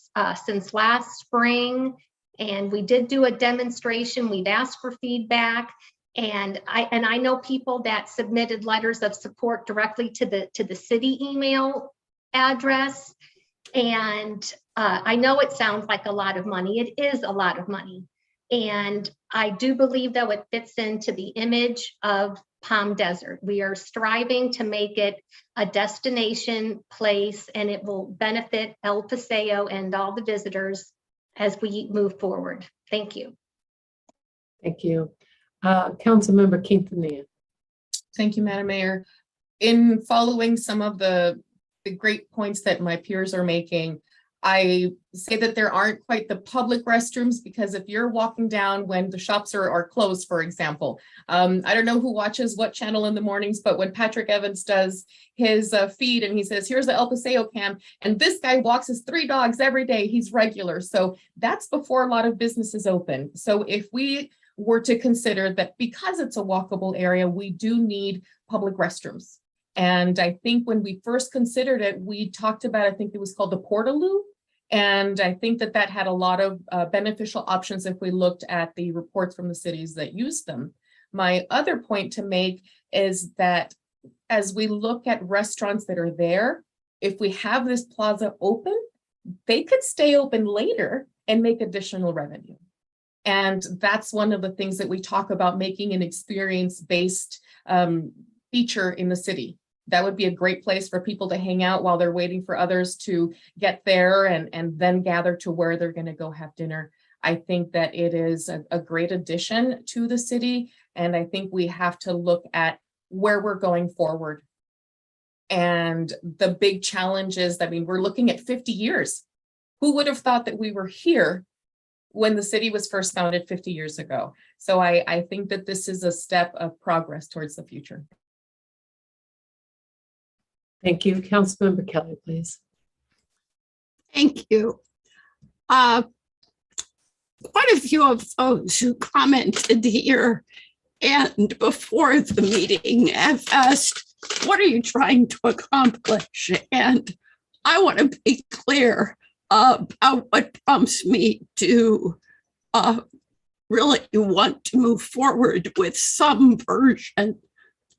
since last spring. And we did do a demonstration. We've asked for feedback, and I know people that submitted letters of support directly to the city email address. And I know it sounds like a lot of money. It is a lot of money, and I do believe though it fits into the image of Palm Desert. We are striving to make it a destination place, and it will benefit El Paseo and all the visitors as we move forward. Thank you. Thank you. Councilmember Quintanilla. Thank you, Madam Mayor. In following some of the great points that my peers are making, I say that there aren't quite the public restrooms because if you're walking down when the shops are closed, for example, I don't know who watches what channel in the mornings, but when Patrick Evans does his feed and he says, here's the El Paseo cam, and this guy walks his 3 dogs every day, he's regular. So that's before a lot of businesses open. So if we were to consider that because it's a walkable area, we do need public restrooms. And I think when we first considered it, we talked about, I think it was called the Portaloo. And I think that that had a lot of beneficial options if we looked at the reports from the cities that used them. My other point to make is that as we look at restaurants that are there, if we have this plaza open, they could stay open later and make additional revenue. And that's one of the things that we talk about, making an experience-based feature in the city. That would be a great place for people to hang out while they're waiting for others to get there and then gather to where they're going to go have dinner. I think that it is a great addition to the city. And I think we have to look at where we're going forward. And the big challenge is, I mean, we're looking at 50 years. Who would have thought that we were here when the city was first founded 50 years ago? So I think that this is a step of progress towards the future. Thank you. Councilmember Kelly, please. Thank you. Quite a few of those who commented here and before the meeting have asked, what are you trying to accomplish? And I want to be clear about what prompts me to really want to move forward with some version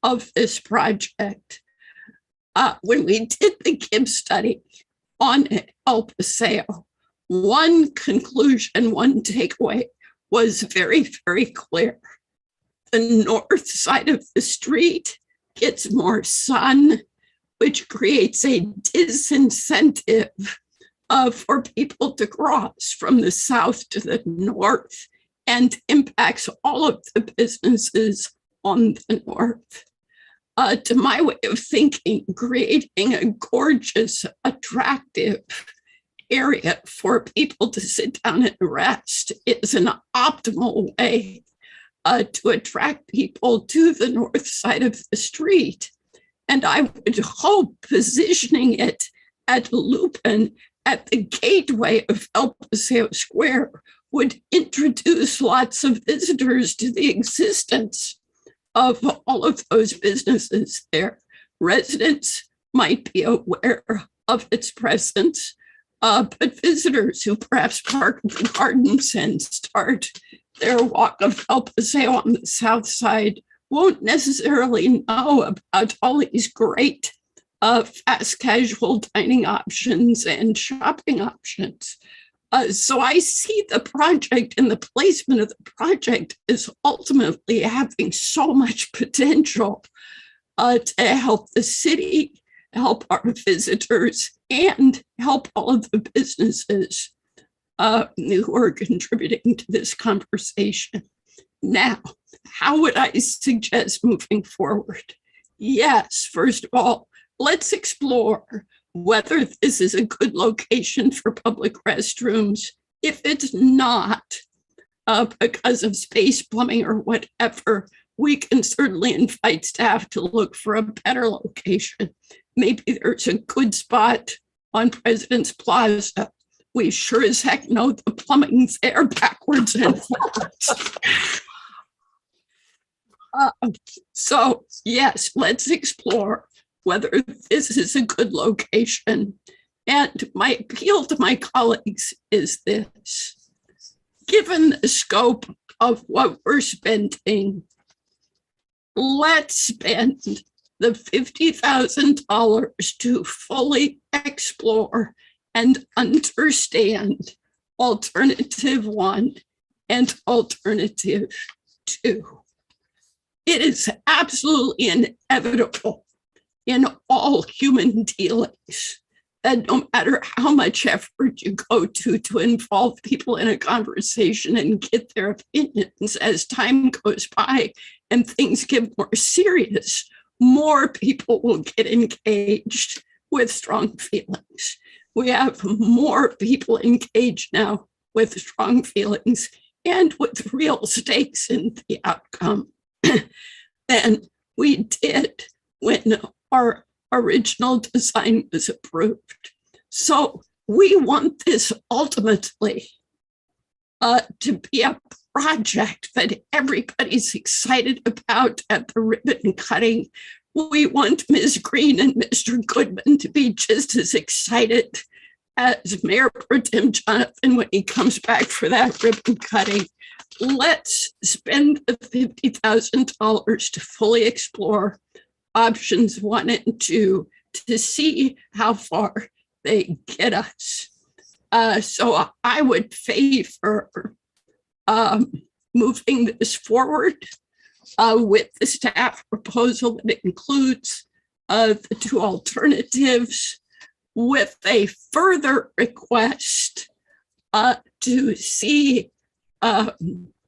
of this project. When we did the Gibbs study on El Paseo, one conclusion, one takeaway was very, very clear. The north side of the street gets more sun, which creates a disincentive for people to cross from the south to the north and impacts all of the businesses on the north. To my way of thinking, creating a gorgeous, attractive area for people to sit down and rest is an optimal way to attract people to the north side of the street. And I would hope positioning it at Lupin at the gateway of El Paseo Square would introduce lots of visitors to the existence of all of those businesses there. Residents might be aware of its presence, but visitors who perhaps park in the gardens and start their walk of El Paseo on the south side won't necessarily know about all these great fast casual dining options and shopping options. So I see the project and the placement of the project as ultimately having so much potential to help the city, help our visitors, and help all of the businesses who are contributing to this conversation. Now, how would I suggest moving forward? Yes, first of all, let's explore whether this is a good location for public restrooms. If it's not, because of space, plumbing, or whatever, we can certainly invite staff to look for a better location. Maybe there's a good spot on President's Plaza. We sure as heck know the plumbing's there backwards and forwards. So yes, let's explore whether this is a good location. And my appeal to my colleagues is this: given the scope of what we're spending, let's spend the $50,000 to fully explore and understand alternative 1 and alternative 2. It is absolutely inevitable in all human dealings that no matter how much effort you go to involve people in a conversation and get their opinions, as time goes by and things get more serious, more people will get engaged with strong feelings. we have more people engaged now with strong feelings and with real stakes in the outcome than we did when our original design was approved. So we want this ultimately to be a project that everybody's excited about at the ribbon cutting. We want Ms. Green and Mr. Goodman to be just as excited as Mayor Pro Tem Jonathan when he comes back for that ribbon cutting. Let's spend the $50,000 to fully explore options 1 and 2 to see how far they get us. So I would favor moving this forward with the staff proposal that includes the 2 alternatives, with a further request to see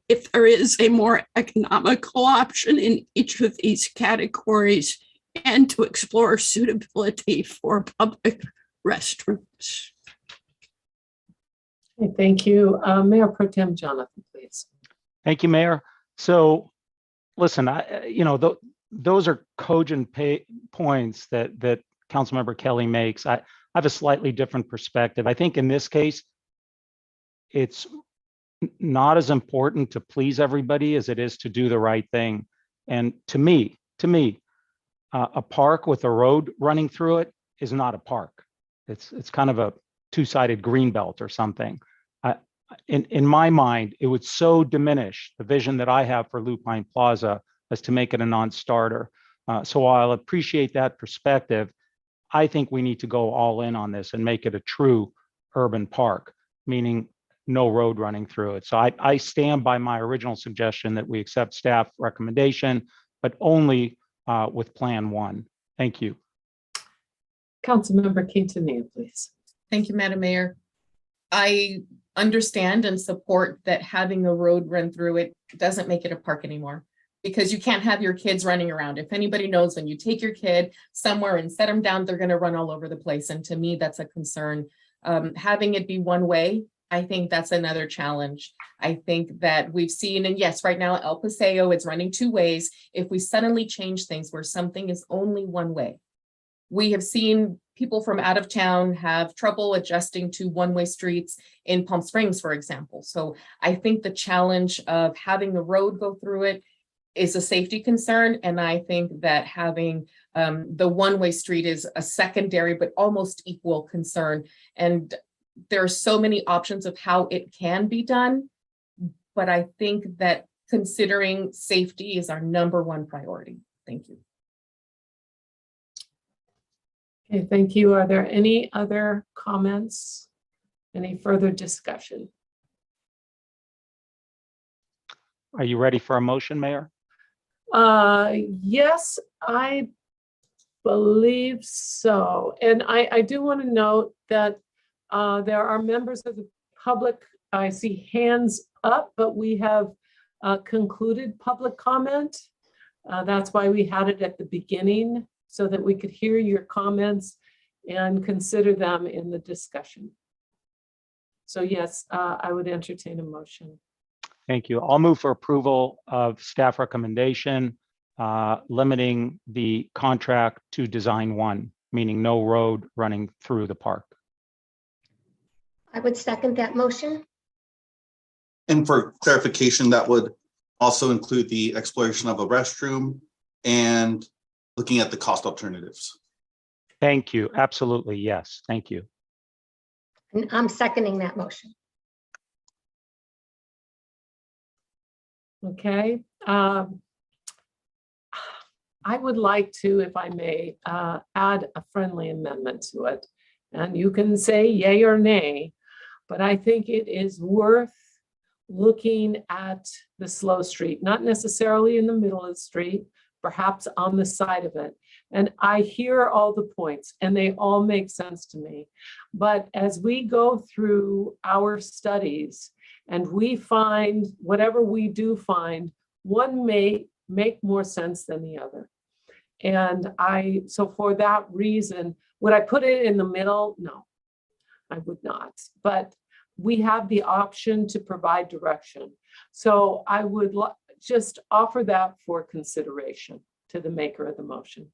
if there is a more economical option in each of these categories, and to explore suitability for public restrooms. Okay, thank you. Mayor Pro Tem Jonathan, please. Thank you, Mayor. So listen, those are cogent points that Councilmember Kelly makes. I have a slightly different perspective. I think in this case, it's not as important to please everybody as it is to do the right thing. And to me, a park with a road running through it is not a park. It's kind of a two-sided green belt or something. In my mind, it would so diminish the vision that I have for Lupine Plaza as to make it a non-starter. So while I'll appreciate that perspective, I think we need to go all in on this and make it a true urban park, meaning no road running through it. So I stand by my original suggestion that we accept staff recommendation, but only with Plan 1. Thank you. Councilmember Quintanilla, please. Thank you, Madam Mayor. I understand and support that having a road run through it doesn't make it a park anymore, because you can't have your kids running around. If anybody knows, when you take your kid somewhere and set them down, they're going to run all over the place. And to me, that's a concern. Having it be one way, I think that's another challenge. I think that we've seen, and yes, right now, El Paseo, it's running 2 ways. If we suddenly change things where something is only one way, we have seen people from out of town have trouble adjusting to one-way streets in Palm Springs, for example. So I think the challenge of having the road go through it is a safety concern. And I think that having the one-way street is a secondary, but almost equal concern. And there are so many options of how it can be done. But I think that considering safety is our #1 priority. Thank you. Okay, thank you. Are there any other comments? Any further discussion? Are you ready for a motion, Mayor? Yes, I believe so. And I do want to note that there are members of the public. I see hands up, but we have concluded public comment. That's why we had it at the beginning, so that we could hear your comments and consider them in the discussion. So yes, I would entertain a motion. Thank you. I'll move for approval of staff recommendation, limiting the contract to design 1, meaning no road running through the park. I would second that motion. And for clarification, that would also include the exploration of a restroom and looking at the cost alternatives. Thank you. Absolutely. Yes. Thank you. And I'm seconding that motion. Okay. I would like to, if I may, add a friendly amendment to it. And you can say yay or nay, but I think it is worth looking at the slow street, not necessarily in the middle of the street, perhaps on the side of it. And I hear all the points and they all make sense to me. But as we go through our studies and we find whatever we do find, one may make more sense than the other. And so for that reason, would I put it in the middle? No. I would not, but we have the option to provide direction. So I would just offer that for consideration to the maker of the motion.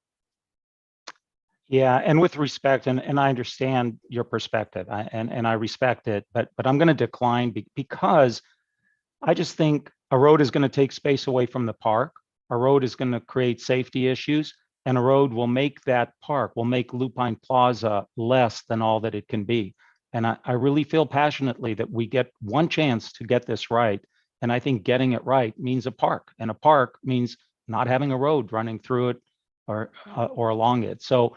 Yeah, and with respect, and I understand your perspective, and I respect it, but I'm going to decline because I just think a road is going to take space away from the park. A road is going to create safety issues, and a road will make that park, will make Lupine Plaza less than all that it can be. And I really feel passionately that we get one chance to get this right. And I think getting it right means a park, and a park means not having a road running through it or along it. So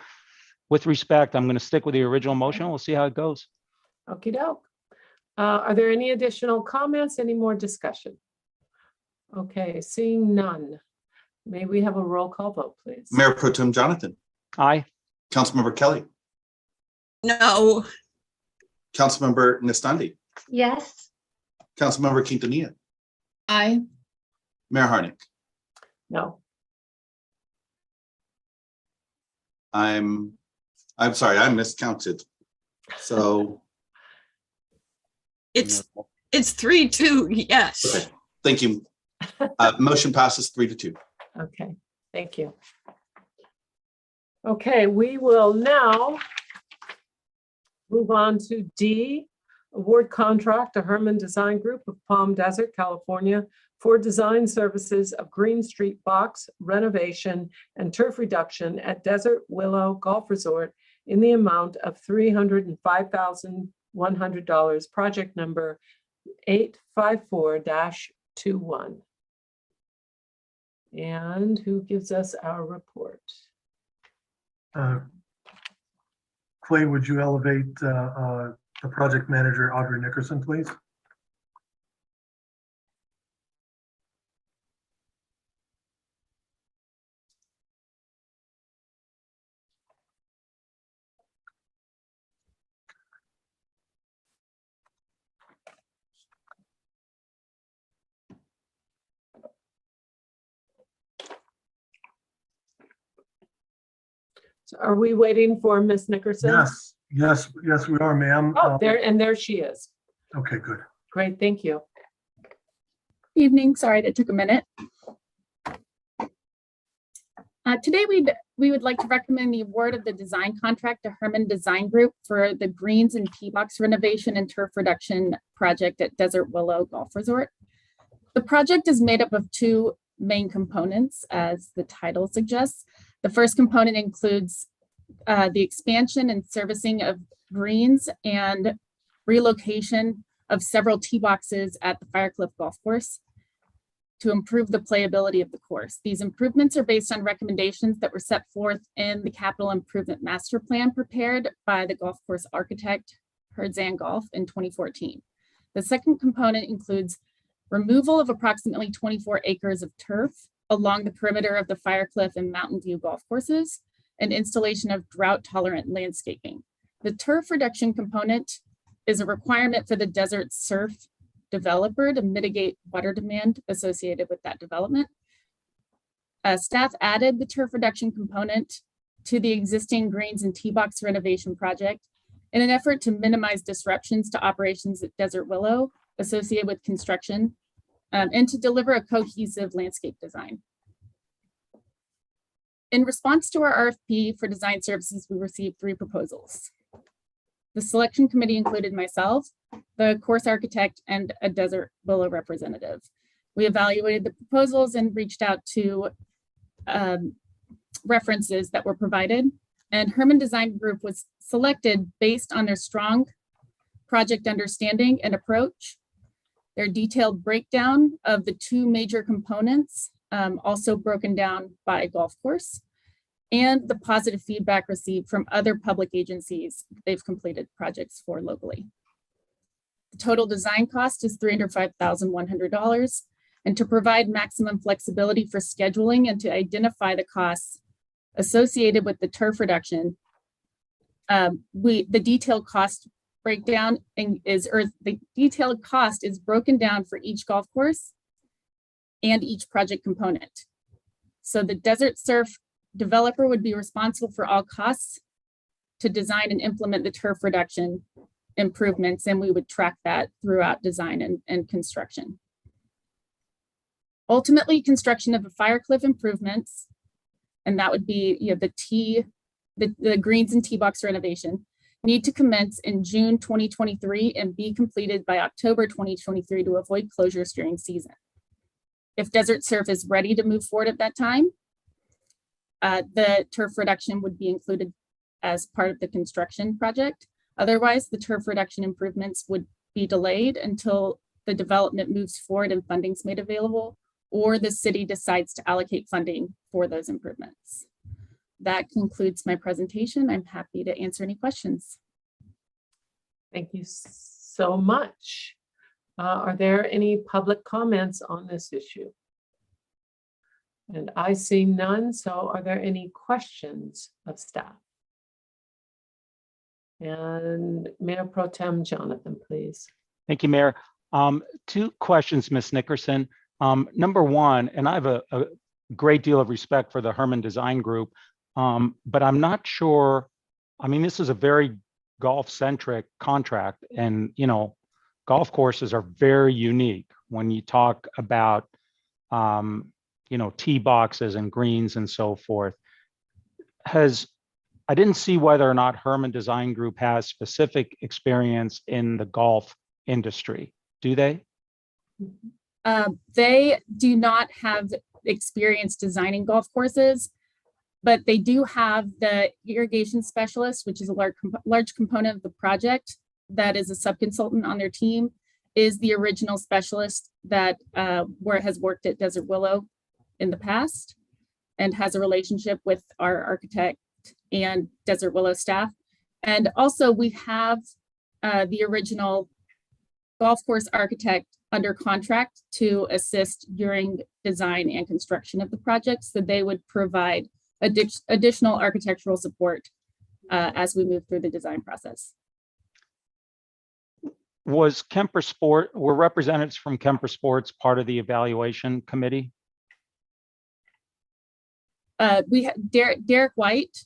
with respect, I'm going to stick with the original motion. We'll see how it goes. Okie doke. Are there any additional comments, any more discussion? Okay, seeing none. May we have a roll call vote, please? Mayor Pro Tem Jonathan. Aye. Councilmember Kelly. No. Councilmember Nestandi. Yes. Councilmember Quintanilla. Aye. Mayor Harnick. No. I'm sorry, I miscounted. So It's 3-2, yes. okay, thank you. Motion passes 3-2. Okay, thank you. Okay, we will now move on to D, award contract to Herman Design Group of Palm Desert, California for design services of Green Street box renovation and turf reduction at Desert Willow Golf Resort in the amount of $305,100, project number 854-21. And who gives us our report? Clay, would you elevate the project manager, Audrey Nickerson, please? So are we waiting for Miss Nickerson? Yes, we are, ma'am. Oh, there she is. Okay, good. Great, thank you. Evening, sorry that took a minute. Today we would like to recommend the award of the design contract to Herman Design Group for the greens and tee box renovation and turf reduction project at Desert Willow Golf Resort. The project is made up of two main components, as the title suggests. The first component includes the expansion and servicing of greens and relocation of several tee boxes at the Firecliff Golf Course to improve the playability of the course. These improvements are based on recommendations that were set forth in the Capital Improvement Master Plan prepared by the golf course architect, Herdzan Golf, in 2014. The second component includes removal of approximately 24 acres of turf along the perimeter of the Firecliff and Mountain View golf courses, and installation of drought-tolerant landscaping. The turf reduction component is a requirement for the desert surf developer to mitigate water demand associated with that development. Staff added the turf reduction component to the existing greens and tee box renovation project in an effort to minimize disruptions to operations at Desert Willow associated with construction, and to deliver a cohesive landscape design. In response to our RFP for design services, we received 3 proposals. The selection committee included myself, the course architect, and a Desert Willow representative. We evaluated the proposals and reached out to references that were provided, and Herman Design Group was selected based on their strong project understanding and approach, their detailed breakdown of the 2 major components, also broken down by golf course, and the positive feedback received from other public agencies they've completed projects for locally. The total design cost is $305,100, and to provide maximum flexibility for scheduling and to identify the costs associated with the turf reduction, the detailed cost breakdown the detailed cost is broken down for each golf course and each project component. So the desert surf developer would be responsible for all costs to design and implement the turf reduction improvements, and we would track that throughout design and construction. Ultimately, construction of the fire cliff improvements, and that would be the greens and tee box renovation, need to commence in June 2023 and be completed by October 2023 to avoid closures during season. If Desert Surf is ready to move forward at that time, the turf reduction would be included as part of the construction project. Otherwise, the turf reduction improvements would be delayed until the development moves forward and funding's made available, or the city decides to allocate funding for those improvements. That concludes my presentation. I'm happy to answer any questions. Thank you so much. Are there any public comments on this issue? And I see none, so are there any questions of staff? And Mayor Pro Tem Jonathan, please. Thank you, Mayor. Two questions, Ms. Nickerson. Number one, and I have a great deal of respect for the Herman Design Group, but I'm not sure, I mean, this is a very golf-centric contract, and, you know, golf courses are very unique when you talk about, you know, tee boxes and greens and so forth. I didn't see whether or not Herman Design Group has specific experience in the golf industry. Do they? They do not have experience designing golf courses, but they do have the irrigation specialist, which is a large component of the project that is a sub-consultant on their team, is the original specialist that has worked at Desert Willow in the past and has a relationship with our architect and Desert Willow staff. And also we have the original golf course architect under contract to assist during design and construction of the project. So they would provide additional architectural support as we move through the design process. Were representatives from Kemper Sports part of the evaluation committee? We had Derek White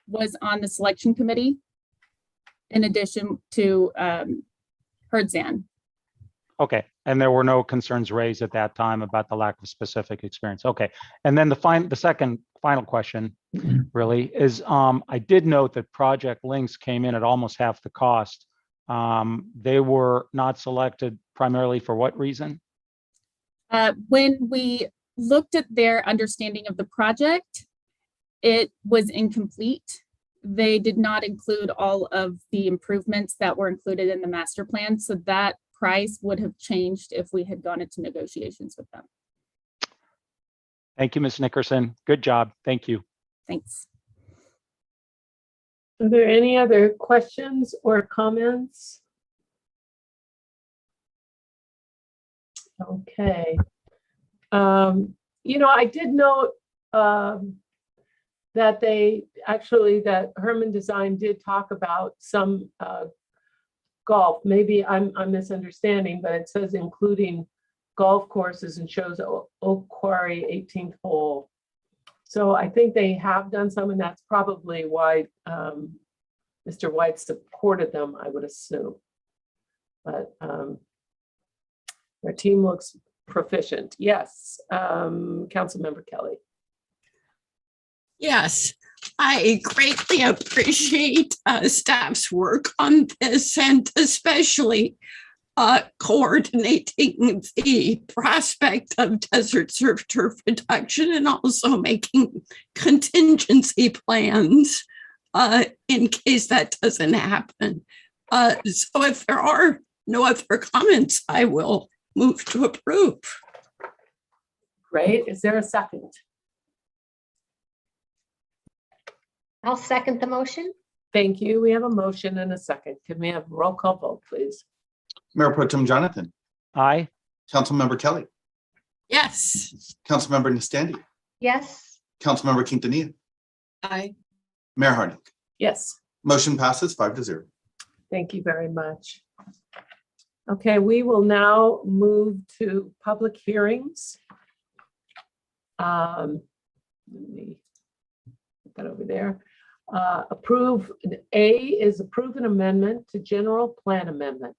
was on the selection committee in addition to Herdzan. Okay, and there were no concerns raised at that time about the lack of specific experience. Okay, and then the second final question really is, I did note that Project Links came in at almost half the cost. They were not selected primarily for what reason? When we looked at their understanding of the project, it was incomplete. They did not include all of the improvements that were included in the master plan. So that price would have changed if we had gone into negotiations with them. Thank you, Ms. Nickerson. Good job. Thank you. Thanks. Are there any other questions or comments? Okay. You know, I did note that that Herman Design did talk about some golf. Maybe I'm misunderstanding, but it says including golf courses and shows Oak Quarry 18th hole. So I think they have done some, and that's probably why Mr. White supported them, I would assume. But their team looks proficient. Yes, Councilmember Kelly. Yes, I greatly appreciate staff's work on this, and especially coordinating the prospect of desert surf turf reduction and also making contingency plans in case that doesn't happen. So if there are no other comments, I will move to approve. Great. Is there a second? I'll second the motion. Thank you. We have a motion and a second. Can we have a roll call vote, please? Mayor Pro Tem Jonathan. Aye. Councilmember Kelly. Yes. Councilmember Nistandi. Yes. Councilmember Quintanilla. Aye. Mayor Harding. Yes. Motion passes 5-0. Thank you very much. Okay, we will now move to public hearings. Let me put that over there. Approve, A is approve an amendment to general plan amendment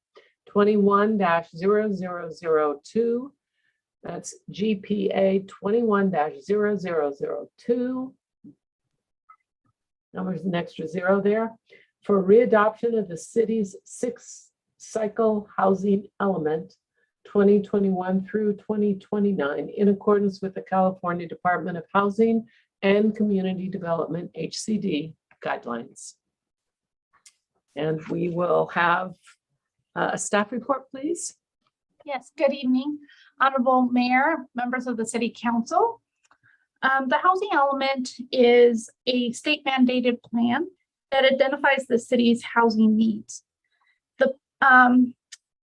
21-0002. That's GPA 21-0002. There's an extra zero there. For readoption of the city's sixth cycle housing element 2021 through 2029 in accordance with the California Department of Housing and Community Development HCD guidelines. And we will have a staff report, please. Yes, good evening, Honorable Mayor, members of the City Council. The housing element is a state mandated plan that identifies the city's housing needs.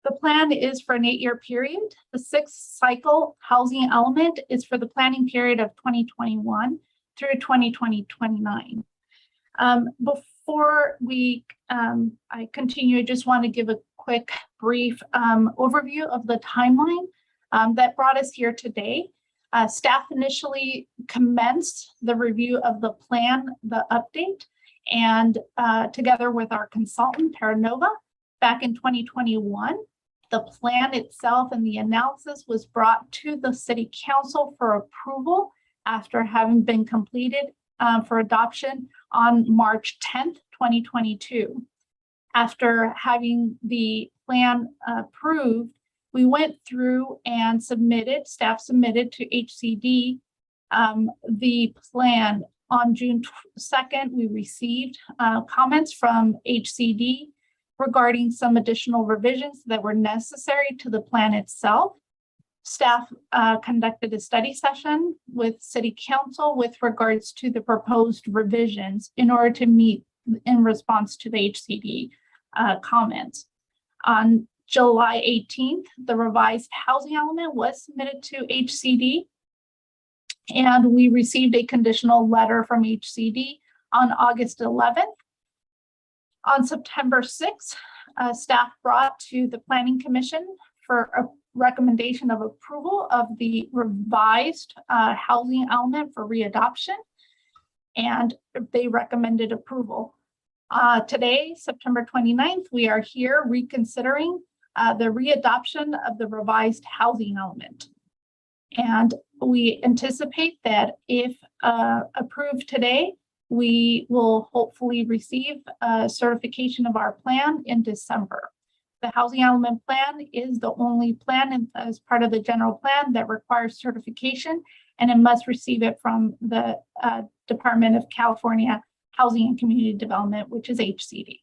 The plan is for an 8-year period. The sixth cycle housing element is for the planning period of 2021 through 2029. Before I continue, I just want to give a quick brief overview of the timeline that brought us here today. Staff initially commenced the review of the plan, the update, and together with our consultant, Terranova, back in 2021. The plan itself and the analysis was brought to the City Council for approval after having been completed for adoption on March 10th, 2022. After having the plan approved, we went through and staff submitted to HCD the plan. On June 2nd, we received comments from HCD regarding some additional revisions that were necessary to the plan itself. Staff conducted a study session with City Council with regards to the proposed revisions in order to meet in response to the HCD comments. On July 18th, the revised housing element was submitted to HCD, and we received a conditional letter from HCD on August 11th. On September 6th, staff brought to the Planning Commission for a recommendation of approval of the revised housing element for readoption, and they recommended approval. Today, September 29th, we are here reconsidering the readoption of the revised housing element. And we anticipate that if approved today, we will hopefully receive certification of our plan in December. The housing element plan is the only plan as part of the general plan that requires certification, and it must receive it from the Department of California Housing and Community Development, which is HCD.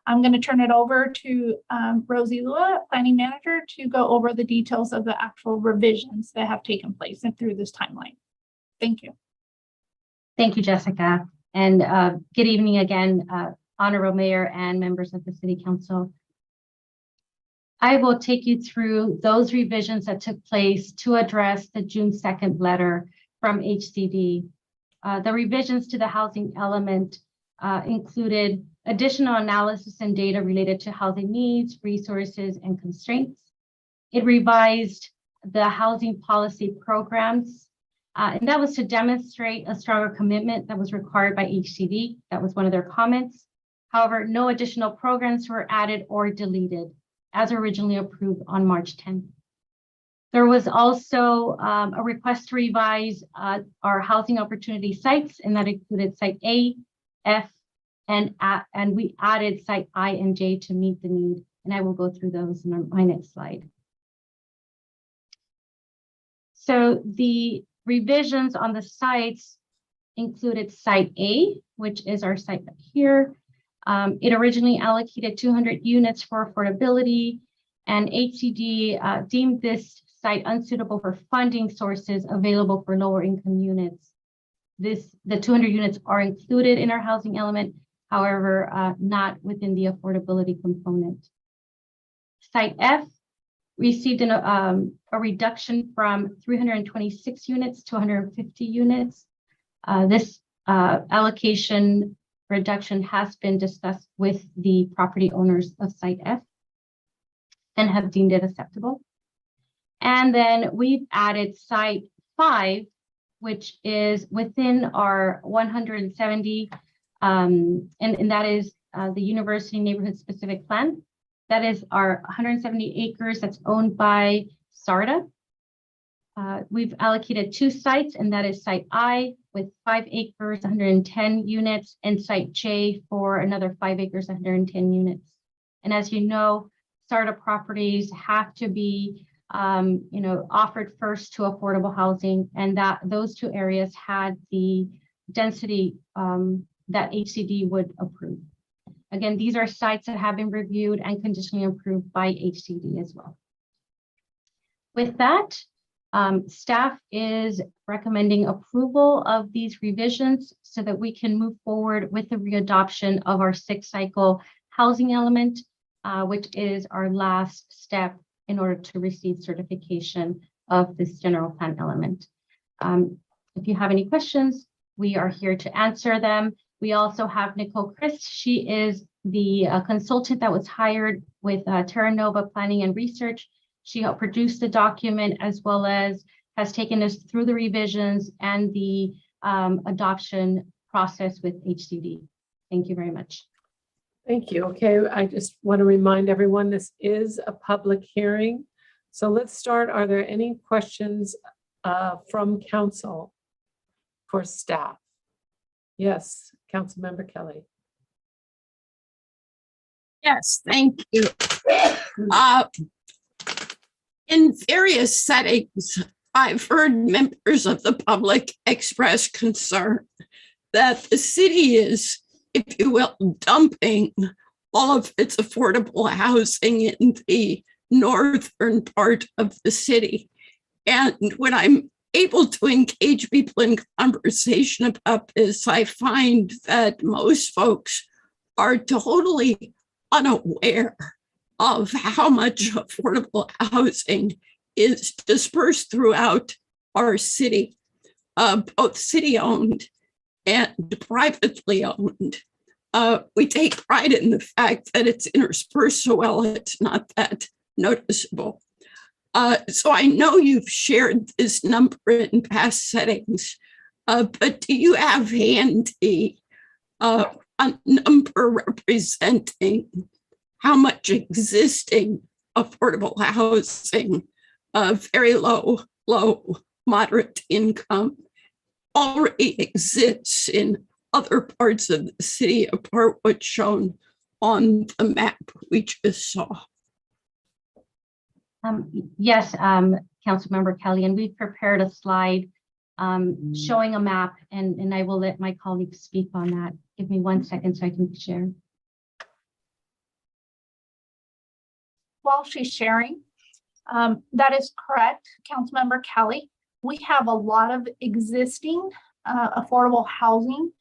I'm going to turn it over to Rosie Lua, Planning Manager, to go over the details of the actual revisions that have taken place and through this timeline. Thank you. Thank you, Jessica. And good evening again, Honorable Mayor and members of the City Council. I will take you through those revisions that took place to address the June 2nd letter from HCD. The revisions to the housing element included additional analysis and data related to housing needs, resources, and constraints. It revised the housing policy programs, and that was to demonstrate a stronger commitment that was required by HCD. That was one of their comments. However, no additional programs were added or deleted as originally approved on March 10th. There was also a request to revise our housing opportunity sites, and that included site A, F, and we added site I and J to meet the need. And I will go through those in my next slide. So the revisions on the sites included site A, which is our site here. It originally allocated 200 units for affordability, and HCD deemed this site unsuitable for funding sources available for lower income units. The 200 units are included in our housing element, however, not within the affordability component. Site F received a reduction from 326 units to 150 units. This allocation reduction has been discussed with the property owners of site F and have deemed it acceptable. And then we've added site 5, which is within our 170 And that is the University Neighborhood Specific Plan. That is our 170 acres that's owned by SARTA. We've allocated 2 sites, and that is Site I with 5 acres, 110 units, and Site J for another 5 acres, 110 units. And as you know, SARTA properties have to be offered first to affordable housing, and that those 2 areas had the density that HCD would approve. Again, these are sites that have been reviewed and conditionally approved by HCD as well. With that, staff is recommending approval of these revisions so that we can move forward with the readoption of our 6th cycle housing element, which is our last step in order to receive certification of this general plan element. If you have any questions, we are here to answer them. We also have Nicole Christ. She is the consultant that was hired with Terra Nova Planning and Research. She helped produce the document as well as has taken us through the revisions and the adoption process with HCD. Thank you very much. Thank you. Okay, I just want to remind everyone this is a public hearing. So let's start. Are there any questions from council for staff? Yes, Councilmember Kelly. Yes, thank you. In various settings, I've heard members of the public express concern that the city is, if you will, dumping all of its affordable housing in the northern part of the city. And when I'm able to engage people in conversation about this, I find that most folks are totally unaware of how much affordable housing is dispersed throughout our city, both city-owned and privately owned. We take pride in the fact that it's interspersed so well, it's not that noticeable. So I know you've shared this number in past settings, but do you have handy a number representing how much existing affordable housing, very low, moderate income already exists in other parts of the city apart what's shown on the map we just saw? Yes, Councilmember Kelly, and we've prepared a slide showing a map, and I will let my colleagues speak on that. Give me 1 second so I can share. While she's sharing, that is correct, Councilmember Kelly. We have a lot of existing affordable housing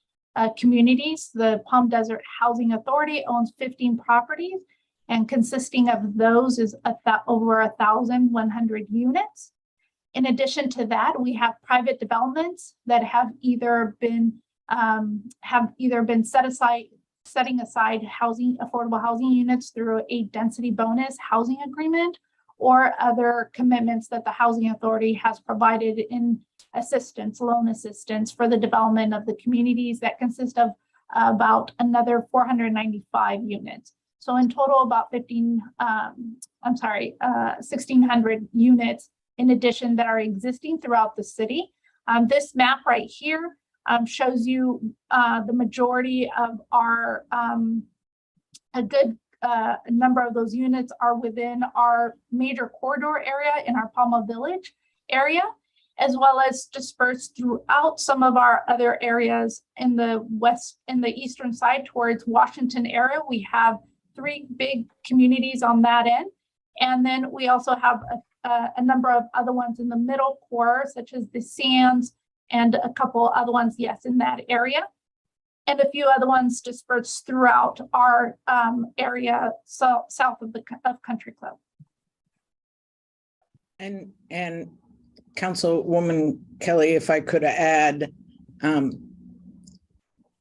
communities. The Palm Desert Housing Authority owns 15 properties, and consisting of those is over 1,100 units. In addition to that, we have private developments that have either been setting aside affordable housing units through a density bonus housing agreement, or other commitments that the Housing Authority has provided in loan assistance for the development of the communities that consist of about another 495 units. So in total, about 1,600 units in addition that are existing throughout the city. This map right here shows you the majority of our, a good number of those units are within our major corridor area in our Palma Village area, as well as dispersed throughout some of our other areas in the eastern side towards Washington area. We have 3 big communities on that end. And then we also have a number of other ones in the middle core, such as the Sands and a couple other ones, yes, in that area. And a few other ones dispersed throughout our area, south of Country Club. And Councilwoman Kelly, if I could add,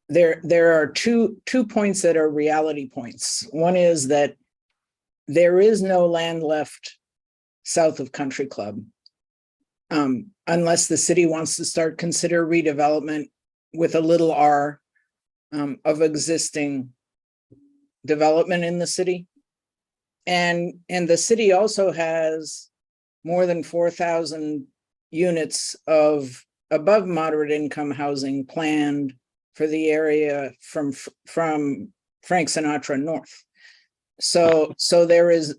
there are two points that are reality points. One is that there is no land left south of Country Club, unless the city wants to consider redevelopment with a little r of existing development in the city. And the city also has more than 4,000 units of above moderate income housing planned for the area from Frank Sinatra north. So there is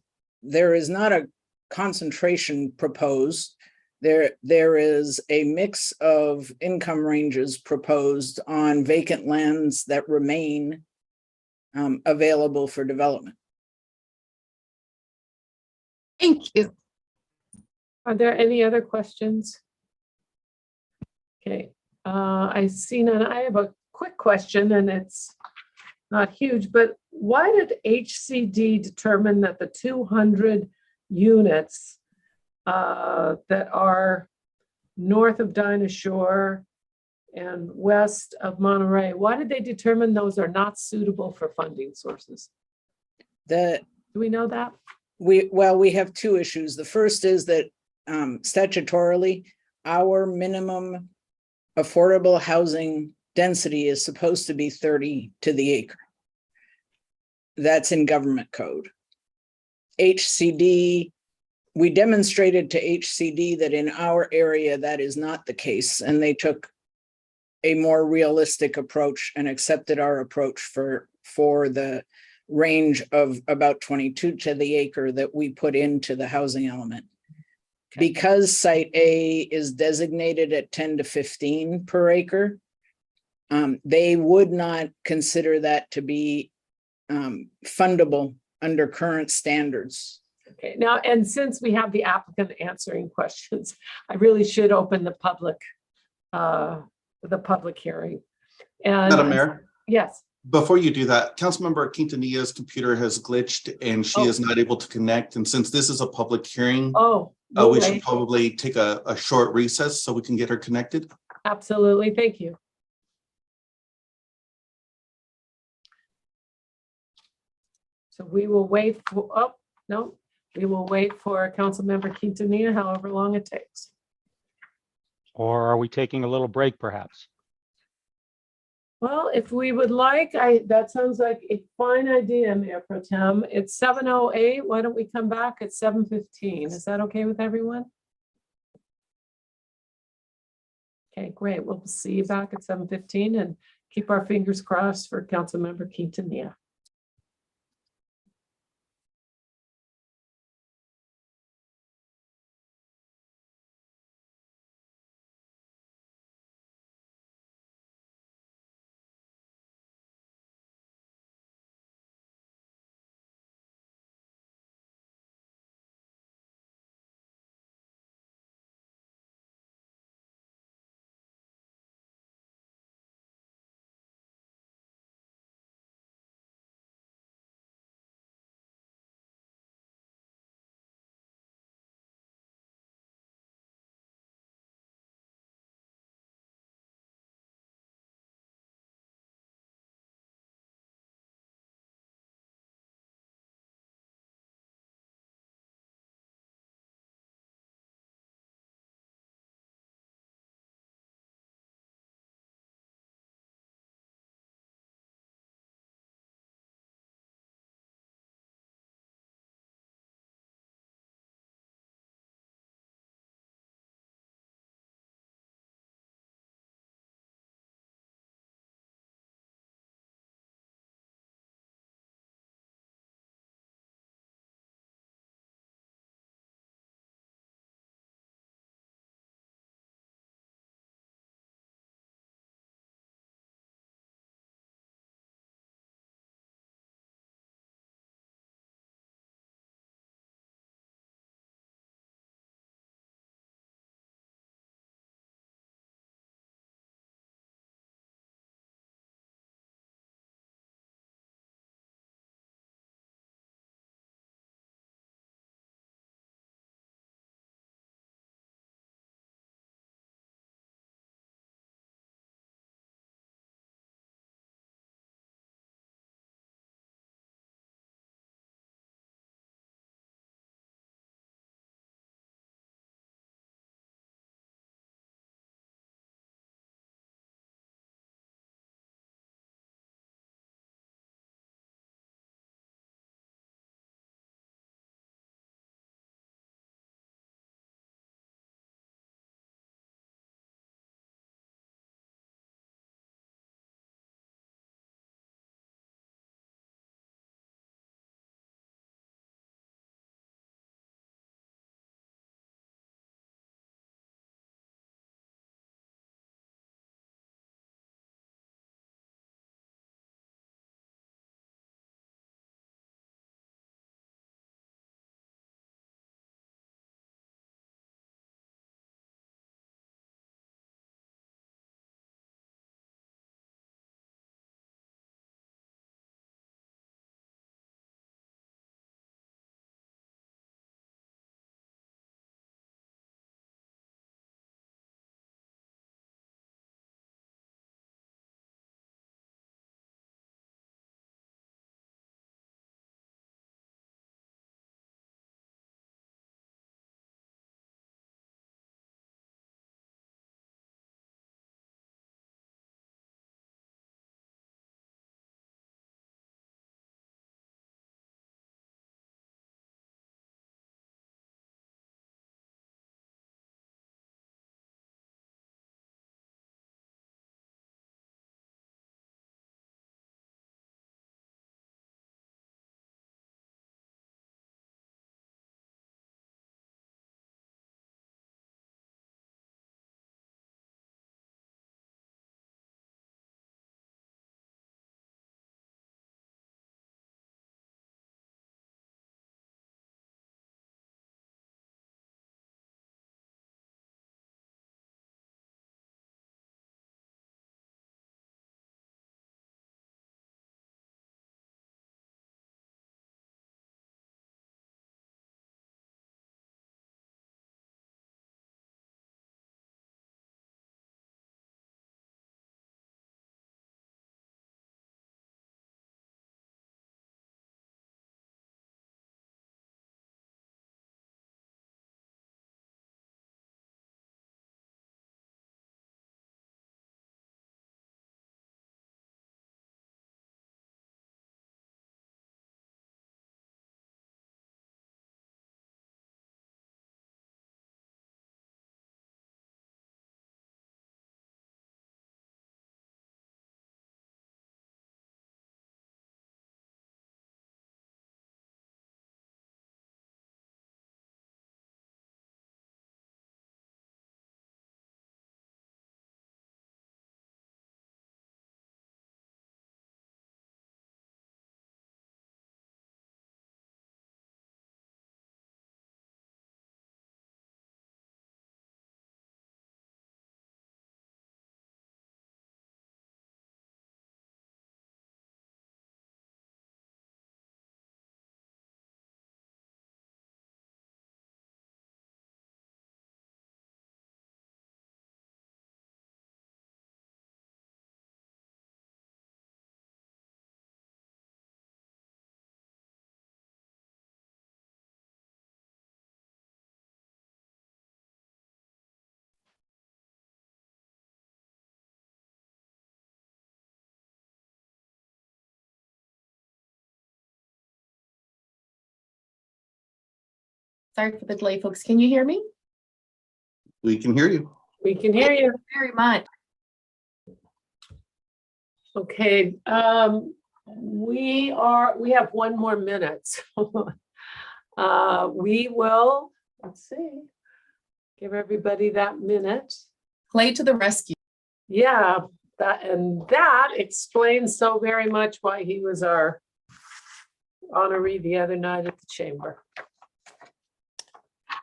not a concentration proposed. There is a mix of income ranges proposed on vacant lands that remain available for development. Thank you. Are there any other questions? Okay, I see none. I have a quick question, and it's not huge, but why did HCD determine that the 200 units that are north of Dinah Shore and west of Monterey, why did they determine those are not suitable for funding sources? Do we know that? We have two issues. The first is that statutorily, our minimum affordable housing density is supposed to be 30 to the acre. That's in government code. HCD, we demonstrated to HCD that in our area that is not the case, and they took a more realistic approach and accepted our approach for the range of about 22 to the acre that we put into the housing element. Okay. Because site A is designated at 10 to 15 per acre, they would not consider that to be fundable under current standards. Okay, now, and since we have the applicant answering questions, I really should open the public hearing. And Madam Mayor? Yes. Before you do that, Councilmember Quintanilla's computer has glitched and she is not able to connect. And since this is a public hearing, we should probably take a short recess so we can get her connected. Absolutely, thank you. So we will wait for, we will wait for Councilmember Quintanilla, however long it takes. Or are we taking a little break perhaps? Well, if we would like, that sounds like a fine idea, Mayor Pro Tem. It's 7:08. Why don't we come back at 7:15? Is that okay with everyone? Okay, great. We'll see you back at 7:15 and keep our fingers crossed for Councilmember Quintanilla. Sorry for the delay, folks. Can you hear me? We can hear you. We can hear you. Very much. Okay, we have 1 more minute. We will, let's see, give everybody that minute. Clay to the rescue. Yeah, that explains so very much why he was our honoree the other night at the chamber.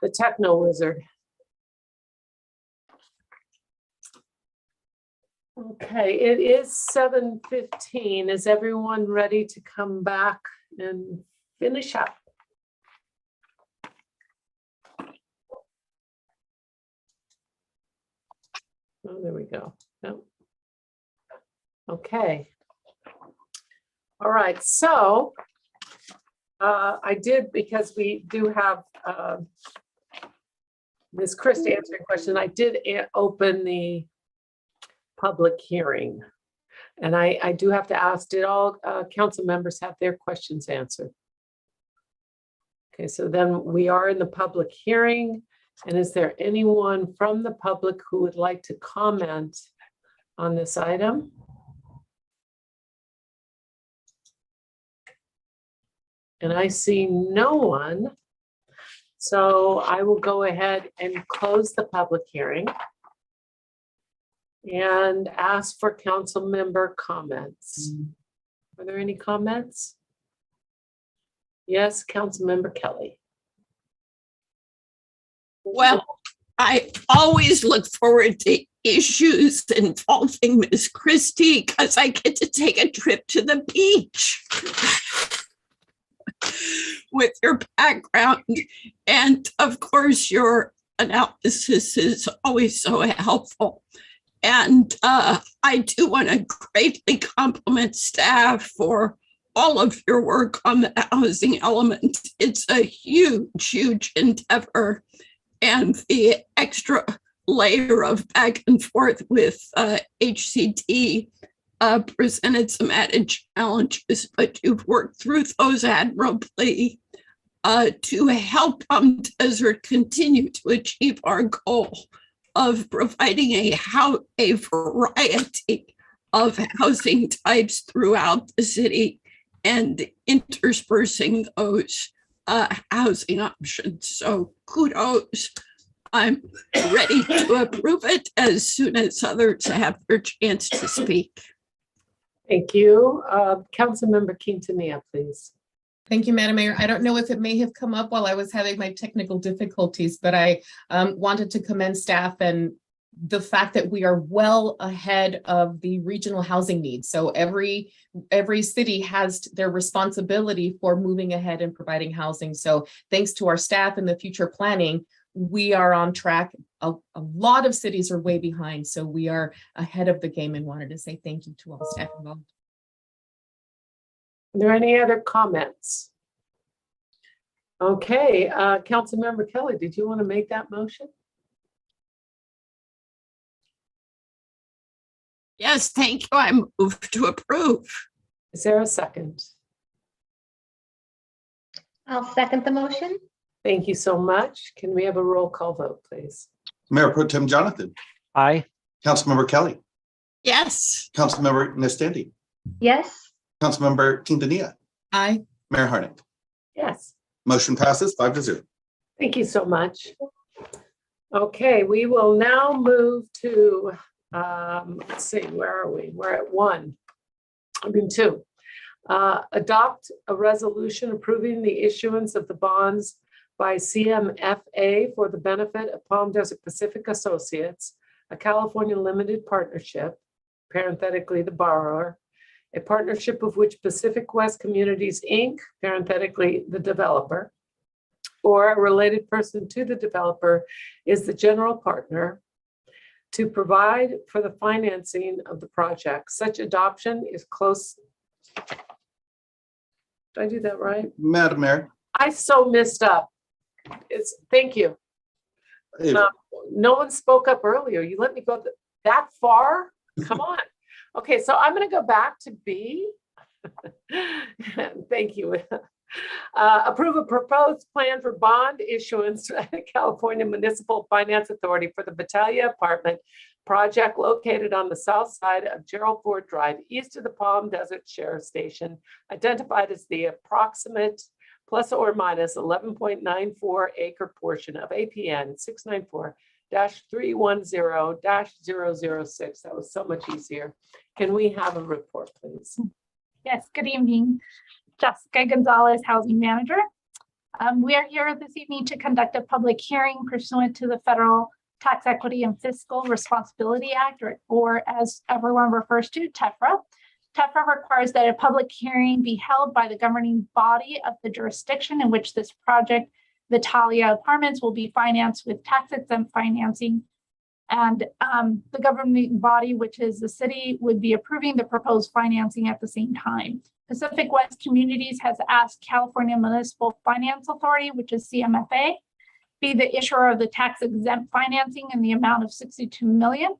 The techno wizard. Okay, it is 7:15. Is everyone ready to come back and finish up? Oh, there we go. No. Okay. All right, so I did, because we do have Ms. Chris to answer your question, I did open the public hearing. And I do have to ask, did all council members have their questions answered? Okay, so then we are in the public hearing. And is there anyone from the public who would like to comment on this item? And I see no one. So I will go ahead and close the public hearing and ask for council member comments. Are there any comments? Yes, Council Member Kelly. Well, I always look forward to issues involving Miss Christie because I get to take a trip to the beach with your background. And of course, your analysis is always so helpful. And I do want to greatly compliment staff for all of your work on the housing element. It's a huge, huge endeavor. And the extra layer of back and forth with HCD presented some added challenges, but you've worked through those admirably to help Desert continue to achieve our goal of providing a variety of housing types throughout the city and interspersing those housing options. So kudos. I'm ready to approve it as soon as others have their chance to speak. Thank you. Councilmember Quintanilla, please. Thank you, Madam Mayor. I don't know if it may have come up while I was having my technical difficulties, but I wanted to commend staff and the fact that we are well ahead of the regional housing needs. So every city has their responsibility for moving ahead and providing housing. So thanks to our staff and the future planning, we are on track. A lot of cities are way behind, so we are ahead of the game, and wanted to say thank you to all staff involved. Are there any other comments? Okay, Councilmember Kelly, did you want to make that motion? Yes, thank you. I move to approve. Is there a second? I'll second the motion. Thank you so much. Can we have a roll call vote, please? Mayor Pro Tem Jonathan. Aye. Councilmember Kelly. Yes. Councilmember Nestandi. Yes. Councilmember Quintanilla. Aye. Mayor Harnick. Yes. Motion passes 5-0. Thank you so much. Okay, we will now move to, let's see, where are we? We're at 2. Adopt a resolution approving the issuance of the bonds by CMFA for the benefit of Palm Desert Pacific Associates, a California limited partnership, parenthetically the borrower, a partnership of which Pacific West Communities, Inc., parenthetically the developer, or a related person to the developer is the general partner, to provide for the financing of the project. Such adoption is close. Did I do that right? Madam Mayor. I so messed up. Thank you. No one spoke up earlier. You let me go that far? Come on. Okay, so I'm going to go back to B. Thank you. Approve a proposed plan for bond issuance at the California Municipal Finance Authority for the Battaglia Apartment project located on the south side of Gerald Ford Drive, east of the Palm Desert Sheriff Station, identified as the approximate plus or minus 11.94 acre portion of APN 694-310-006. That was so much easier. Can we have a report, please? Yes, good evening. Jessica Gonzalez, Housing Manager. We are here this evening to conduct a public hearing pursuant to the Federal Tax Equity and Fiscal Responsibility Act, or as everyone refers to, TEFRA. TEFRA requires that a public hearing be held by the governing body of the jurisdiction in which this project, Battaglia Apartments, will be financed with tax-exempt financing. And the governing body, which is the city, would be approving the proposed financing at the same time. Pacific West Communities has asked California Municipal Finance Authority, which is CMFA, be the issuer of the tax-exempt financing in the amount of $62 million.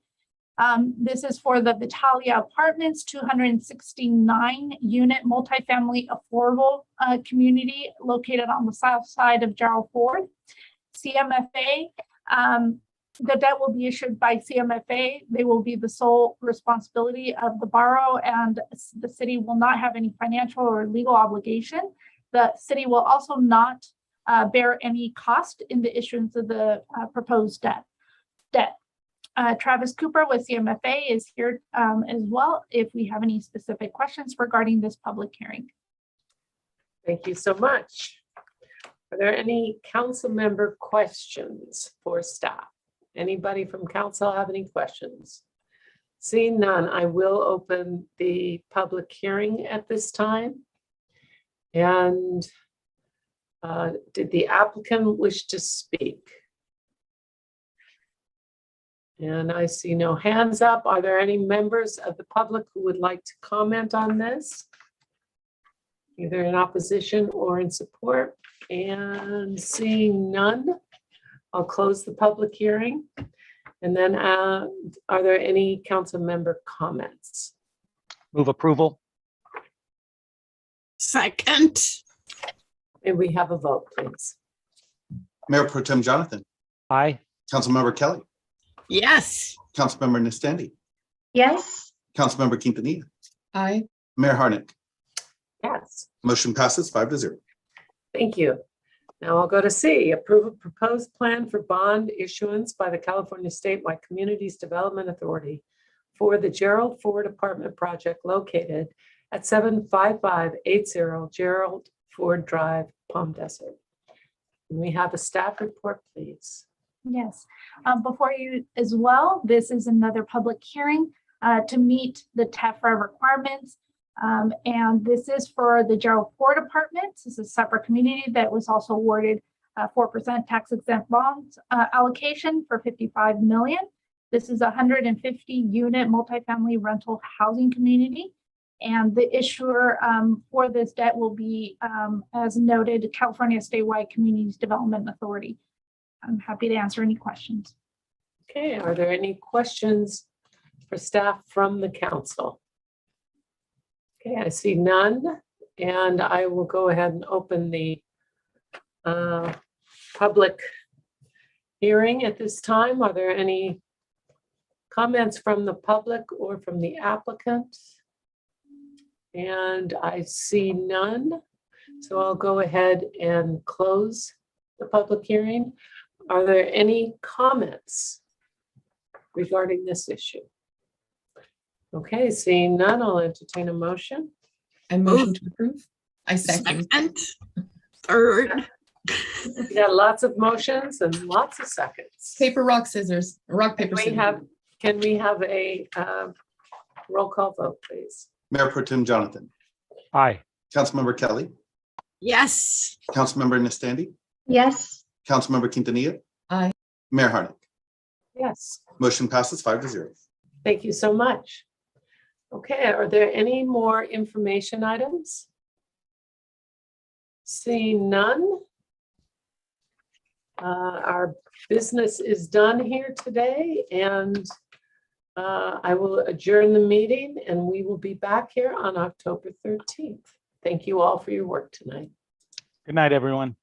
This is for the Battaglia Apartments, 269-unit multifamily affordable community located on the south side of Gerald Ford. CMFA, the debt will be issued by CMFA. They will be the sole responsibility of the borrower, and the city will not have any financial or legal obligation. The city will also not bear any cost in the issuance of the proposed debt. Travis Cooper with CMFA is here as well if we have any specific questions regarding this public hearing. Thank you so much. Are there any council member questions for staff? Anybody from council have any questions? Seeing none, I will open the public hearing at this time. And did the applicant wish to speak? And I see no hands up. Are there any members of the public who would like to comment on this? Either in opposition or in support? And seeing none, I'll close the public hearing. And then are there any council member comments? Move approval. Second. May we have a vote, please? Mayor Pro Tem Jonathan, Aye. Councilmember Kelly, Yes. Councilmember Nistandi, Yes. Councilmember Quintanilla, Aye. Mayor Harnick. Yes. Motion passes 5-0. Thank you. Now I'll go to C, approve a proposed plan for bond issuance by the California Statewide Communities Development Authority for the Gerald Ford Apartment Project located at 75580 Gerald Ford Drive, Palm Desert. Can we have a staff report, please? Yes, before you as well, this is another public hearing to meet the TEFRA requirements. And this is for the Gerald Ford Apartments. This is a separate community that was also awarded 4% tax exempt bonds allocation for $55 million. This is a 150 unit multifamily rental housing community. And the issuer for this debt will be, as noted, California Statewide Communities Development Authority. I'm happy to answer any questions. Okay, are there any questions for staff from the council? Okay, I see none, and I will go ahead and open the public hearing at this time. Are there any comments from the public or from the applicant? And I see none, so I'll go ahead and close the public hearing. Are there any comments regarding this issue? Okay, seeing none, I'll entertain a motion. I motion to approve. I second. Second. Third. We got lots of motions and lots of seconds. Paper, rock, scissors. Rock, paper, scissors. Can we have a roll call vote, please? Mayor Pro Tem Jonathan, Aye. Councilmember Kelly, Yes. Councilmember Nistandi, Yes. Councilmember Quintanilla. Aye. Mayor Harnick. Yes, Motion passes 5-0. thank you so much. Okay, are there any more information items? Seeing none. Our business is done here today, and I will adjourn the meeting, and we will be back here on October 13th. Thank you all for your work tonight. Good night, everyone.